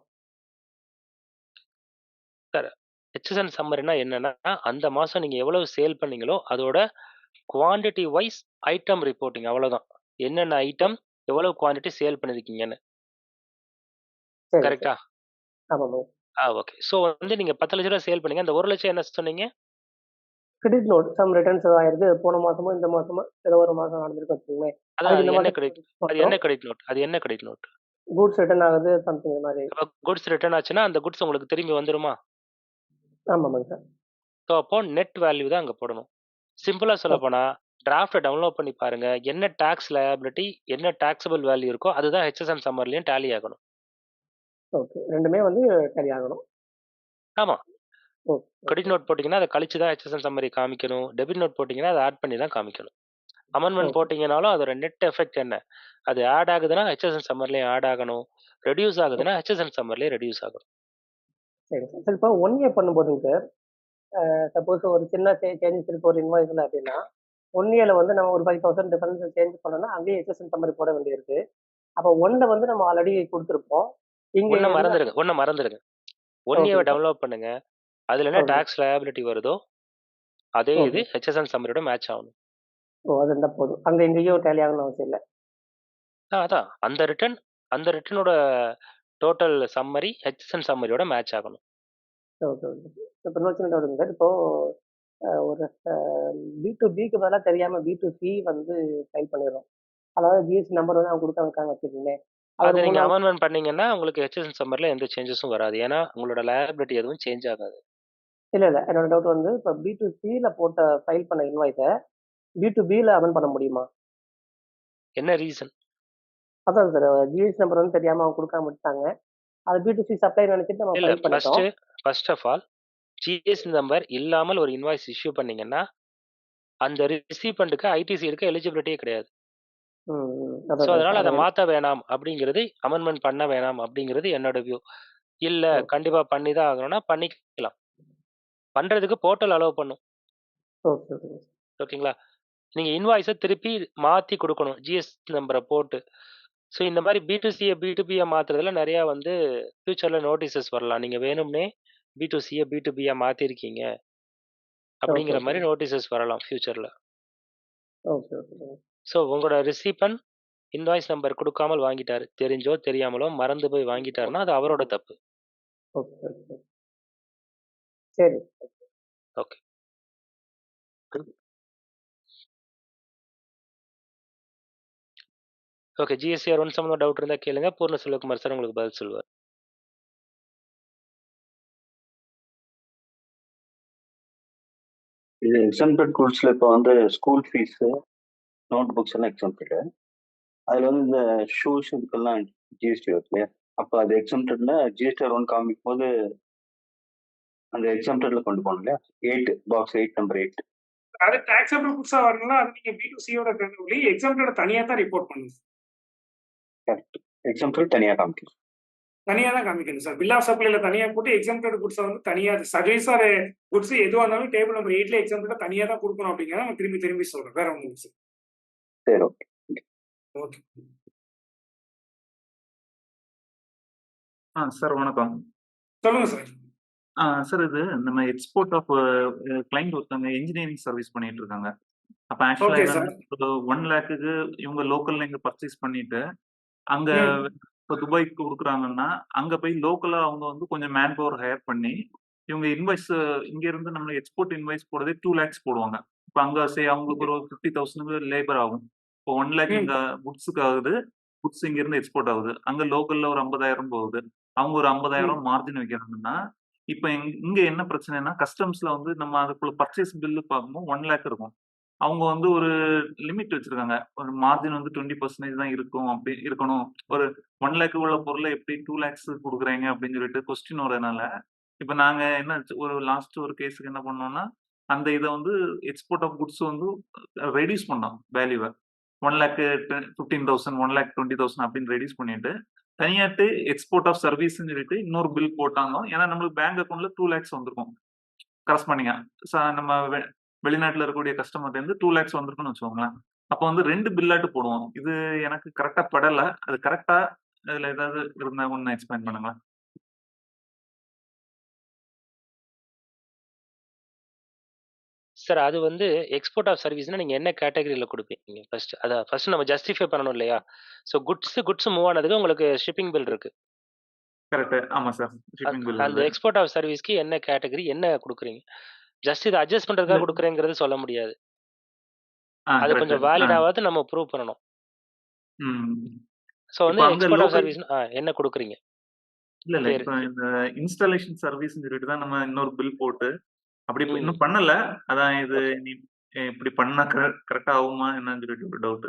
சார், ஹெச்எஸ்என் சம்மரினா என்னன்னா, அந்த மாதம் நீங்கள் எவ்வளவு சேல் பண்ணீங்களோ அதோட குவான்டிட்டி வைஸ் ஐட்டம் ரிப்போர்ட்டிங், அவ்வளோதான். என்னென்ன ஐட்டம் எவ்வளவு குவான்டிட்டி சேல் பண்ணிருக்கீங்கன்னு. கரெக்டா? ஆமாம். ஓகே. ஸோ வந்து நீங்கள் 10 லட்ச ரூபா சேல் பண்ணீங்க. அந்த 1 லட்சம் என்ன சொன்னீங்க? கிரெடிட் நோட் சம் ரிட்டர்ன்ஸ் ஆயிருக்கு. போன மாதமோ இந்த மாதமோ ஏதோ ஒரு மாதம் நடந்திருக்கு வச்சுக்கோங்களேன். அது என்ன கிரெடிட் நோட்? அது என்ன கிரெடிட் நோட்? குட்ஸ் ரிட்டர்ன் ஆகுது சம்திங் மாதிரி. குட்ஸ் ரிட்டர்ன் ஆச்சுன்னா அந்த குட்ஸ் உங்களுக்கு திரும்பி வந்துருமா? ஆமாங்க சார். ஸோ அப்போ நெட் வேல்யூ தான் அங்கே போடணும். சிம்பிளாக சொல்ல போனால் டிராஃப்டை டவுன்லோட் பண்ணி பாருங்க. என்ன டாக்ஸ் லயபிலிட்டி, என்ன டாக்ஸபிள் வேல்யூ இருக்கோ அதுதான் ஹெச்எஸ்என் சம்மர்லையும் டேலி ஆகணும். ஓகே, ரெண்டுமே வந்து டேலி ஆகணும். ஆமாம். கிரெடிட் நோட் போட்டிங்கன்னா அதை கழிச்சு தான் ஹெச்எஸ்என் சம்மரி காமிக்கணும். டெபிட் நோட் போட்டிங்கன்னா அதை ஆட் பண்ணி தான் காமிக்கணும். அமெண்ட்மெண்ட் போட்டிங்கனாலும் அதோட நெட் எஃபெக்ட் என்ன, அது ஆட் ஆகுதுன்னா ஹெச்எஸ்என் சம்மர்லேயும் ஆட் ஆகணும், ரெடியூஸ் ஆகுதுன்னா ஹெச்எஸ்என் சம்மர்லேயும் ரெடியூஸ் ஆகணும். சரி சார். சார் இப்போ 1 இயர் பண்ணும்போதுங்க சார், சப்போஸ் ஒரு சின்ன சேஞ்சஸ் இருக்கு ஒரு இன்வாய்ஸில் அப்படின்னா 1 இயர்ல வந்து நம்ம ஒரு 5,000 டிஃபரன்ஸ் சேஞ்ச் பண்ணோம்னா அங்கேயே ஹெச்எஸ்என் சம்மரி போட வேண்டியிருக்கு. அப்போ 1ல வந்து நம்ம ஆல்ரெடி கொடுத்துருப்போம். இங்கே ஒன்றை மறந்துடுங்க. 1 இயர் டெவலப் பண்ணுங்க. அதுல என்ன டாக்ஸ் லயபிலிட்டி வருதோ அதே இது ஹெச்எஸ்என் சம்மரியோட மேட்ச் ஆகணும். அது இருந்தால் போதும். அங்கே எங்கேயும் டேலி ஆகணும்னு அவசியம் இல்லை. அதான் அந்த ரிட்டர்னோட டோட்டல் சம்மரி ஹெச்எஸ்என் சம்மரியோட மேட்ச் ஆகணும். Okay okay. இப்போ இன்னொரு சின்ன டவுட் சார். இப்போ ஒரு B2Bக்கு பதிலாக தெரியாமல் B2C வந்து ஃபைல் பண்ணிடுறோம். அதாவது ஜிஎஸ்டி நம்பர் வந்து அவங்க கொடுக்க வைக்காங்க வச்சுக்கோங்களேன். அதை நீங்க அமெண்ட்மெண்ட் பண்ணீங்கன்னா உங்களுக்கு ஹெச்எஸ்என் சம்மர்ல எந்த சேஞ்சஸும் வராது. ஏன்னா உங்களோட லயபிலிட்டி எதுவும் சேஞ்ச் ஆகாது. இல்லை என்னோட டவுட் வந்து இப்போ B2Cல போட்ட ஃபைல் பண்ண இன்வாய்ஸை B2Bல அமெண்ட் பண்ண முடியுமா? என்ன ரீசன்? அதான் சார், ஜிஎஸ்டி நம்பர் வந்து தெரியாமல் அவங்க கொடுக்காம விட்டாங்க. அது B2C சப்ளை நினைச்சிட்டு நம்ம ஃபைல் பண்ணிட்டோம். First of all GST number இல்லாமல் ஒரு இன்வாய்ஸ் இஷ்யூ பண்ணீங்கன்னா அந்த ரிசிபெண்ட்டுக்கு ஐடிசி எடுக்க எலிஜிபிலிட்டியே கிடையாது. ஸோ அதனால அதை மாற்ற வேணாம் அப்படிங்கிறது, அமெண்ட்மெண்ட் பண்ண வேணாம் அப்படிங்கிறது என்னோட வியூ. இல்லை கண்டிப்பா பண்ணி தான் ஆகணும்னா பண்ணிக்கலாம். பண்றதுக்கு போர்ட்டல் அலோவ் பண்ணும். ஓகேங்களா? நீங்க இன்வாய்ஸை திருப்பி மாத்தி கொடுக்கணும் ஜிஎஸ்டி நம்பரை போட்டு. ஸோ இந்த மாதிரி B2Cயை B2Bயை மாத்துறதுல நிறைய வந்து ஃபியூச்சர்ல நோட்டீசஸ் வரலாம். நீங்க வேணும்னே B2Cயை B2Bயா மாத்திருக்கீங்க அப்படிங்கிற ஓகே. மாதிரி நோட்டீசஸ் வரலாம் ஃபியூச்சர்ல. Okay okay. ஸோ உங்களோட ரிசிபன் இன்வாய்ஸ் நம்பர் கொடுக்காமல் வாங்கிட்டாரு, தெரிஞ்சோ தெரியாமலோ மறந்து போய் வாங்கிட்டாருன்னா அது அவரோட தப்பு. Okay okay. சரி. ஓகே. ஓகே, ஜிஎஸ்டிஆர் 1 சம்மந்தமா டவுட் இருந்தா கேளுங்க. பூர்ண செல்வகுமார் சார் உங்களுக்கு பதில் சொல்லுவார். இது எக்ஸம்ப்டட் கூட்ஸ்ல இப்போ வந்து ஸ்கூல் ஃபீஸ் நோட் புக்ஸ் எல்லாம் எக்ஸம்ப்டடு. அதுல வந்து இந்த ஷூஸ் இதுக்கெல்லாம் ஜிஎஸ்டி வருது இல்லையா? அப்போ அது எக்ஸம்ப்டட்ல ஜிஎஸ்டிஆர் 1 காமிக்கும் போது அந்த எக்ஸம்ப்டட்ல கொண்டு போகணும் இல்லையா? 8 பாக்ஸ் 8 நம்பர் 8. அது டாக்ஸபிள் புக்ஸா வரணும்னா அது நீங்க B2Cயோட கண்டுபிடி எக்ஸாம்ப்டட் தனியா தான் ரிப்போர்ட் பண்ணுங்க. கரெக்ட். எக்ஸம்ப்டட் தனியாக காமிக்கணும். தனியா தான் காமிக்கணும் சார். பில் ஆஃப் சப்ளைல தனியா போட்டு எக்ஸாம்ப்டட் குட்ஸ் வந்து தனியா சர்வீஸ் ஆர் குட்ஸ் எதுவா இருந்தாலும் டேபிள் நம்பர் 8ல எக்ஸாம்ப்டட் தனியா தான் கொடுக்கணும் அப்படிங்கிறத நான் திரும்பி திரும்பி சொல்றேன். வேற ஒன்றும் சார். சரி, ஓகே. ஓகே. சார் வணக்கம். சொல்லுங்க சார். சார் இது நம்ம எக்ஸ்போர்ட் ஆஃப் கிளைண்ட் ஒருத்தவங்க இன்ஜினியரிங் சர்வீஸ் பண்ணிட்டு இருக்காங்க. அப்ப ஆக்சுவலா Okay, என்னன்னா, ஒரு 1 லேக்குக்கு இவங்க லோக்கல்ல இங்க பர்ச்சேஸ் பண்ணிட்டு அங்க ம். இப்போ துபாய்க்கு கொடுக்குறாங்கன்னா அங்க போய் லோக்கலா அவங்க வந்து கொஞ்சம் மேன் பவர் ஹையர் பண்ணி இவங்க இன்வாய்ஸ் இங்க இருந்து நம்ம எக்ஸ்போர்ட் இன்வாய்ஸ் போடுறதே 2 லேக்ஸ் போடுவாங்க. இப்போ அங்க அவங்களுக்கு ஒரு 50,000 லேபர் ஆகும். இப்போ 1 லேக் ம். இங்க குட்ஸுக்கு ஆகுது, குட்ஸ் இங்க இருந்து எக்ஸ்போர்ட் ஆகுது. அங்க லோக்கல்ல ஒரு 50,000 போகுது. அவங்க ஒரு 50,000 மார்ஜின் வைக்கிறாங்கன்னா இப்ப இங்க என்ன பிரச்சனைனா கஸ்டம்ஸ்ல வந்து நம்ம அதுக்குள்ள பர்ச்சேஸ் பில்லு பார்க்கும்போது 1 லேக் இருக்கும். அவங்க வந்து ஒரு லிமிட் வச்சிருக்காங்க. ஒரு மார்ஜின் வந்து 20% தான் இருக்கும், அப்படி இருக்கணும். ஒரு 1 லேக் உள்ள பொருளை எப்படி 2 லேக்ஸ் கொடுக்குறீங்க அப்படின்னு சொல்லிட்டு கொஸ்டின் வரதுனால இப்ப நாங்க என்ன ஒரு லாஸ்ட் ஒரு கேஸுக்கு என்ன பண்ணோம்னா அந்த இதை வந்து எக்ஸ்போர்ட் ஆஃப் குட்ஸ் வந்து ரெடியூஸ் பண்ணோம் வேல்யூவை. 1 லேக் 15,000 1 லேக் 20,000 அப்படின்னு ரெடியூஸ் பண்ணிட்டு தனியாட்டு எக்ஸ்போர்ட் ஆஃப் சர்வீஸ்ன்னு சொல்லிட்டு இன்னொரு பில் போட்டாங்க. ஏன்னா நம்மளுக்கு பேங்க் அக்கௌண்ட்ல 2 லேக்ஸ் வந்திருக்கும் கரஸ்பாண்டிங்கா. நம்ம வெளிநாட்டுல இருக்கக்கூடிய கஸ்டமர்ல இருந்து 2 லேக்ஸ் வந்திருக்குன்னு வச்சுக்கோங்களேன். அப்போ வந்து 2 பில்லாட்டு போடுவோம். இது எனக்கு கரெக்டா படல. அது கரெக்டா இதுல ஏதாவது இருந்தா ஒன்னு எக்ஸ்பிளைன் பண்ணுங்களேன். சார் அது வந்து எக்ஸ்போர்ட் ஆஃப் சர்வீஸ்னா நீங்க என்ன கேட்டகரியில கொடுப்பீங்க ஃபர்ஸ்ட்? அதை ஃபர்ஸ்ட் நம்ம ஜஸ்டிஃபை பண்ணணும் இல்லையா? ஸோ குட்ஸ் மூவ் ஆனதுக்கு உங்களுக்கு ஷிப்பிங் பில் இருக்கு. கரெக்ட். ஆமா சார். ஷிப்பிங் பில் அந்த எக்ஸ்போர்ட் ஆஃப் சர்வீஸ்க்கு என்ன கேட்டகரி என்ன கொடுக்குறீங்க? ஜஸ்ட் இதை அட்ஜஸ்ட் பண்றதுக்காக கொடுக்குறேங்கிறது சொல்ல முடியாது. அது கொஞ்சம் வேலிடாவது நம்ம ப்ரூவ் பண்ணணும். ஸோ வந்து எக்ஸ்போர்ட் ஆஃப் சர்வீஸ் என்ன கொடுக்குறீங்க? இல்ல இல்ல இப்போ இந்த இன்ஸ்டாலேஷன் சர்வீஸ் சொல்லிட்டு தான் நம்ம இன்னொரு பில் போட்டு அப்படி இன்னும் பண்ணல. அதான் இது நீ இப்படி பண்ணா கரெக்டா ஆகுமா என்னன்னு சொல்லிட்டு ஒரு டவுட்.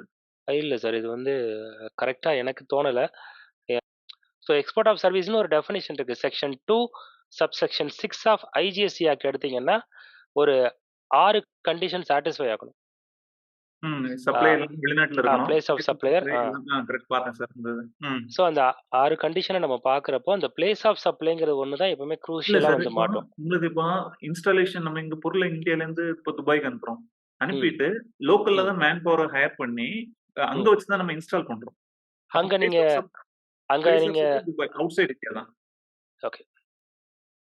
இல்ல சார், இது வந்து கரெக்டா எனக்கு தோணல. ஸோ எக்ஸ்போர்ட் ஆஃப் சர்வீஸ்னு ஒரு டெஃபினேஷன் இருக்கு. Section 2 subsection 6 of IGST act எடுத்தீங்கன்னா ஒரு 6 கண்டிஷன் சாட்டிஸ்ஃபை ஆகணும். சப்ளையர் வெளிநாட்டுல இருக்கணும். Place of supplier. கரெக்ட் பார்த்தேன் சார். சோ அந்த 6 கண்டிஷனை நம்ம பார்க்கறப்போ அந்த பிளேஸ் ஆஃப் சப்ளைங்கிறது ஒன்னு தான் எப்பவுமே க்ரூஷியலா வந்து மாட்டோம். உங்களுக்கு இப்போ இன்ஸ்டாலேஷன் நம்ம இங்க பொருளை இந்தியால இருந்து இப்போ துபாய்க்கு அனுப்புறோம். அனுப்பிட்டு லோக்கல்ல தான் மேன் பவர் ஹையர் பண்ணி அங்க வச்சு தான் நம்ம இன்ஸ்டால் பண்றோம். அங்க நீங்க அவுட் சைடு இந்தியா தான். ஓகே.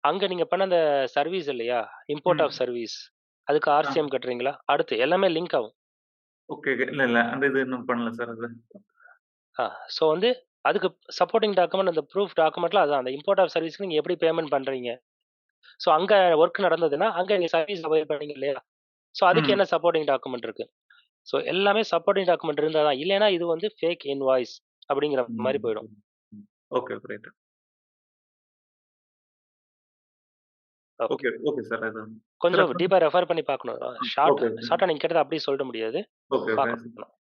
அங்க நீங்க பண்ண அந்த சர்வீஸ் இல்லையா, இம்போர்ட் ஆஃப் சர்வீஸ், அதுக்கு ஆர்சிஎம் கட்டுறீங்களா? அடுத்து எல்லாமே லிங்க் ஆகும். ஓகே. இல்ல அந்த இது இன்னும் பண்ணல சார். அது ஸோ வந்து அதுக்கு சப்போர்ட்டிங் டாக்குமெண்ட், அந்த ப்ரூஃப் டாக்குமெண்ட்ல அதான் அந்த இம்போர்ட் ஆஃப் சர்வீஸ்க்கு நீங்க எப்படி பேமெண்ட் பண்றீங்க. ஸோ அங்க ஒர்க் நடந்ததுன்னா அங்க நீங்க சர்வீஸ் அவைல் பண்ணீங்க இல்லையா, ஸோ அதுக்கு என்ன சப்போர்ட்டிங் டாக்குமெண்ட் இருக்கு. ஸோ எல்லாமே சப்போர்ட்டிங் டாக்குமெண்ட் இருந்தால் தான், இல்லைன்னா இது வந்து ஃபேக் இன்வாய்ஸ் அப்படிங்கிற மாதிரி போயிடும். Okay right. Okay okay sir. அது கொஞ்சம் டீப்பா ரெஃபர் பண்ணி பார்க்கணும். ஷார்ட்டா நீங்க கேட்டதை அப்படியே சொல்ல முடியாது. ஓகே.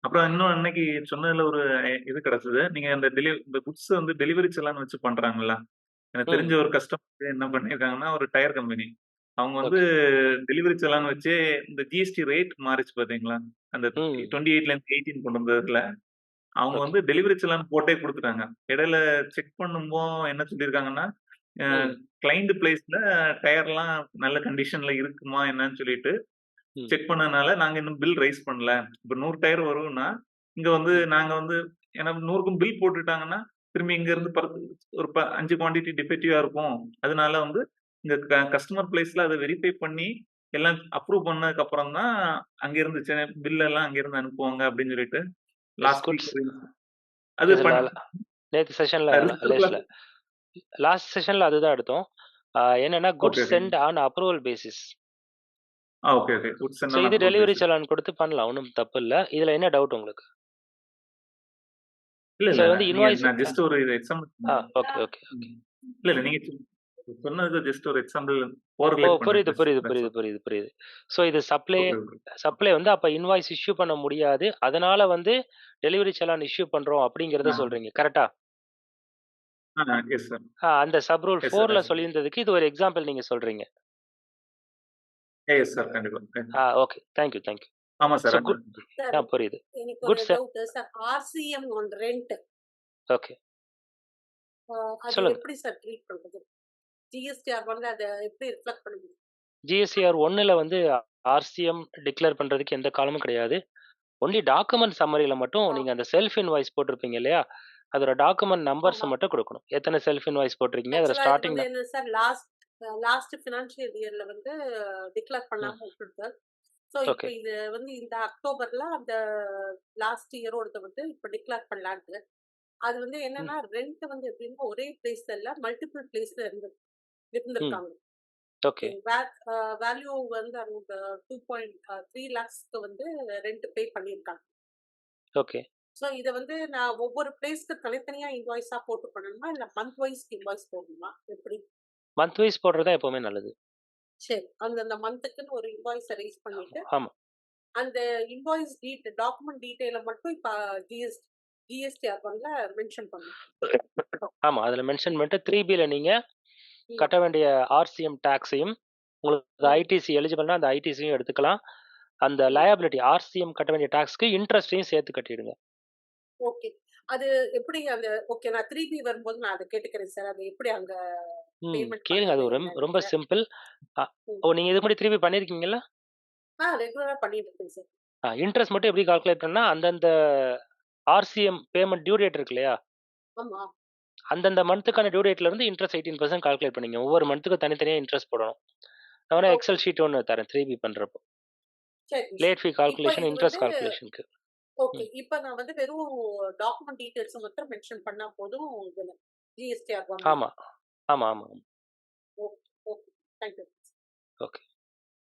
அப்புறம் இன்னும் அன்னைக்கு சொன்னதுல ஒரு இது கிடைச்சது. நீங்க இந்த குட்ஸ் வந்து டெலிவரி செலான் வச்சு பண்றாங்கல்ல. எனக்கு தெரிஞ்ச ஒரு கஸ்டமர் என்ன பண்ணிருக்காங்கன்னா, ஒரு டயர் கம்பெனி அவங்க வந்து டெலிவரி செலான் வச்சு இந்த ஜிஎஸ்டி ரேட் மாறிச்சு பாத்தீங்களா, அந்த 28ல இருந்து 18 கொண்டு வந்ததுல அவங்க வந்து டெலிவரி செலான் போட்டே கொடுத்துட்டாங்க. இடையில செக் பண்ணும்போது என்ன சொல்லியிருக்காங்கன்னா, கிளைண்ட் பிளேஸ்ல டயர்லாம் நல்ல கண்டிஷன்ல இருக்குமா என்னன்னு சொல்லிட்டு செக் பண்ணனால நாங்க இன்னும் பில் ரைஸ் பண்ணல. இப்ப 100 டயர் வரும்னா இங்க வந்து நாங்க வந்து ஏன்னா 100க்கும் பில் போட்டுட்டாங்கன்னா திரும்பி இங்க இருந்து ஒரு 5 குவான்டிட்டி டிஃபெக்டிவா இருக்கும். அதனால வந்து இங்க கஸ்டமர் பிளேஸ்ல அதை வெரிஃபை பண்ணி எல்லாம் அப்ரூவ் பண்ணதுக்கு அப்புறம் தான் அங்க இருந்து பில் எல்லாம் அங்க இருந்து அனுப்புவாங்க அப்படின்னு சொல்லிட்டு லாஸ்ட் குட்ஸ் வீக் அது நேற்று செஷன்ல லாஸ்ட் செஷன்ல அதுதான் எடுத்தோம். என்னன்னா goods sent on approval basis. Okay okay. So இது டெலிவரி சலான் கொடுத்து பண்ணலாம், ஒன்றும் தப்பு இல்லை. இதுல என்ன டவுட் உங்களுக்கு? இல்ல So இல்ல வந்து invoice நான் ஜஸ்ட் ஒரு எக்ஸாம்பிள். Okay okay okay. இல்ல இல்ல நீங்க சொன்னது ஜஸ்ட் ஒரு எக்ஸாம்பிள் புரியுது. ஸோ இது சப்ளை வந்து அப்ப இன்வாய்ஸ் இஷ்யூ பண்ண முடியாது, அதனால வந்து டெலிவரி சலான் இஷ்யூ பண்றோம் அப்படிங்கறத சொல்றீங்க, கரெக்டா? Yes sir. அந்த சப் ரூல் Yes, sir. 4ல சொல்லியிருந்ததுக்கு இது ஒரு எக்ஸாம்பிள் நீங்க சொல்றீங்க. எஸ் சார், கண்டிப்பா. Okay, thank you. ஆமா சார். புரியுது. எனக்கு Good, ஒரு sir. Doubt sir. RCM on rent okay, அது சொல்லுங்க. எப்படி சார் ட்ரீட் பண்றது? ஜிஎஸ்டிஆர் வந்து அதை எப்படி ரிஃப்ளெக்ட் பண்ணுது? ஜிஎஸ்டிஆர் 1ல வந்து ஆர்சிஎம் டிக்ளேர் பண்றதுக்கு எந்த காலமும் கிடையாது. ஒன்லி டாக்குமெண்ட் சம்மரியில மட்டும் நீங்க அந்த செல்ஃப் இன்வாய்ஸ் போட்டிருப்பீங்க இல்லையா, அதோட டாக்குமெண்ட் நம்பர்ஸ் ஆமா. மட்டும் கொடுக்கணும். எத்தனை செல்ஃப் இன்வாய்ஸ் போட்டிருக்கீங்க, அதோட ஆக்சுவலா இது ஸ்டார்டிங் வந்து என்ன சார், லாஸ்ட் ஃபினான்ஷியல் இயர்ல வந்து டிக்ளேர் பண்ணாம விட்டுருக்காரு. ஸோ இப்போ Okay. இது வந்து இந்த அக்டோபர்ல அந்த லாஸ்ட் இயரோட வந்து இப்போ டிக்ளேர் பண்ணலான்ட்டு. அது வந்து என்னன்னா ரெண்ட் வந்து எப்படின்னா ஒரே பிளேஸ்ல இல்ல மல்டிபிள் பிளேஸ்ல இருந்திருக்காங்க. ஓகே, வேல்யூ வந்து அரௌண்ட் 2.3 lakhsக்கு வந்து ரெண்ட் பே பண்ணியிருக்காங்க. ஓகே. ஸோ இதை வந்து நான் ஒவ்வொரு பிளேஸ்க்கு தனித்தனியா இன்வாய்ஸா போட்டு பண்ணணுமா இல்ல மந்த் வைஸ் இன்வாய்ஸ் போடணுமா எப்படி? மந்த் வைஸ் போடுறது தான் எப்பவுமே நல்லது. சரி, அந்த மந்த்துக்குன்னு ஒரு இன்வாய்ஸ் ரைஸ் பண்ணிட்டு ஆமா, அந்த இன்வாய்ஸ் டாக்குமெண்ட் டீடைல மட்டும் இப்ப ஜிஎஸ்டிஆர் வந்து மென்ஷன் பண்ணணும். ஆமா, அதுல மென்ஷன் பண்ணிட்டு 3Bல நீங்க கட்ட வேண்டிய ஆர்சிஎம் டாக்ஸையும், உங்களுக்கு ஐடிசி எலிஜிபிள்னா அந்த ஐடிசியும் எடுத்துக்கலாம். அந்த லயபிலிட்டி ஆர்சிஎம் கட்ட வேண்டிய டாக்ஸ்க்கு இன்ட்ரெஸ்டையும் சேர்த்து கட்டிடுங்க. ஓகே, அது எப்படி அந்த ஓகே நான் 3B வரும்போது நான் அதை கேட்டுக்கிறேன் சார். அது எப்படி அங்க பேமெண்ட் கேளுங்க, அது ரொம்ப சிம்பிள். நீங்க இதுக்கு முன்னாடி 3B பண்ணிருக்கீங்களா? ரெகுலரா பண்ணிட்டு இருக்கேன் சார். இன்ட்ரெஸ்ட் மட்டும் எப்படி கால்குலேட் பண்ணா, அந்தந்த ஆர்சிஎம் பேமெண்ட் டியூ டேட் இருக்கு இல்லையா, ஆமா. அந்தந்த மந்த்துக்கான டியூ டேட்ல இருந்து இன்ட்ரெஸ்ட் 18% கால்குலேட் பண்ணீங்க. ஒவ்வொரு மந்த்துக்கு தனித்தனியா இன்ட்ரெஸ்ட் போடணும். நான் எக்ஸல் ஷீட் ஒன்று தரேன் 3B பண்றப்போ, சரி. லேட் ஃபீ கால்குலேஷன், இன்ட்ரெஸ்ட் கால்குலேஷனுக்கு. ஓகே, இப்போ நான் வந்து வெறும் டாக்குமெண்ட் டீடைல்ஸ் மட்டும் மென்ஷன் பண்ணா போதும் இதுல ஜிஎஸ்டிஆர். ஆமா. Okay, thank you.